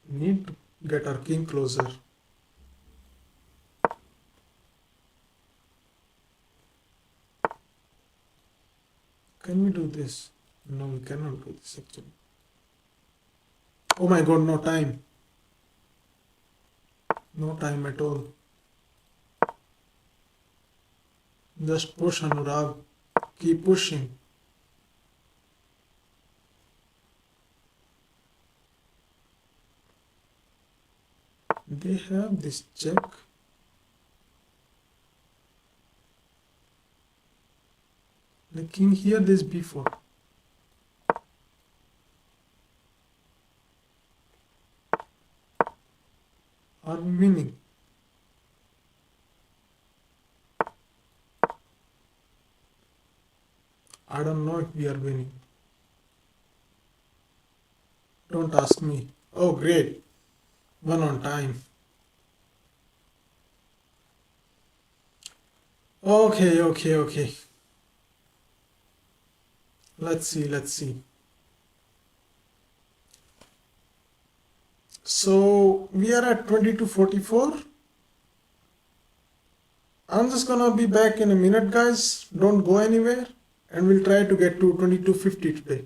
Need to get our king closer. Can we do this? No, we cannot do this actually. Oh my god, no time. No time at all. Just push, Anurag. Keep pushing. They have this check. The king here, this b4. Are we winning? I don't know if we are winning. Don't ask me. Oh, great. One on time. Okay. Let's see. So we are at 22:44. I'm just gonna be back in a minute, guys. Don't go anywhere, and we'll try to get to 22:50 today.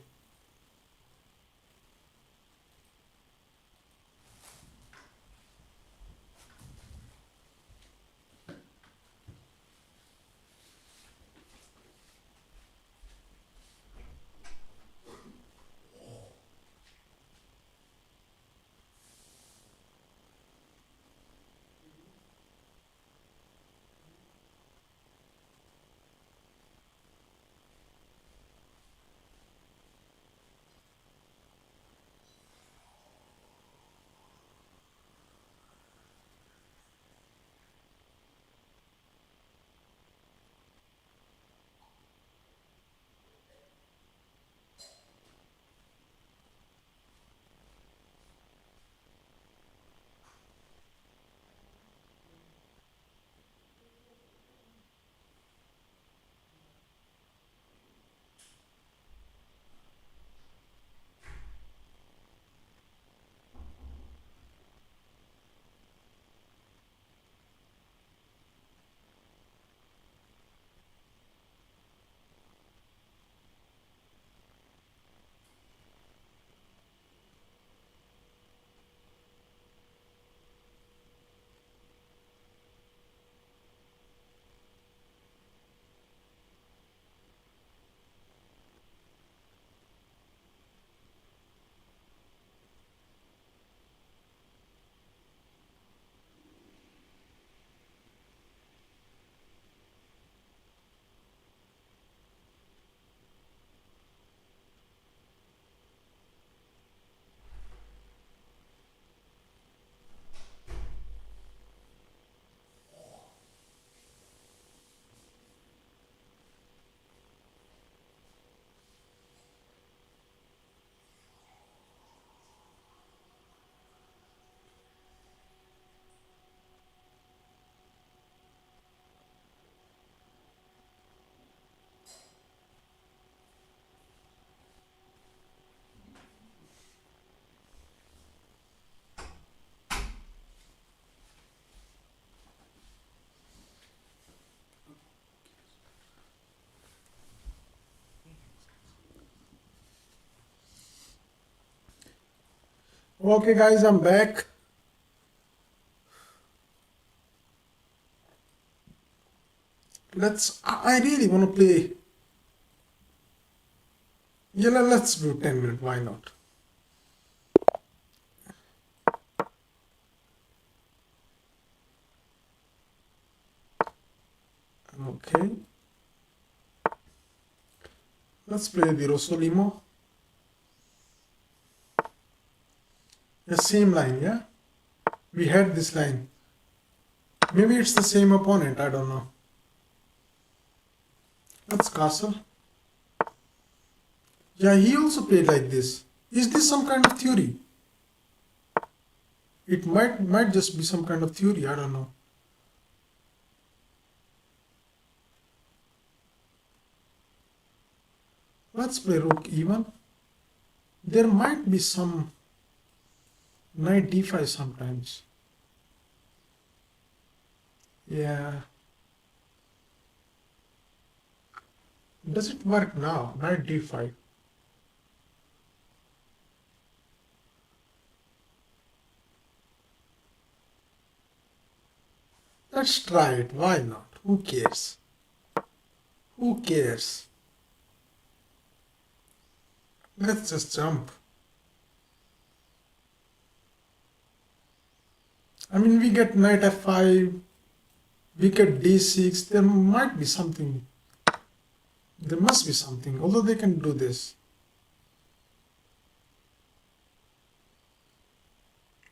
Okay, guys, I'm back. I really want to play. Yeah, let's do 10 minutes. Why not? Okay. Let's play the Rosolimo. The same line, yeah? We had this line. Maybe it's the same opponent, I don't know. Let's castle. Yeah, he also played like this. Is this some kind of theory? It might just be some kind of theory, I don't know. Let's play rook e1. There might be some knight d5 sometimes. Yeah. Does it work now? Knight d5. Let's try it. Why not? Who cares? Who cares? Let's just jump. I mean, we get knight f5, we get d6. There might be something. There must be something, although they can do this.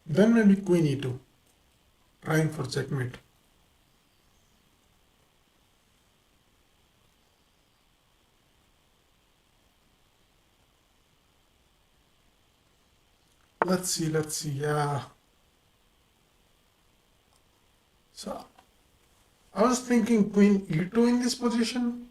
Then maybe queen e2, trying for checkmate. Let's see, yeah. So, I was thinking queen e2 in this position.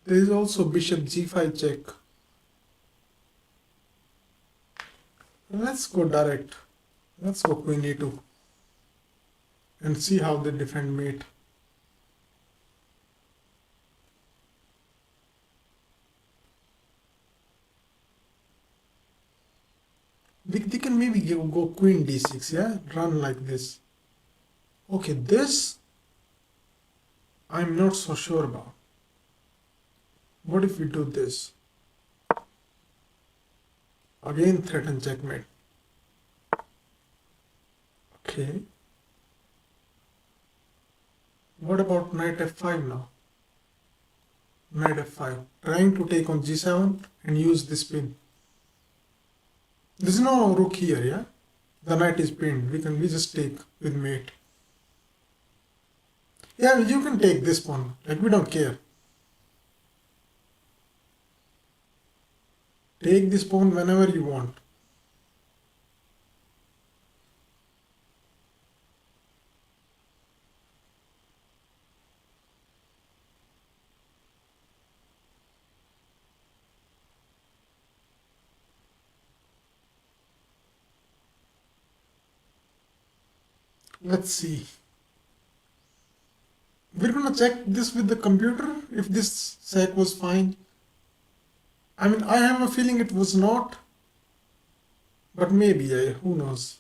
There is also bishop g5 check. Let's go direct. Let's go queen e2 and see how they defend mate. They can maybe go queen d6, yeah? Run like this. Okay, this I'm not so sure about. What if we do this? Again threaten checkmate. Okay. What about knight f5 now? Knight f5. Trying to take on g7 and use this pin. There's no rook here, yeah? The knight is pinned. We just take with mate. Yeah, you can take this pawn. Like, we don't care. Take this pawn whenever you want. Let's see. We're gonna check this with the computer if this sack was fine. I mean, I have a feeling it was not, but maybe, who knows.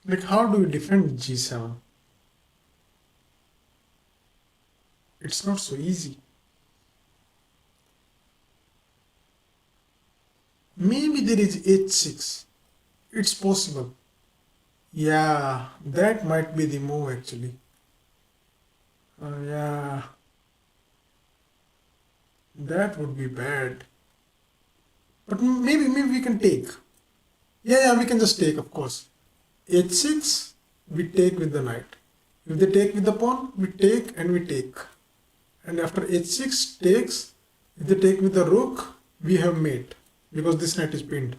Like, how do you defend g7? It's not so easy. Maybe there is h6. It's possible. Yeah, that might be the move actually. Yeah, that would be bad. But maybe we can take. Yeah, we can just take, of course. h6, we take with the knight. If they take with the pawn, we take and we take. And after h6 takes, if they take with the rook, we have mate. because this knight is pinned.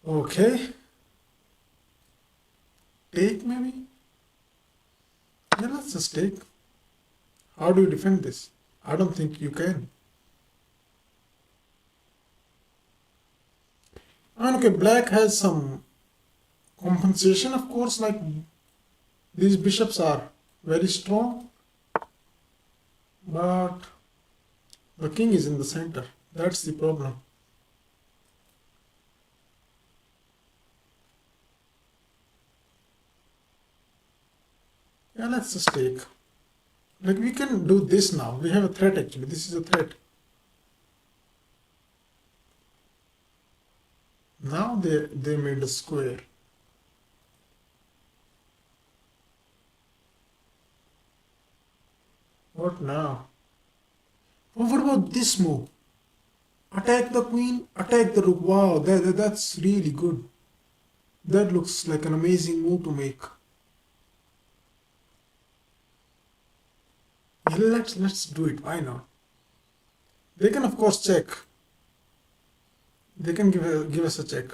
Okay, take maybe? Yeah, let's just take. How do you defend this? I don't think you can. And okay, black has some compensation, of course, like these bishops are very strong, but the king is in the center. That's the problem. Yeah, let's just take. Like we can do this now. We have a threat actually. This is a threat. Now they made a square. What now? Oh, what about this move? Attack the queen, attack the rook. Wow, that's really good. That looks like an amazing move to make. Yeah, let's do it. Why not? They can of course check. They can give us a check.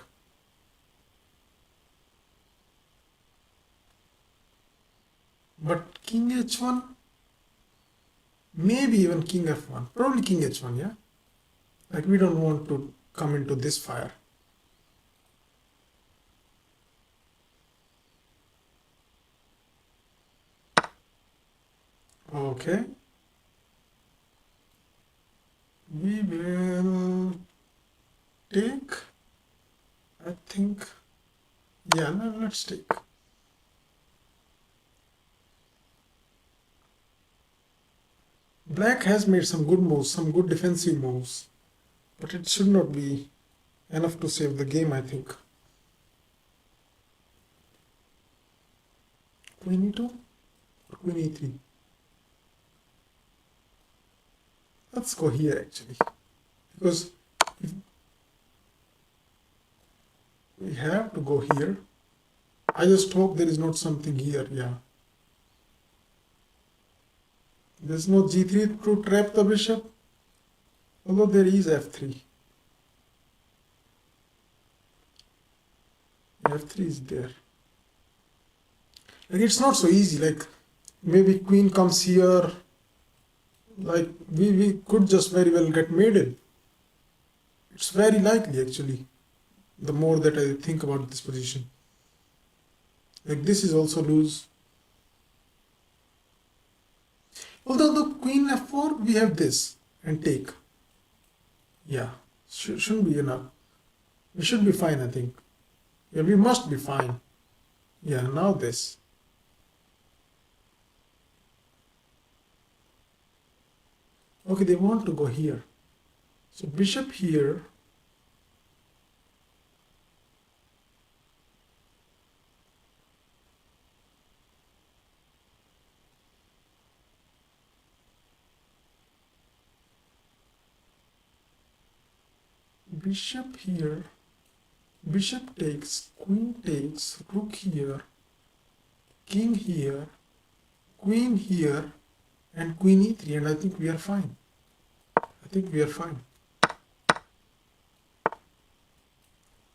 But king h1, maybe even king f1. Probably king h1. Yeah. Like we don't want to come into this fire. Okay. We will take. I think. Yeah. Let's take. Black has made some good moves, some good defensive moves, but it should not be enough to save the game, I think. Queen e2 or queen e3? Let's go here actually, because if we have to go here. I just hope there is not something here. Yeah. There's no g3 to trap the bishop, although there is f3. F3 is there. Like it's not so easy. Like maybe queen comes here. Like we could just very well get mated. It's very likely actually. The more that I think about this position. Like this is also loose. Although the queen f4, we have this and take. Yeah, shouldn't be enough. We should be fine, I think. Yeah, we must be fine. Yeah, now this. Okay, they want to go here. So bishop here. Bishop here. Bishop takes, queen takes, rook here, king here, queen here, and queen e3, and I think we are fine. I think we are fine.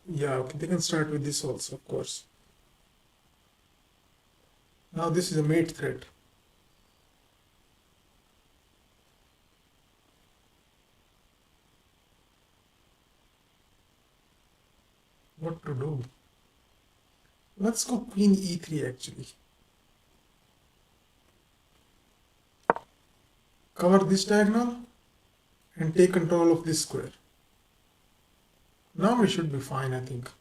Yeah, okay, they can start with this also, of course. Now this is a mate threat. What to do? Let's go queen e3 actually. Cover this diagonal and take control of this square. Now we should be fine, I think.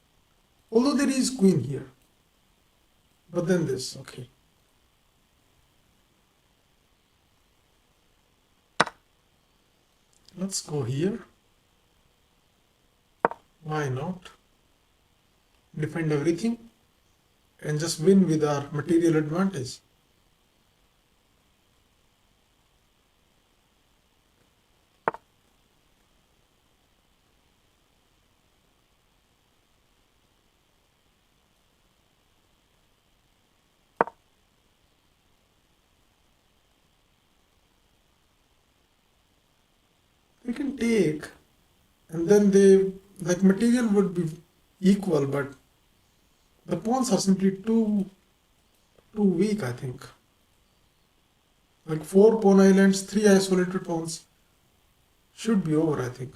Although there is queen here. But then this, okay. Let's go here. Why not? Defend everything and just win with our material advantage. We can take, and then they, like, material would be equal, but the pawns are simply too weak, I think. Like four pawn islands, three isolated pawns should be over, I think.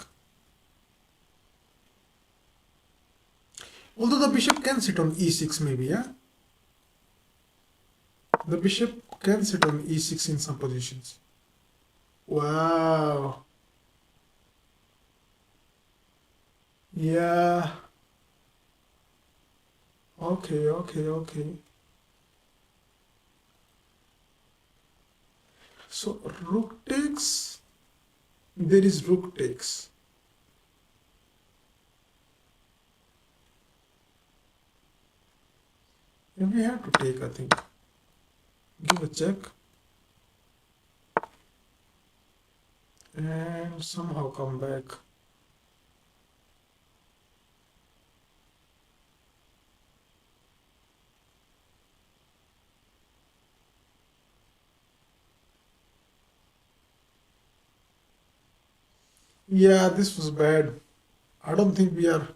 Although the bishop can sit on e6 maybe, yeah? The bishop can sit on e6 in some positions. Wow. Yeah. Okay, okay, okay. So rook takes. There is rook takes. And we have to take, I think. Give a check. And somehow come back. Yeah, this was bad. I don't think we are.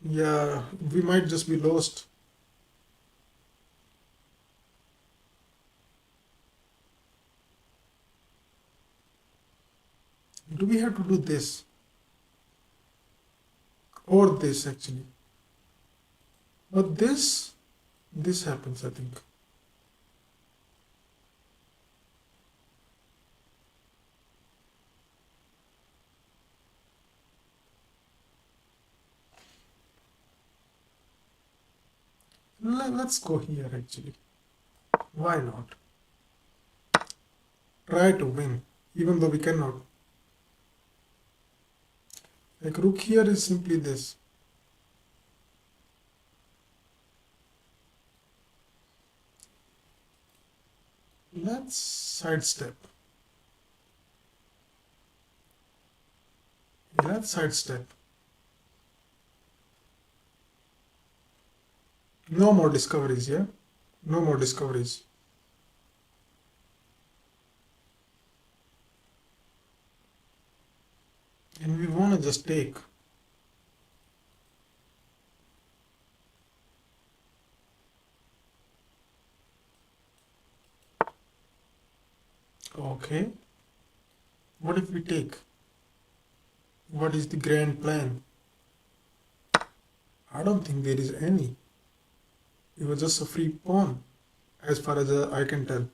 Yeah, we might just be lost. Do we have to do this? Or this actually? But this happens, I think. Let's go here actually. Why not? Try to win, even though we cannot. Like rook here is simply this. Let's sidestep. Let's sidestep. No more discoveries, yeah? No more discoveries. And we want to just take. Okay. What if we take? What is the grand plan? I don't think there is any. It was just a free pawn, as far as I can tell.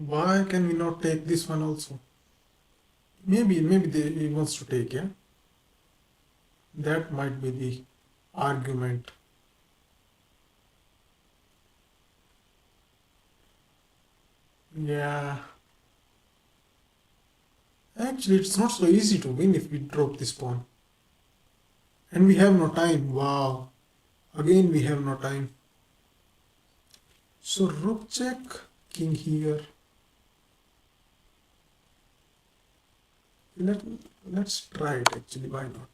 Why can we not take this one also? Maybe he wants to take, yeah? That might be the argument. Yeah. Actually, it's not so easy to win if we drop this pawn. And we have no time. Wow. Again, we have no time. So rook check, king here. Let, let's try it actually, why not?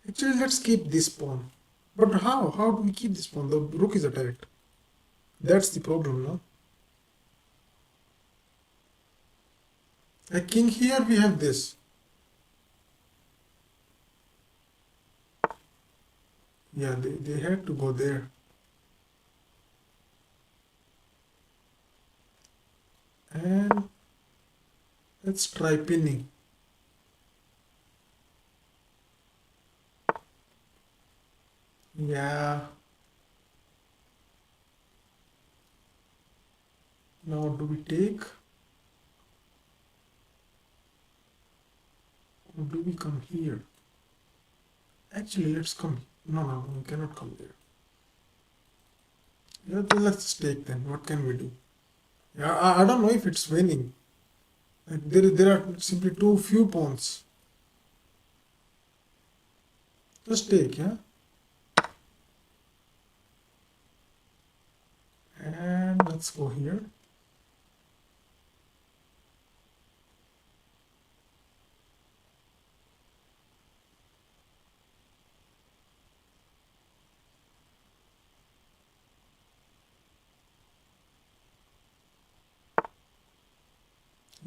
Actually, let's keep this pawn. But how? How do we keep this pawn? The rook is attacked. That's the problem, no? Like king here, we have this. Yeah, they had to go there. And let's try pinning. Yeah. Now do we take? Or do we come here? Actually, let's come. No, we cannot come there. Let's take then. What can we do? Yeah, I don't know if it's winning. Like there are simply too few pawns. Just take, yeah. And let's go here.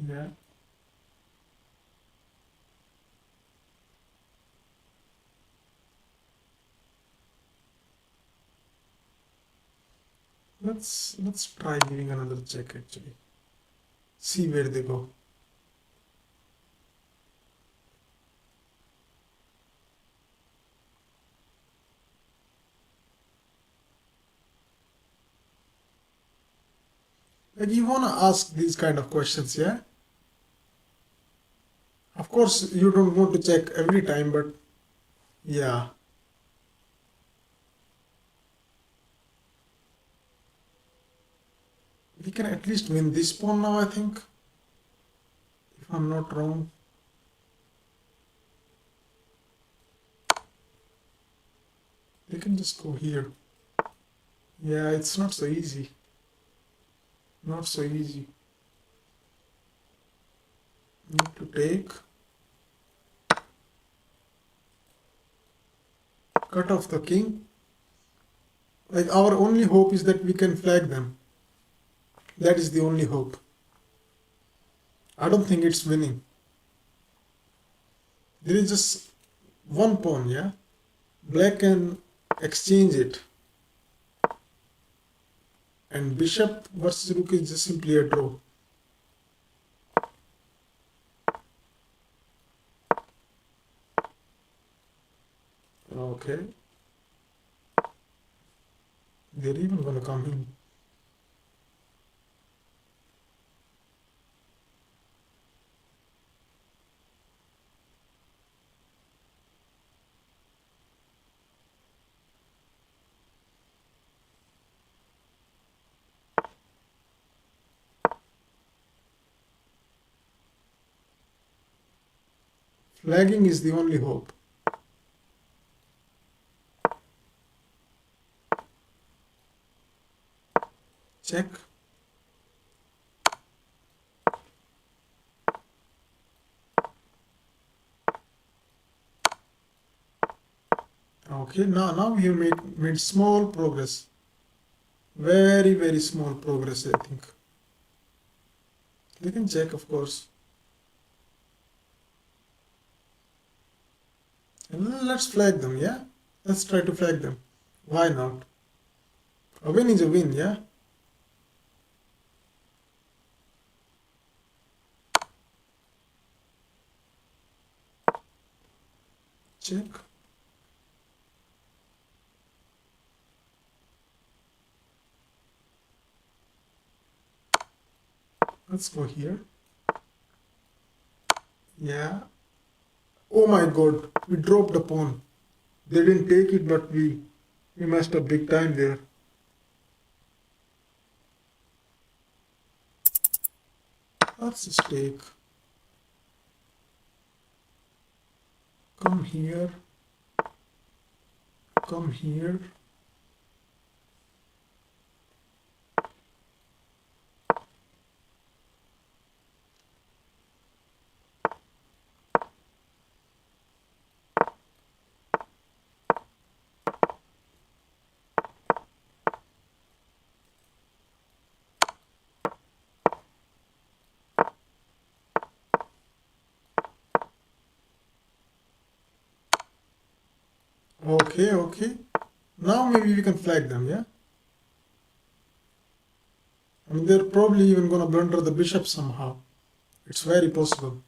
Yeah. Let's try giving another check actually. See where they go. Like you wanna ask these kind of questions, yeah? Of course you don't want to check every time, but yeah. We can at least win this pawn now, I think. If I'm not wrong. We can just go here. Yeah, it's not so easy. Not so easy. Need to take. Cut off the king. Like our only hope is that we can flag them. That is the only hope. I don't think it's winning. There is just one pawn, yeah? Black can exchange it. And bishop versus rook is just simply a draw. Okay. They're even gonna come in. Flagging is the only hope. Check. Okay, now we have made small progress. Very small progress, I think. We can check, of course. And let's flag them, yeah? Let's try to flag them. Why not? A win is a win, yeah? Check. Let's go here. Yeah. Oh my god, we dropped the pawn. They didn't take it, but we messed up big time there. Let's just take. Come here. Come here. Okay. Now maybe we can flag them, yeah? I mean, they're probably even gonna blunder the bishop somehow. It's very possible.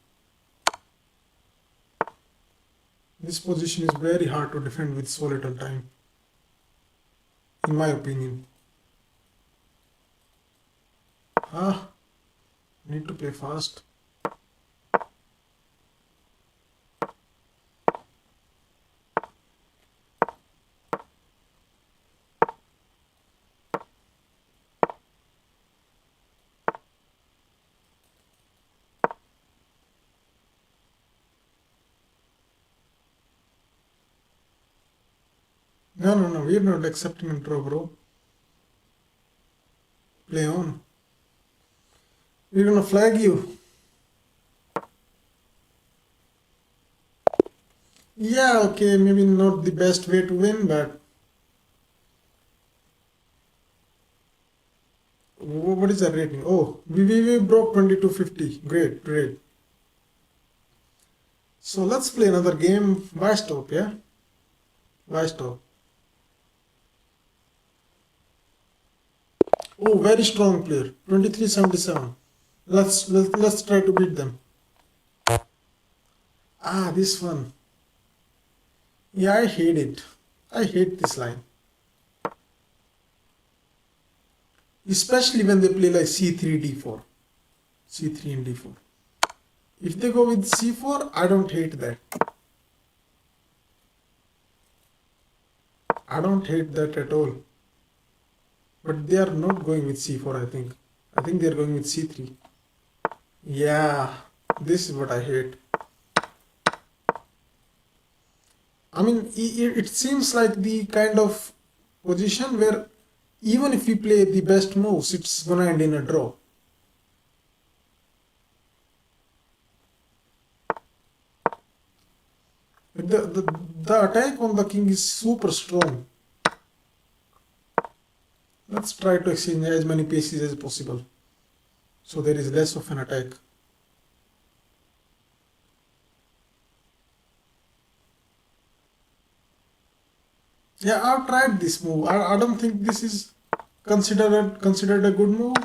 This position is very hard to defend with so little time, in my opinion. Ah, need to play fast. No, we're not accepting intro, bro. Play on. We're gonna flag you. Yeah, okay, maybe not the best way to win, but what is the rating? Oh, we broke 2250. Great, great. So let's play another game. Why stop, yeah? Why stop? Oh, very strong player. 2377. Let's try to beat them. Ah, this one. Yeah, I hate it. I hate this line. Especially when they play like c3 d4. c3 and d4. If they go with c4, I don't hate that. I don't hate that at all. But they are not going with c4, I think. I think they are going with c3. Yeah, this is what I hate. I mean, it seems like the kind of position where even if we play the best moves, it's gonna end in a draw. The attack on the king is super strong. Let's try to exchange as many pieces as possible, so there is less of an attack. Yeah, I've tried this move. I don't think this is considered a good move,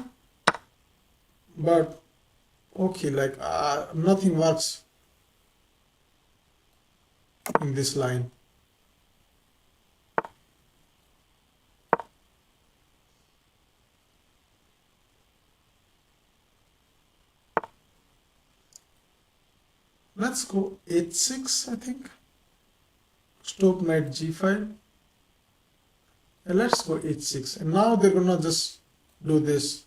but okay, like nothing works in this line. Let's go h6, I think. Stop knight g5. And let's go h6. And now they're gonna just do this.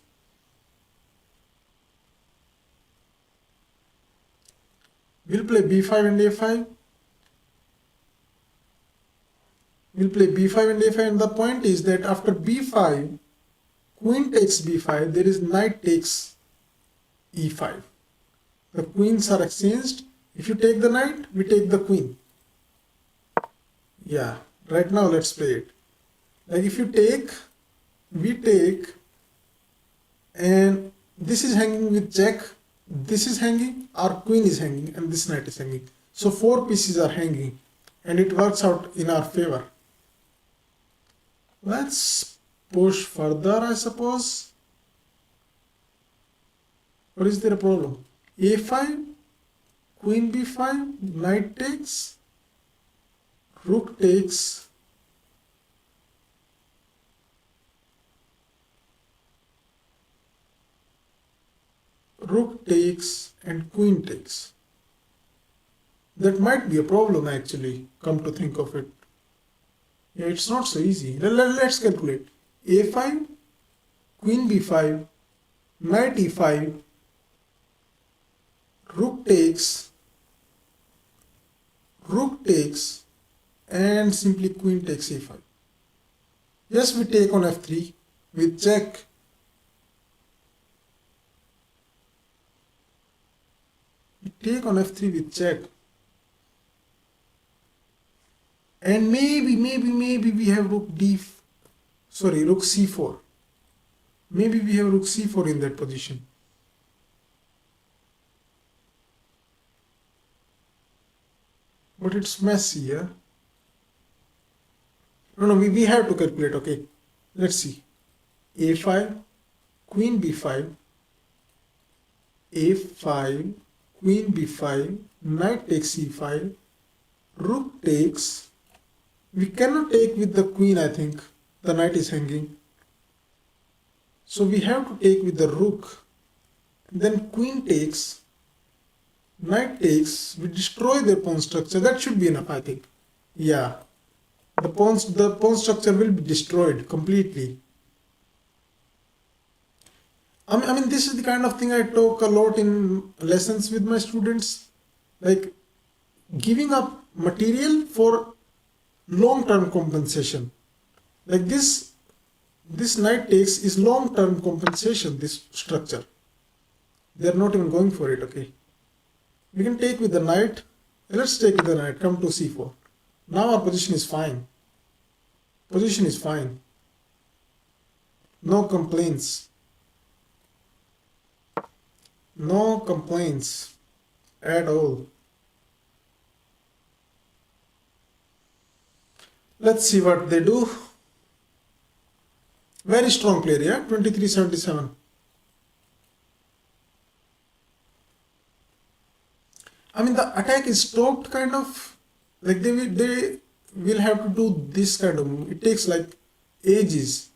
We'll play b5 and a5. We'll play b5 and a5, and the point is that after b5, queen takes b5, there is knight takes e5. The queens are exchanged. If you take the knight, we take the queen. Yeah, right now let's play it. Like if you take, we take, and this is hanging with jack, this is hanging, our queen is hanging, and this knight is hanging. So 4 pieces are hanging, and it works out in our favor. Let's push further, I suppose. Or is there a problem? a5, queen b5, knight takes, rook takes, rook takes, and queen takes. That might be a problem actually, come to think of it. Yeah, it's not so easy. Let's calculate. a5, queen b5, knight e5, rook takes, and simply queen takes a5. Yes, we take on f3 with check. We take on f3 with check. And maybe we have rook c4. Maybe we have rook c4 in that position. But it's messy, yeah? No, we have to calculate, okay? Let's see. a5, queen b5, a5, queen b5, knight takes e5, rook takes. We cannot take with the queen, I think. The knight is hanging. So we have to take with the rook. Then queen takes, knight takes, we destroy their pawn structure. That should be enough, I think. Yeah. The pawn structure will be destroyed completely. I mean, this is the kind of thing I talk a lot in lessons with my students. Like, giving up material for long-term compensation. Like this knight takes is long-term compensation, this structure. They are not even going for it, okay. We can take with the knight. Let's take with the knight, come to c4. Now our position is fine. Position is fine. No complaints. No complaints at all. Let's see what they do. Very strong player, yeah, 2377. I mean, the attack is stopped kind of. Like they will have to do this kind of move. It takes like ages.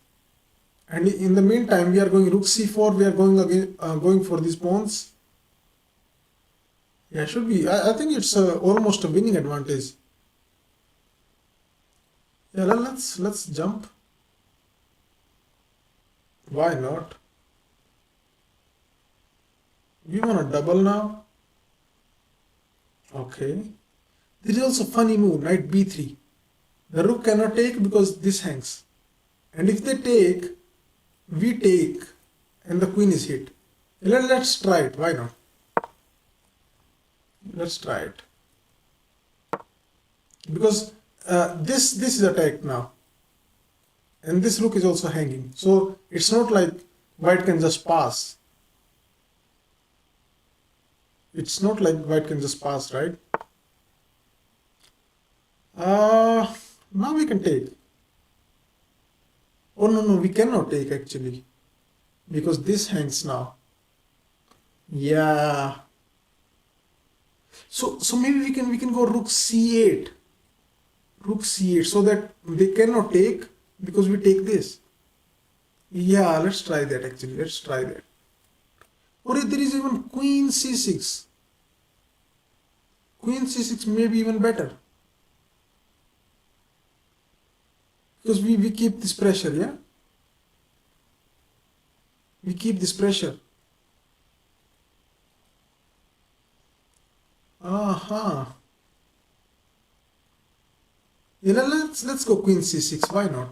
And in the meantime, we are going rook c4. We are going again, going for these pawns. Yeah, should be. I think it's almost a winning advantage. Yeah, let's jump. Why not? We want to double now. Okay. There is also funny move, knight b3. The rook cannot take because this hangs. And if they take, we take, and the queen is hit. Let's try it. Why not? Let's try it. Because this is attacked now. And this rook is also hanging. So it's not like white can just pass. It's not like white can just pass, right? Now we can take. Oh no, we cannot take actually. Because this hangs now. Yeah. So maybe we can go rook c8. Rook c8 so that they cannot take because we take this. Yeah, let's try that actually. Let's try that. Or there is even queen c6. Queen c6 may be even better. Because we keep this pressure, yeah? We keep this pressure. Aha. Yeah, let's go queen c6. Why not?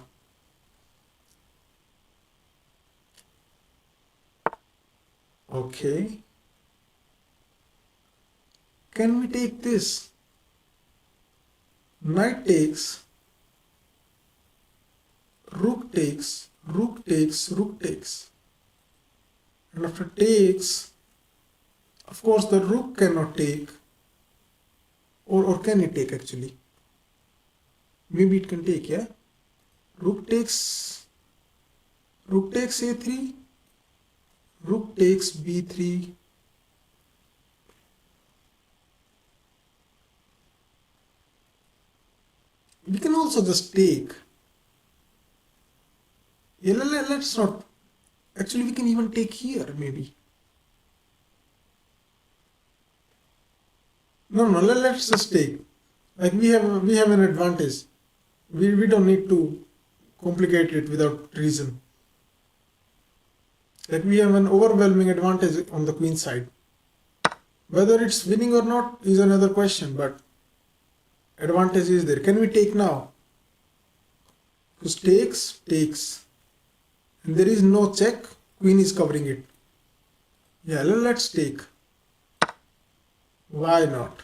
Okay. Can we take this? Knight takes, rook takes, rook takes, rook takes. And after takes, of course the rook cannot take. Or can it take actually? Maybe it can take, yeah? Rook takes a3, rook takes b3. We can also just take. Yeah, let's not. Actually, we can even take here, maybe. No, let's just take. Like we have an advantage. We don't need to complicate it without reason. Like we have an overwhelming advantage on the queen side. Whether it's winning or not is another question, but advantage is there. Can we take now? Because takes. And there is no check. Queen is covering it. Yeah, let's take. Why not?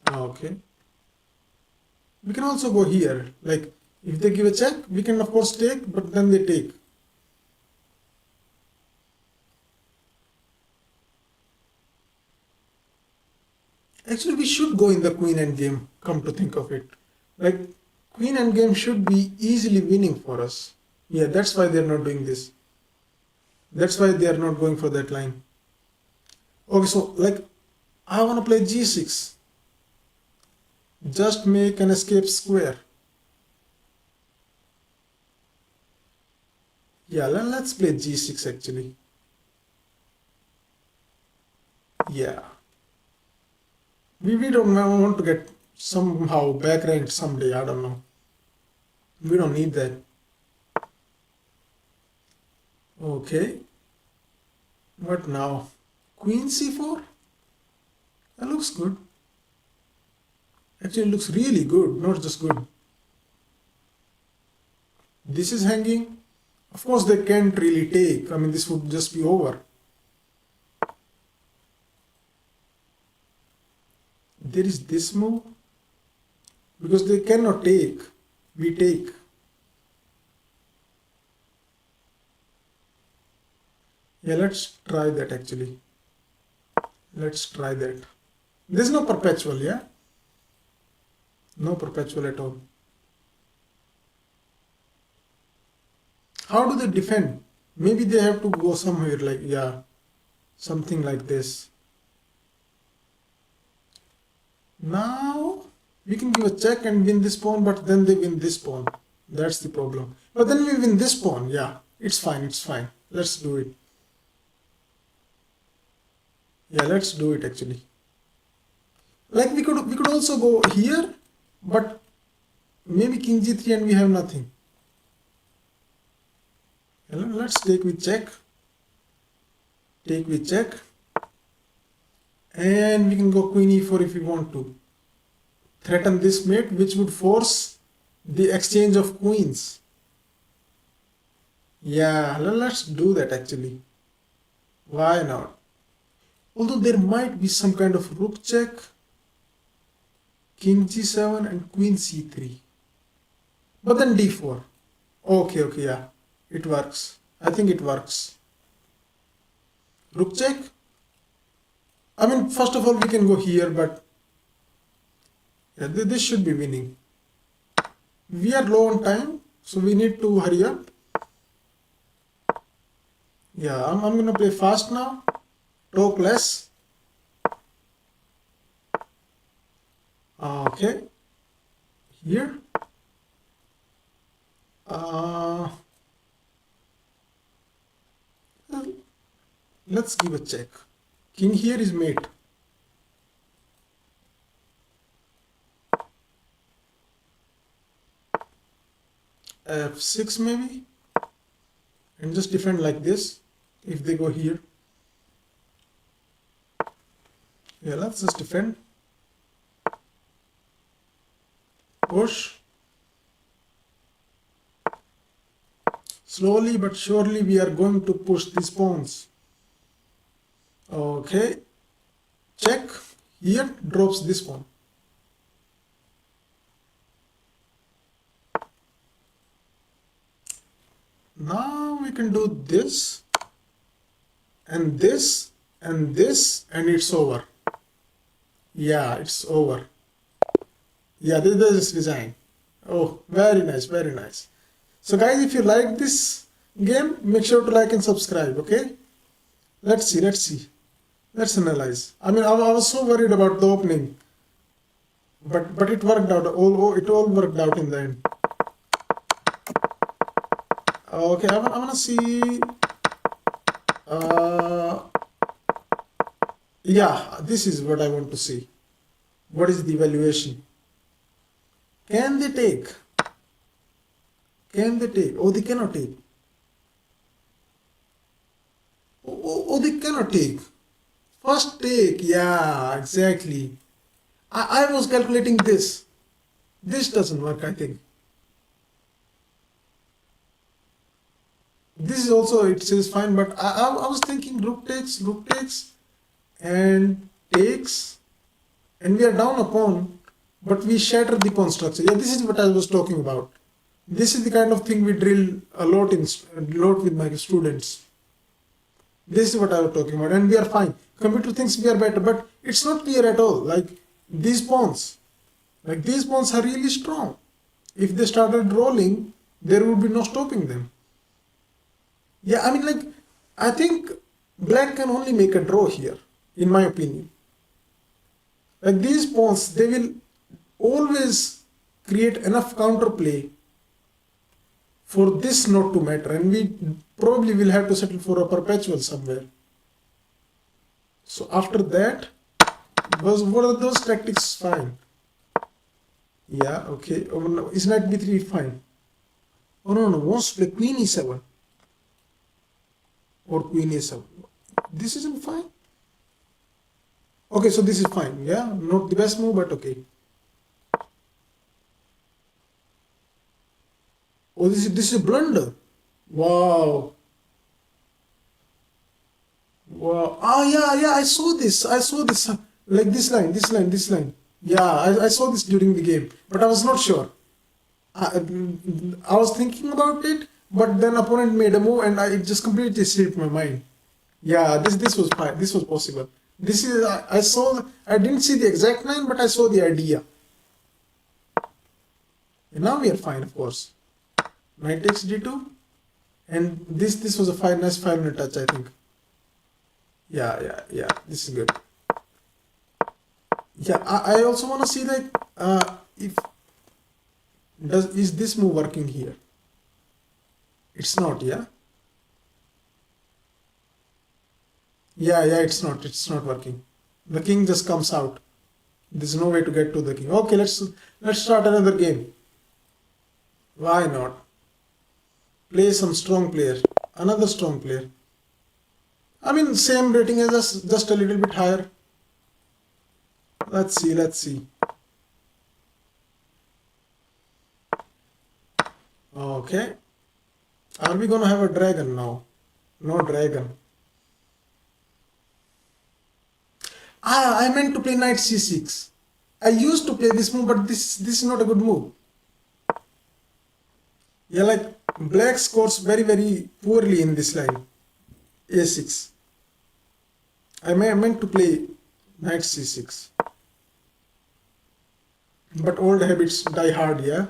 Okay. We can also go here. Like if they give a check, we can of course take, but then they take. Actually, we should go in the queen endgame, come to think of it. Like, queen endgame should be easily winning for us. Yeah, that's why they're not doing this. That's why they are not going for that line. Okay, so like, I want to play g6. Just make an escape square. Yeah, let's play g6 actually. Yeah. We don't want to get somehow back ranked someday, I don't know. We don't need that. Okay. What now? Queen c4? That looks good. Actually, it looks really good, not just good. This is hanging. Of course, they can't really take. I mean, this would just be over. There is this move. Because they cannot take. We take. Yeah, let's try that actually. Let's try that. There's no perpetual, yeah? No perpetual at all. How do they defend? Maybe they have to go somewhere like, yeah, something like this. Now, we can give a check and win this pawn, but then they win this pawn. That's the problem. But then we win this pawn, yeah, it's fine, it's fine. Let's do it. Yeah, let's do it actually. Like we could also go here, but maybe king g3 and we have nothing. Let's take with check. Take with check. And we can go queen e4 if we want to. Threaten this mate, which would force the exchange of queens. Yeah, let's do that actually. Why not? Although there might be some kind of rook check, king g7 and queen c3. But then d4. Okay, yeah. It works. I think it works. Rook check. I mean, first of all, we can go here, but yeah, this should be winning. We are low on time, so we need to hurry up. Yeah, I'm going to play fast now. Talk less. Okay. Here. Let's give a check. King here is mate. F6 maybe. And just defend like this if they go here. Yeah, let's just defend. Push. Slowly but surely we are going to push these pawns. Okay. Check. Here drops this pawn. Now we can do this and this and this and it's over. Yeah, it's over. Yeah, this is design. Oh, very nice, very nice. So guys, if you like this game, make sure to like and subscribe, okay? Let's see. Let's analyze. I mean, I was so worried about the opening, but it worked out. It all worked out in the end. Okay, I want to see. Yeah, this is what I want to see. What is the evaluation? Can they take? Can they take? Oh, they cannot take. Oh, they cannot take. First take, yeah, exactly. I was calculating this. This doesn't work, I think. This is also, it says fine, but I was thinking rook takes, and takes, and we are down a pawn, but we shatter the pawn structure. Yeah, this is what I was talking about. This is the kind of thing we drill a lot with my students. This is what I was talking about, and we are fine. Computer thinks we are better, but it's not clear at all. Like these pawns are really strong. If they started rolling, there would be no stopping them. Yeah, I mean, like, I think black can only make a draw here, in my opinion. Like these pawns, they will always create enough counterplay for this not to matter, and we probably will have to settle for a perpetual somewhere. So after that, what are those tactics? Fine. Yeah, okay. Oh, no. Is knight b3 fine? Oh no, wants to play queen e7 or queen a7. This isn't fine. Okay, so this is fine. Yeah, not the best move, but okay. Oh, this is a blunder. Wow. Wow. Ah, yeah. I saw this. I saw this. Like this line. Yeah, I saw this during the game, but I was not sure. I, I was thinking about it, but then opponent made a move, and it just completely slipped my mind. Yeah, this was fine. This was possible. This is I saw. I didn't see the exact line, but I saw the idea. And now we are fine, of course. Knight takes d2, and this was a nice 5-minute touch, I think. Yeah. This is good. Yeah, I also want to see like if is this move working here? It's not, yeah. Yeah, it's not working. The king just comes out. There's no way to get to the king. Okay, let's start another game. Why not? Play some strong player. Another strong player. I mean, same rating as us, just a little bit higher. Let's see. Okay. Are we gonna have a dragon now? No dragon. Ah, I meant to play knight c6. I used to play this move, but this is not a good move. Yeah, like black scores very poorly in this line. a6. I meant to play knight c6. But old habits die hard, yeah?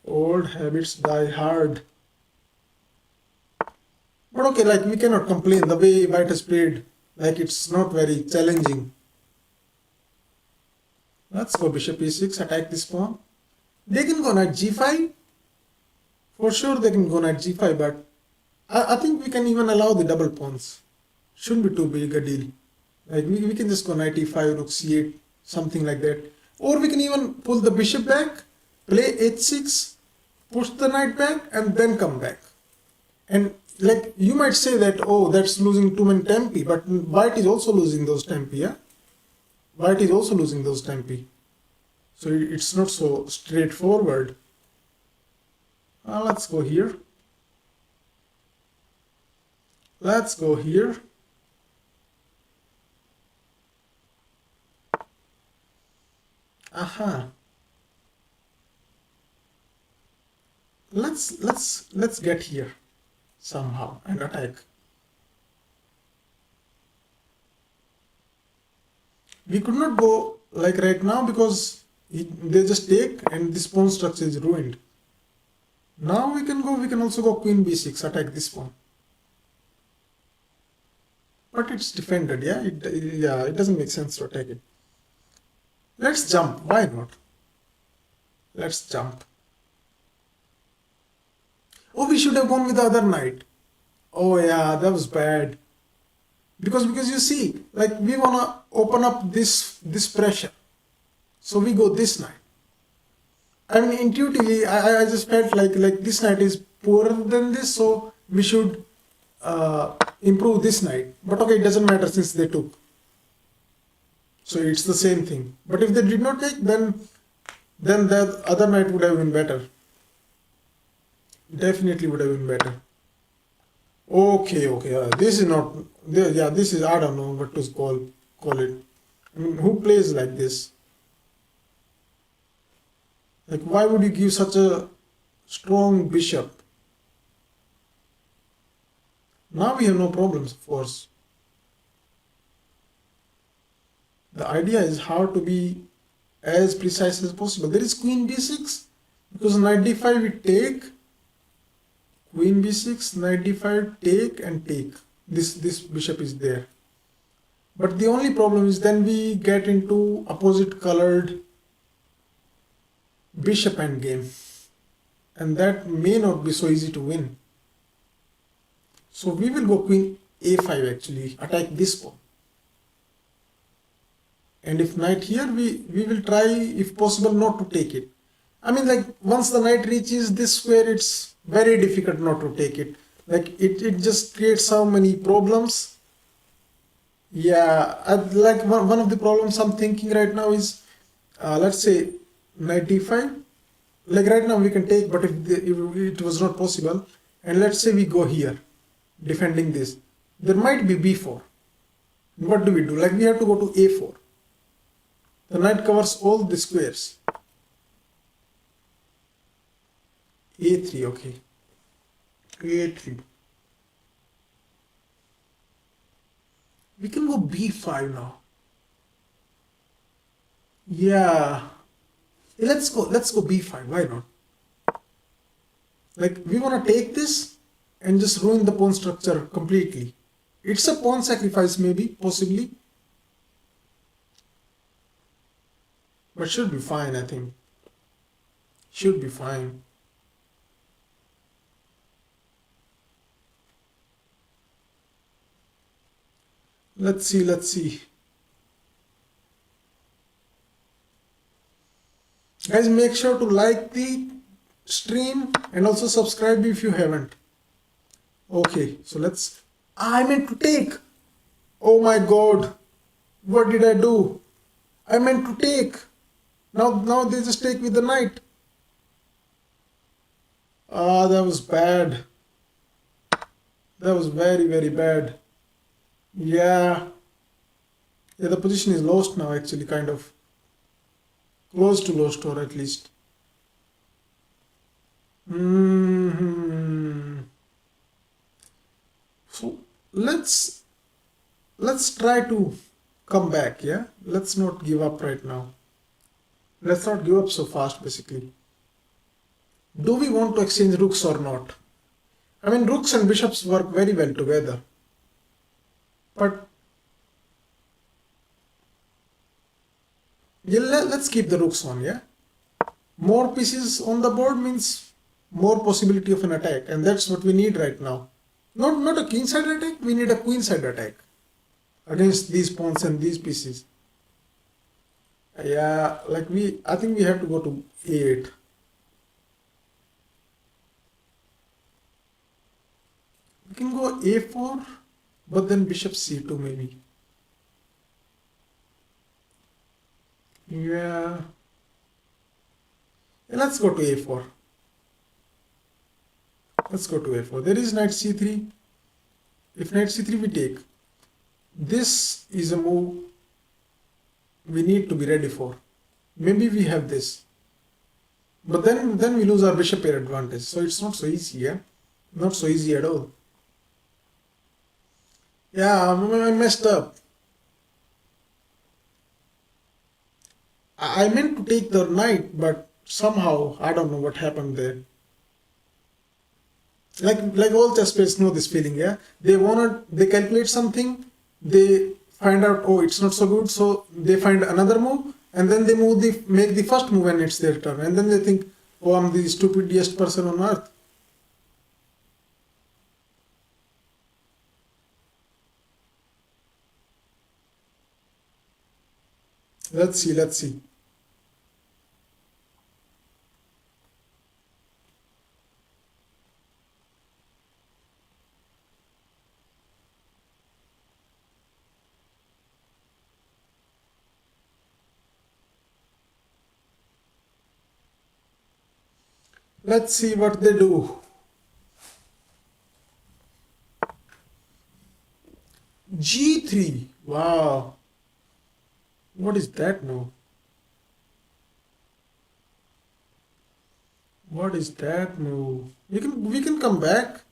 Old habits die hard. But okay, like we cannot complain the way white has played. Like it's not very challenging. Let's go bishop e6, attack this pawn. They can go knight g5. For sure they can go knight g5, but I think we can even allow the double pawns. Shouldn't be too big a deal. Like we can just go knight e5, rook c8, something like that. Or we can even pull the bishop back, play h6, push the knight back, and then come back. And like you might say that, oh, that's losing too many tempi, but white is also losing those tempi, yeah? White is also losing those tempi. So it's not so straightforward. Let's go here. Let's go here. Aha. Let's get here somehow and attack. We could not go like right now because they just take and this pawn structure is ruined. Now we can also go queen b6, attack this pawn. But it's defended, yeah? It doesn't make sense to attack it. Let's jump, why not? Let's jump. Oh, we should have gone with the other knight. Oh yeah, that was bad. Because you see, like we wanna open up this pressure. So we go this knight. I mean, intuitively, I just felt like this knight is poorer than this, so we should improve this knight. But okay, it doesn't matter since they took. So it's the same thing. But if they did not take, then the other knight would have been better. Definitely would have been better. Okay. This is not. Yeah, this is. I don't know what to call it. I mean, who plays like this? Like, why would you give such a strong bishop? Now we have no problems, of course. The idea is how to be as precise as possible. There is queen b6 because knight d5 we take. Queen b6, knight d5, take and take. This bishop is there. But the only problem is then we get into opposite colored bishop endgame. And that may not be so easy to win. So we will go queen a5 actually, attack this pawn. And if knight here, we will try, if possible, not to take it. I mean, like once the knight reaches this square, it's very difficult not to take it. Like it just creates so many problems. Yeah, like one of the problems I'm thinking right now is, let's say knight d5. Like right now we can take, but if it was not possible, and let's say we go here, defending this, there might be b4. What do we do? Like we have to go to a4. The knight covers all the squares. a3, okay. a3. We can go b5 now. Yeah. Let's go b5. Why not? Like we want to take this and just ruin the pawn structure completely. It's a pawn sacrifice maybe, possibly, but should be fine, I think. Should be fine. Let's see. Guys, make sure to like the stream and also subscribe if you haven't. Okay, so let's. I meant to take. Oh my god. What did I do? I meant to take. Now they just take with the knight. Ah, that was bad. That was very, very bad. Yeah. Yeah, the position is lost now actually, kind of. Close to lost, or at least. Hmm. So let's try to come back, yeah? Let's not give up right now. Let's not give up so fast, basically. Do we want to exchange rooks or not? I mean, rooks and bishops work very well together. But yeah, let's keep the rooks on, yeah? More pieces on the board means more possibility of an attack, and that's what we need right now. Not a kingside attack, we need a queenside attack against these pawns and these pieces. Yeah, like I think we have to go to a8. We can go a4, but then bishop c2 maybe. Yeah. Yeah, let's go to a4. Let's go to a4. There is knight c3. If knight c3 we take. This is a move we need to be ready for. Maybe we have this. But then we lose our bishop pair advantage. So it's not so easy, yeah? Not so easy at all. Yeah, I messed up. I meant to take the knight, but somehow I don't know what happened there. Like all chess players know this feeling, yeah. They calculate something, they find out, oh, it's not so good, so they find another move, and then they make the first move and it's their turn, and then they think, oh, I'm the stupidest person on earth. Let's see. Let's see what they do. G3. Wow. What is that move? What is that move? We can come back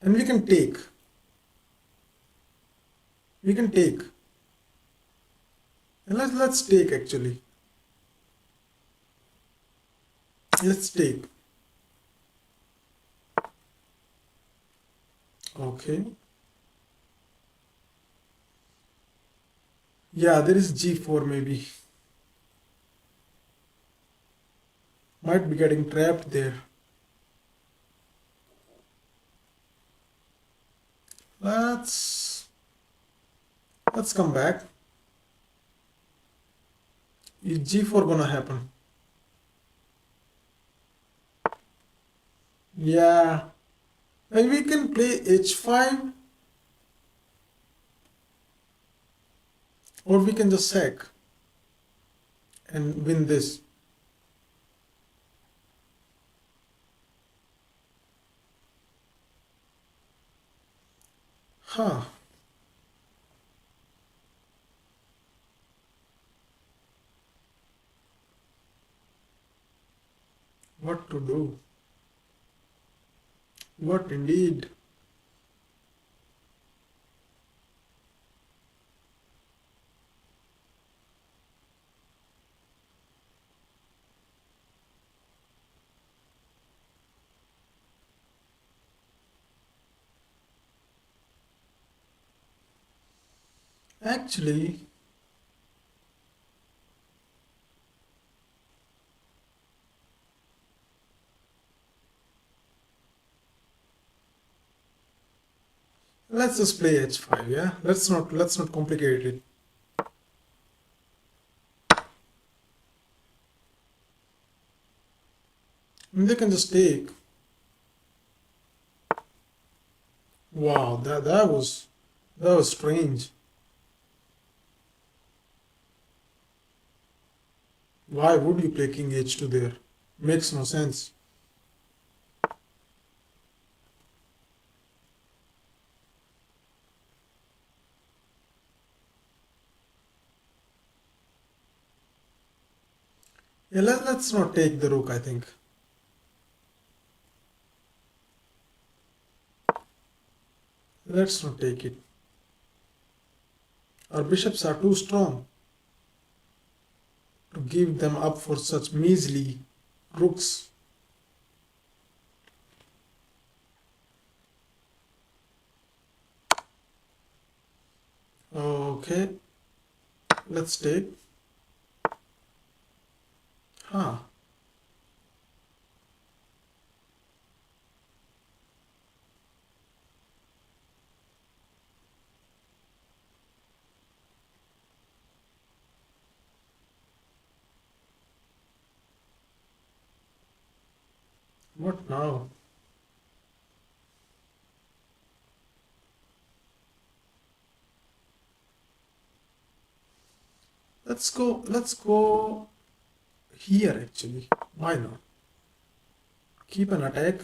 and we can take. We can take. And let's take actually. Let's take. Okay. Yeah, there is G4 maybe. Might be getting trapped there. Let's let's come back. Is G4 gonna happen? Yeah. And we can play H5. Or we can just sack and win this. Huh. What to do? What indeed? Actually, let's just play h5, yeah? Let's not complicate it. And they can just take. Wow, that was strange. Why would you play king h2 there? Makes no sense. Yeah, let's not take the rook, I think. Let's not take it. Our bishops are too strong to give them up for such measly rooks. Okay, let's take. Huh. What now? Let's go here actually. Why not? Keep an attack.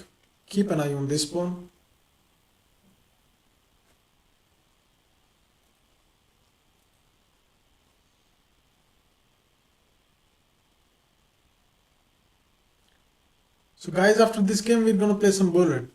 Keep an eye on this pawn. So guys, after this game, we're gonna play some bullet.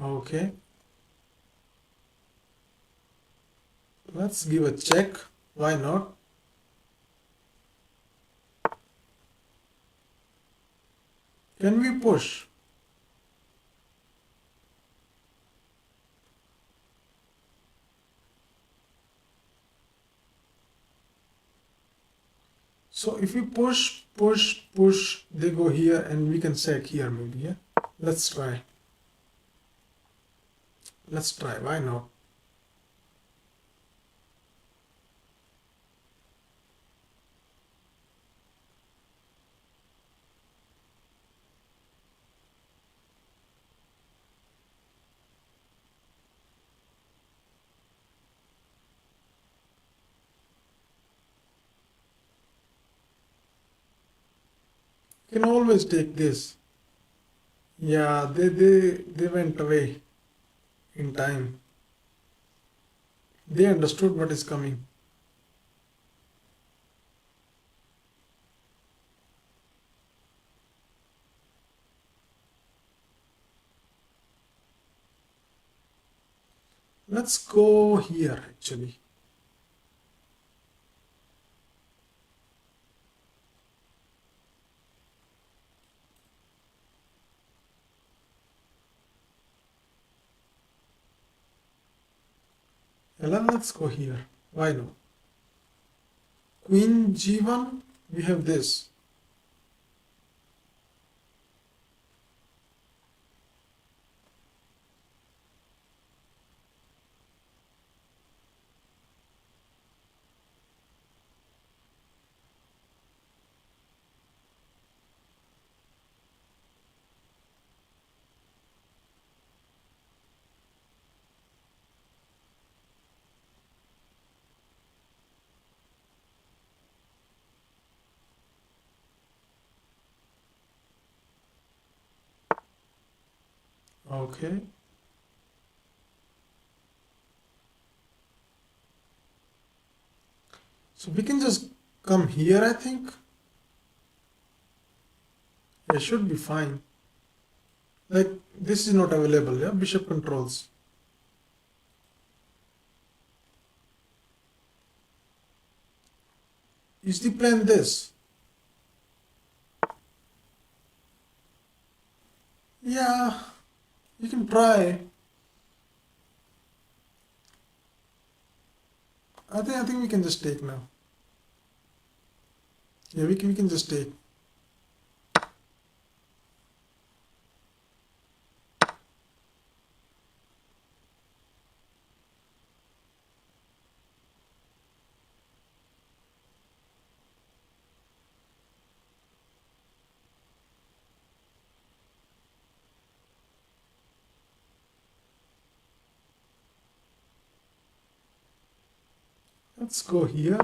Okay. Let's give a check. Why not? Can we push? So if we push, they go here and we can sack here maybe, yeah? Let's try. Let's try. Why not? You can always take this. Yeah, they went away in time. They understood what is coming. Let's go here actually. Let's go here. Why not? Queen g1, we have this. Okay. So we can just come here, I think. It should be fine. Like this is not available, yeah? Bishop controls. Is the plan this? Yeah, you can try. I think we can just take now. Yeah, we can just take. Let's go here.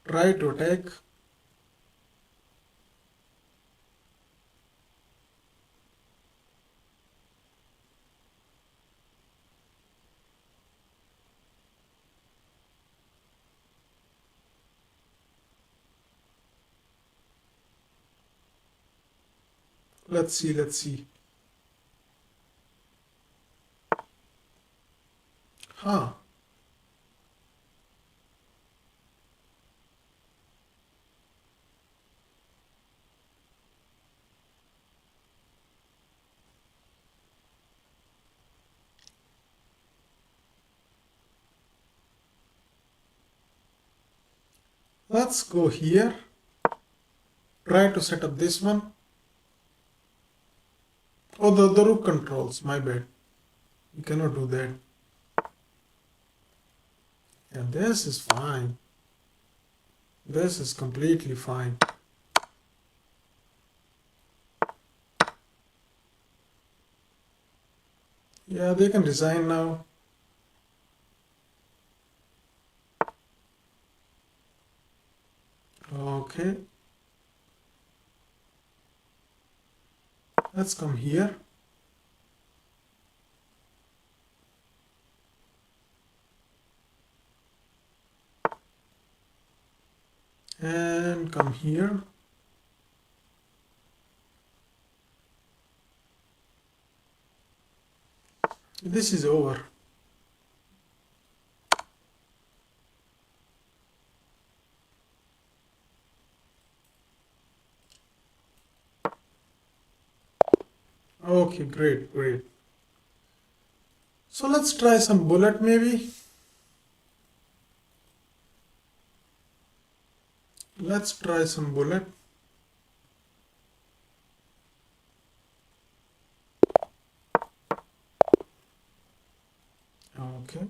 Try to attack. Let's see, let's see. Huh. Let's go here. Try to set up this one. Oh, the rook controls, my bad. You cannot do that. And this is fine. This is completely fine. Yeah, they can resign now. Okay. Let's come here. And come here. This is over. Okay, great, great. So let's try some bullet maybe. Let's try some bullet. Okay.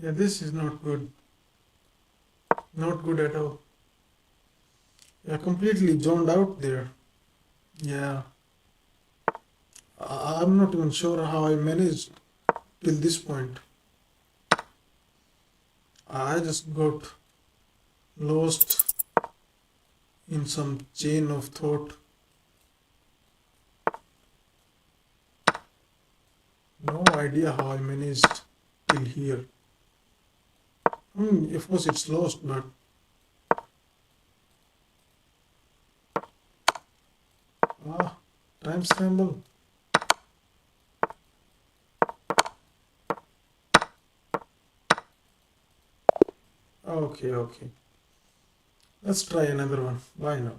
Yeah, this is not good. Not good at all. Yeah, completely zoned out there. Yeah. I'm not even sure how I managed till this point. I just got lost in some chain of thought. No idea how I managed till here. Of course it's lost, but time scramble. Okay. Let's try another one. Why not?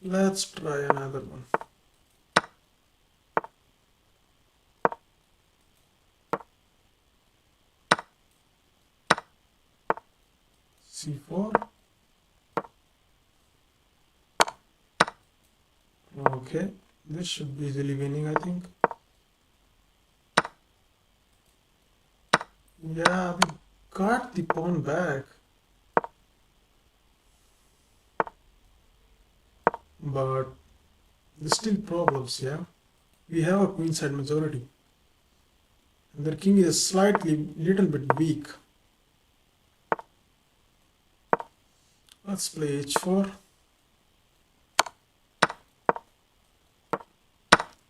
Let's try another one. C4. Okay, this should be easily winning, I think. Yeah, we got the pawn back. But there's still problems, yeah? We have a queenside majority. And their king is slightly, little bit weak. Let's play h4.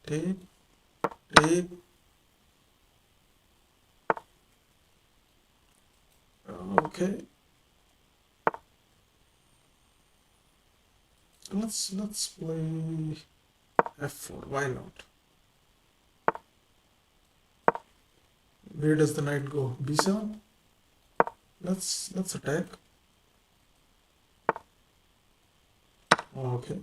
Take. Okay. Let's play f4. Why not? Where does the knight go? b7. Let's attack. Okay.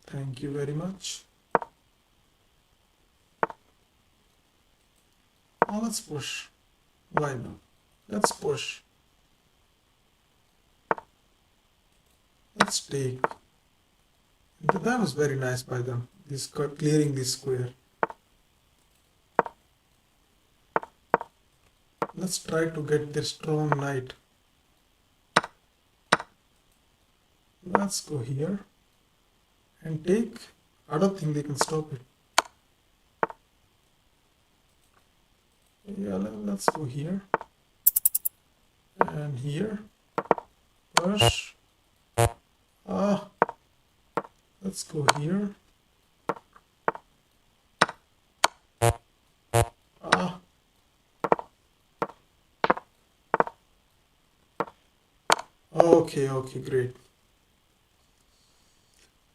Thank you very much. Oh, let's push. Why not? Let's push. Let's take. That was very nice by them. This clearing this square. Let's try to get their strong knight. Let's go here and take. I don't think they can stop it. Yeah, let's go here and here. Push. Let's go here. Okay, great.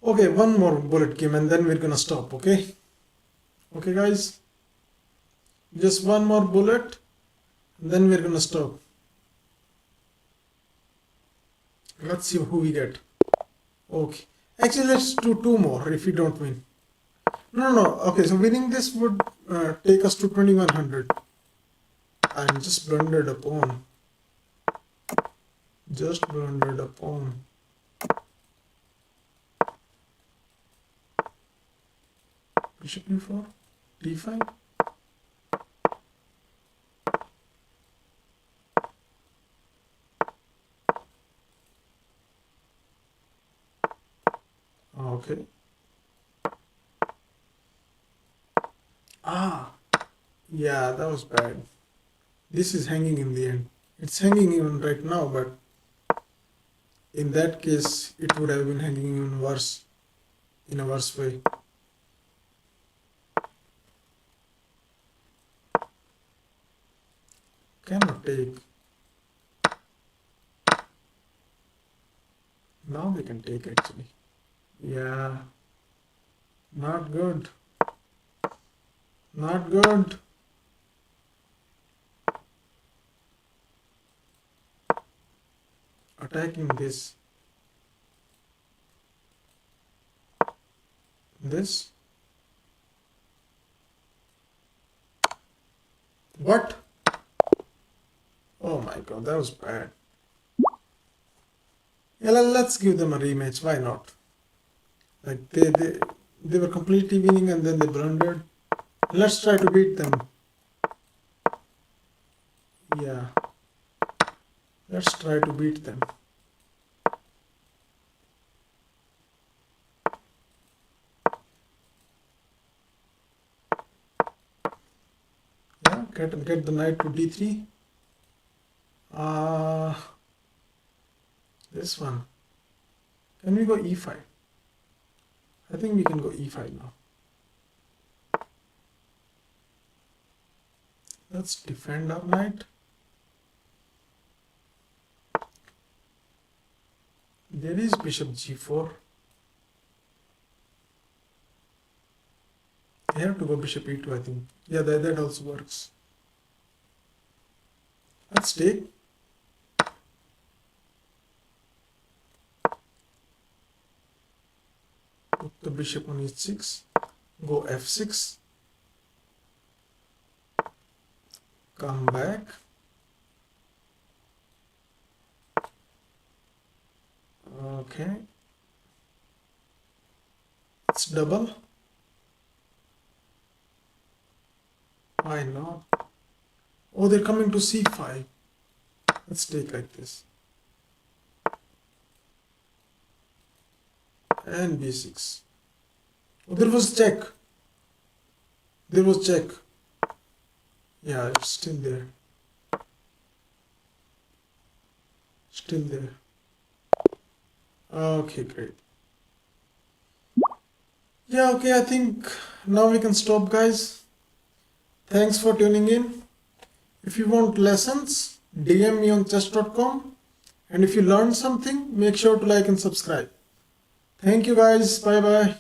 Okay, one more bullet game and then we're gonna stop, okay? Okay, guys? Just one more bullet, and then we're gonna stop. Let's see who we get. Okay. Actually, let's do two more if we don't win. No. Okay, so winning this would take us to 2100. I just blundered a pawn. Bishop e4, d5. Okay. Yeah, that was bad. This is hanging in the end. It's hanging even right now, but in that case, it would have been hanging even worse, in a worse way. Cannot take. Now we can take actually. Yeah. Not good. Not good. Attacking this. This. What? Oh my god, that was bad. Yeah, let's give them a rematch. Why not? Like they were completely winning and then they blundered. Let's try to beat them. Yeah. Let's try to beat them. get the knight to d3. This one. Can we go e5? I think we can go e5 now. Let's defend our knight. There is bishop g4. I have to go bishop e2, I think. Yeah, that also works. Let's take. Put the bishop on e6. Go f6. Come back. Okay. It's double. Why not? Oh, they're coming to c5. Let's take like this. And b6. Oh, there was check. There was check. Yeah, it's still there. Still there. Okay, great. Yeah, okay, I think now we can stop, guys. Thanks for tuning in. If you want lessons, DM me on chess.com. And if you learned something, make sure to like and subscribe. Thank you, guys. Bye bye.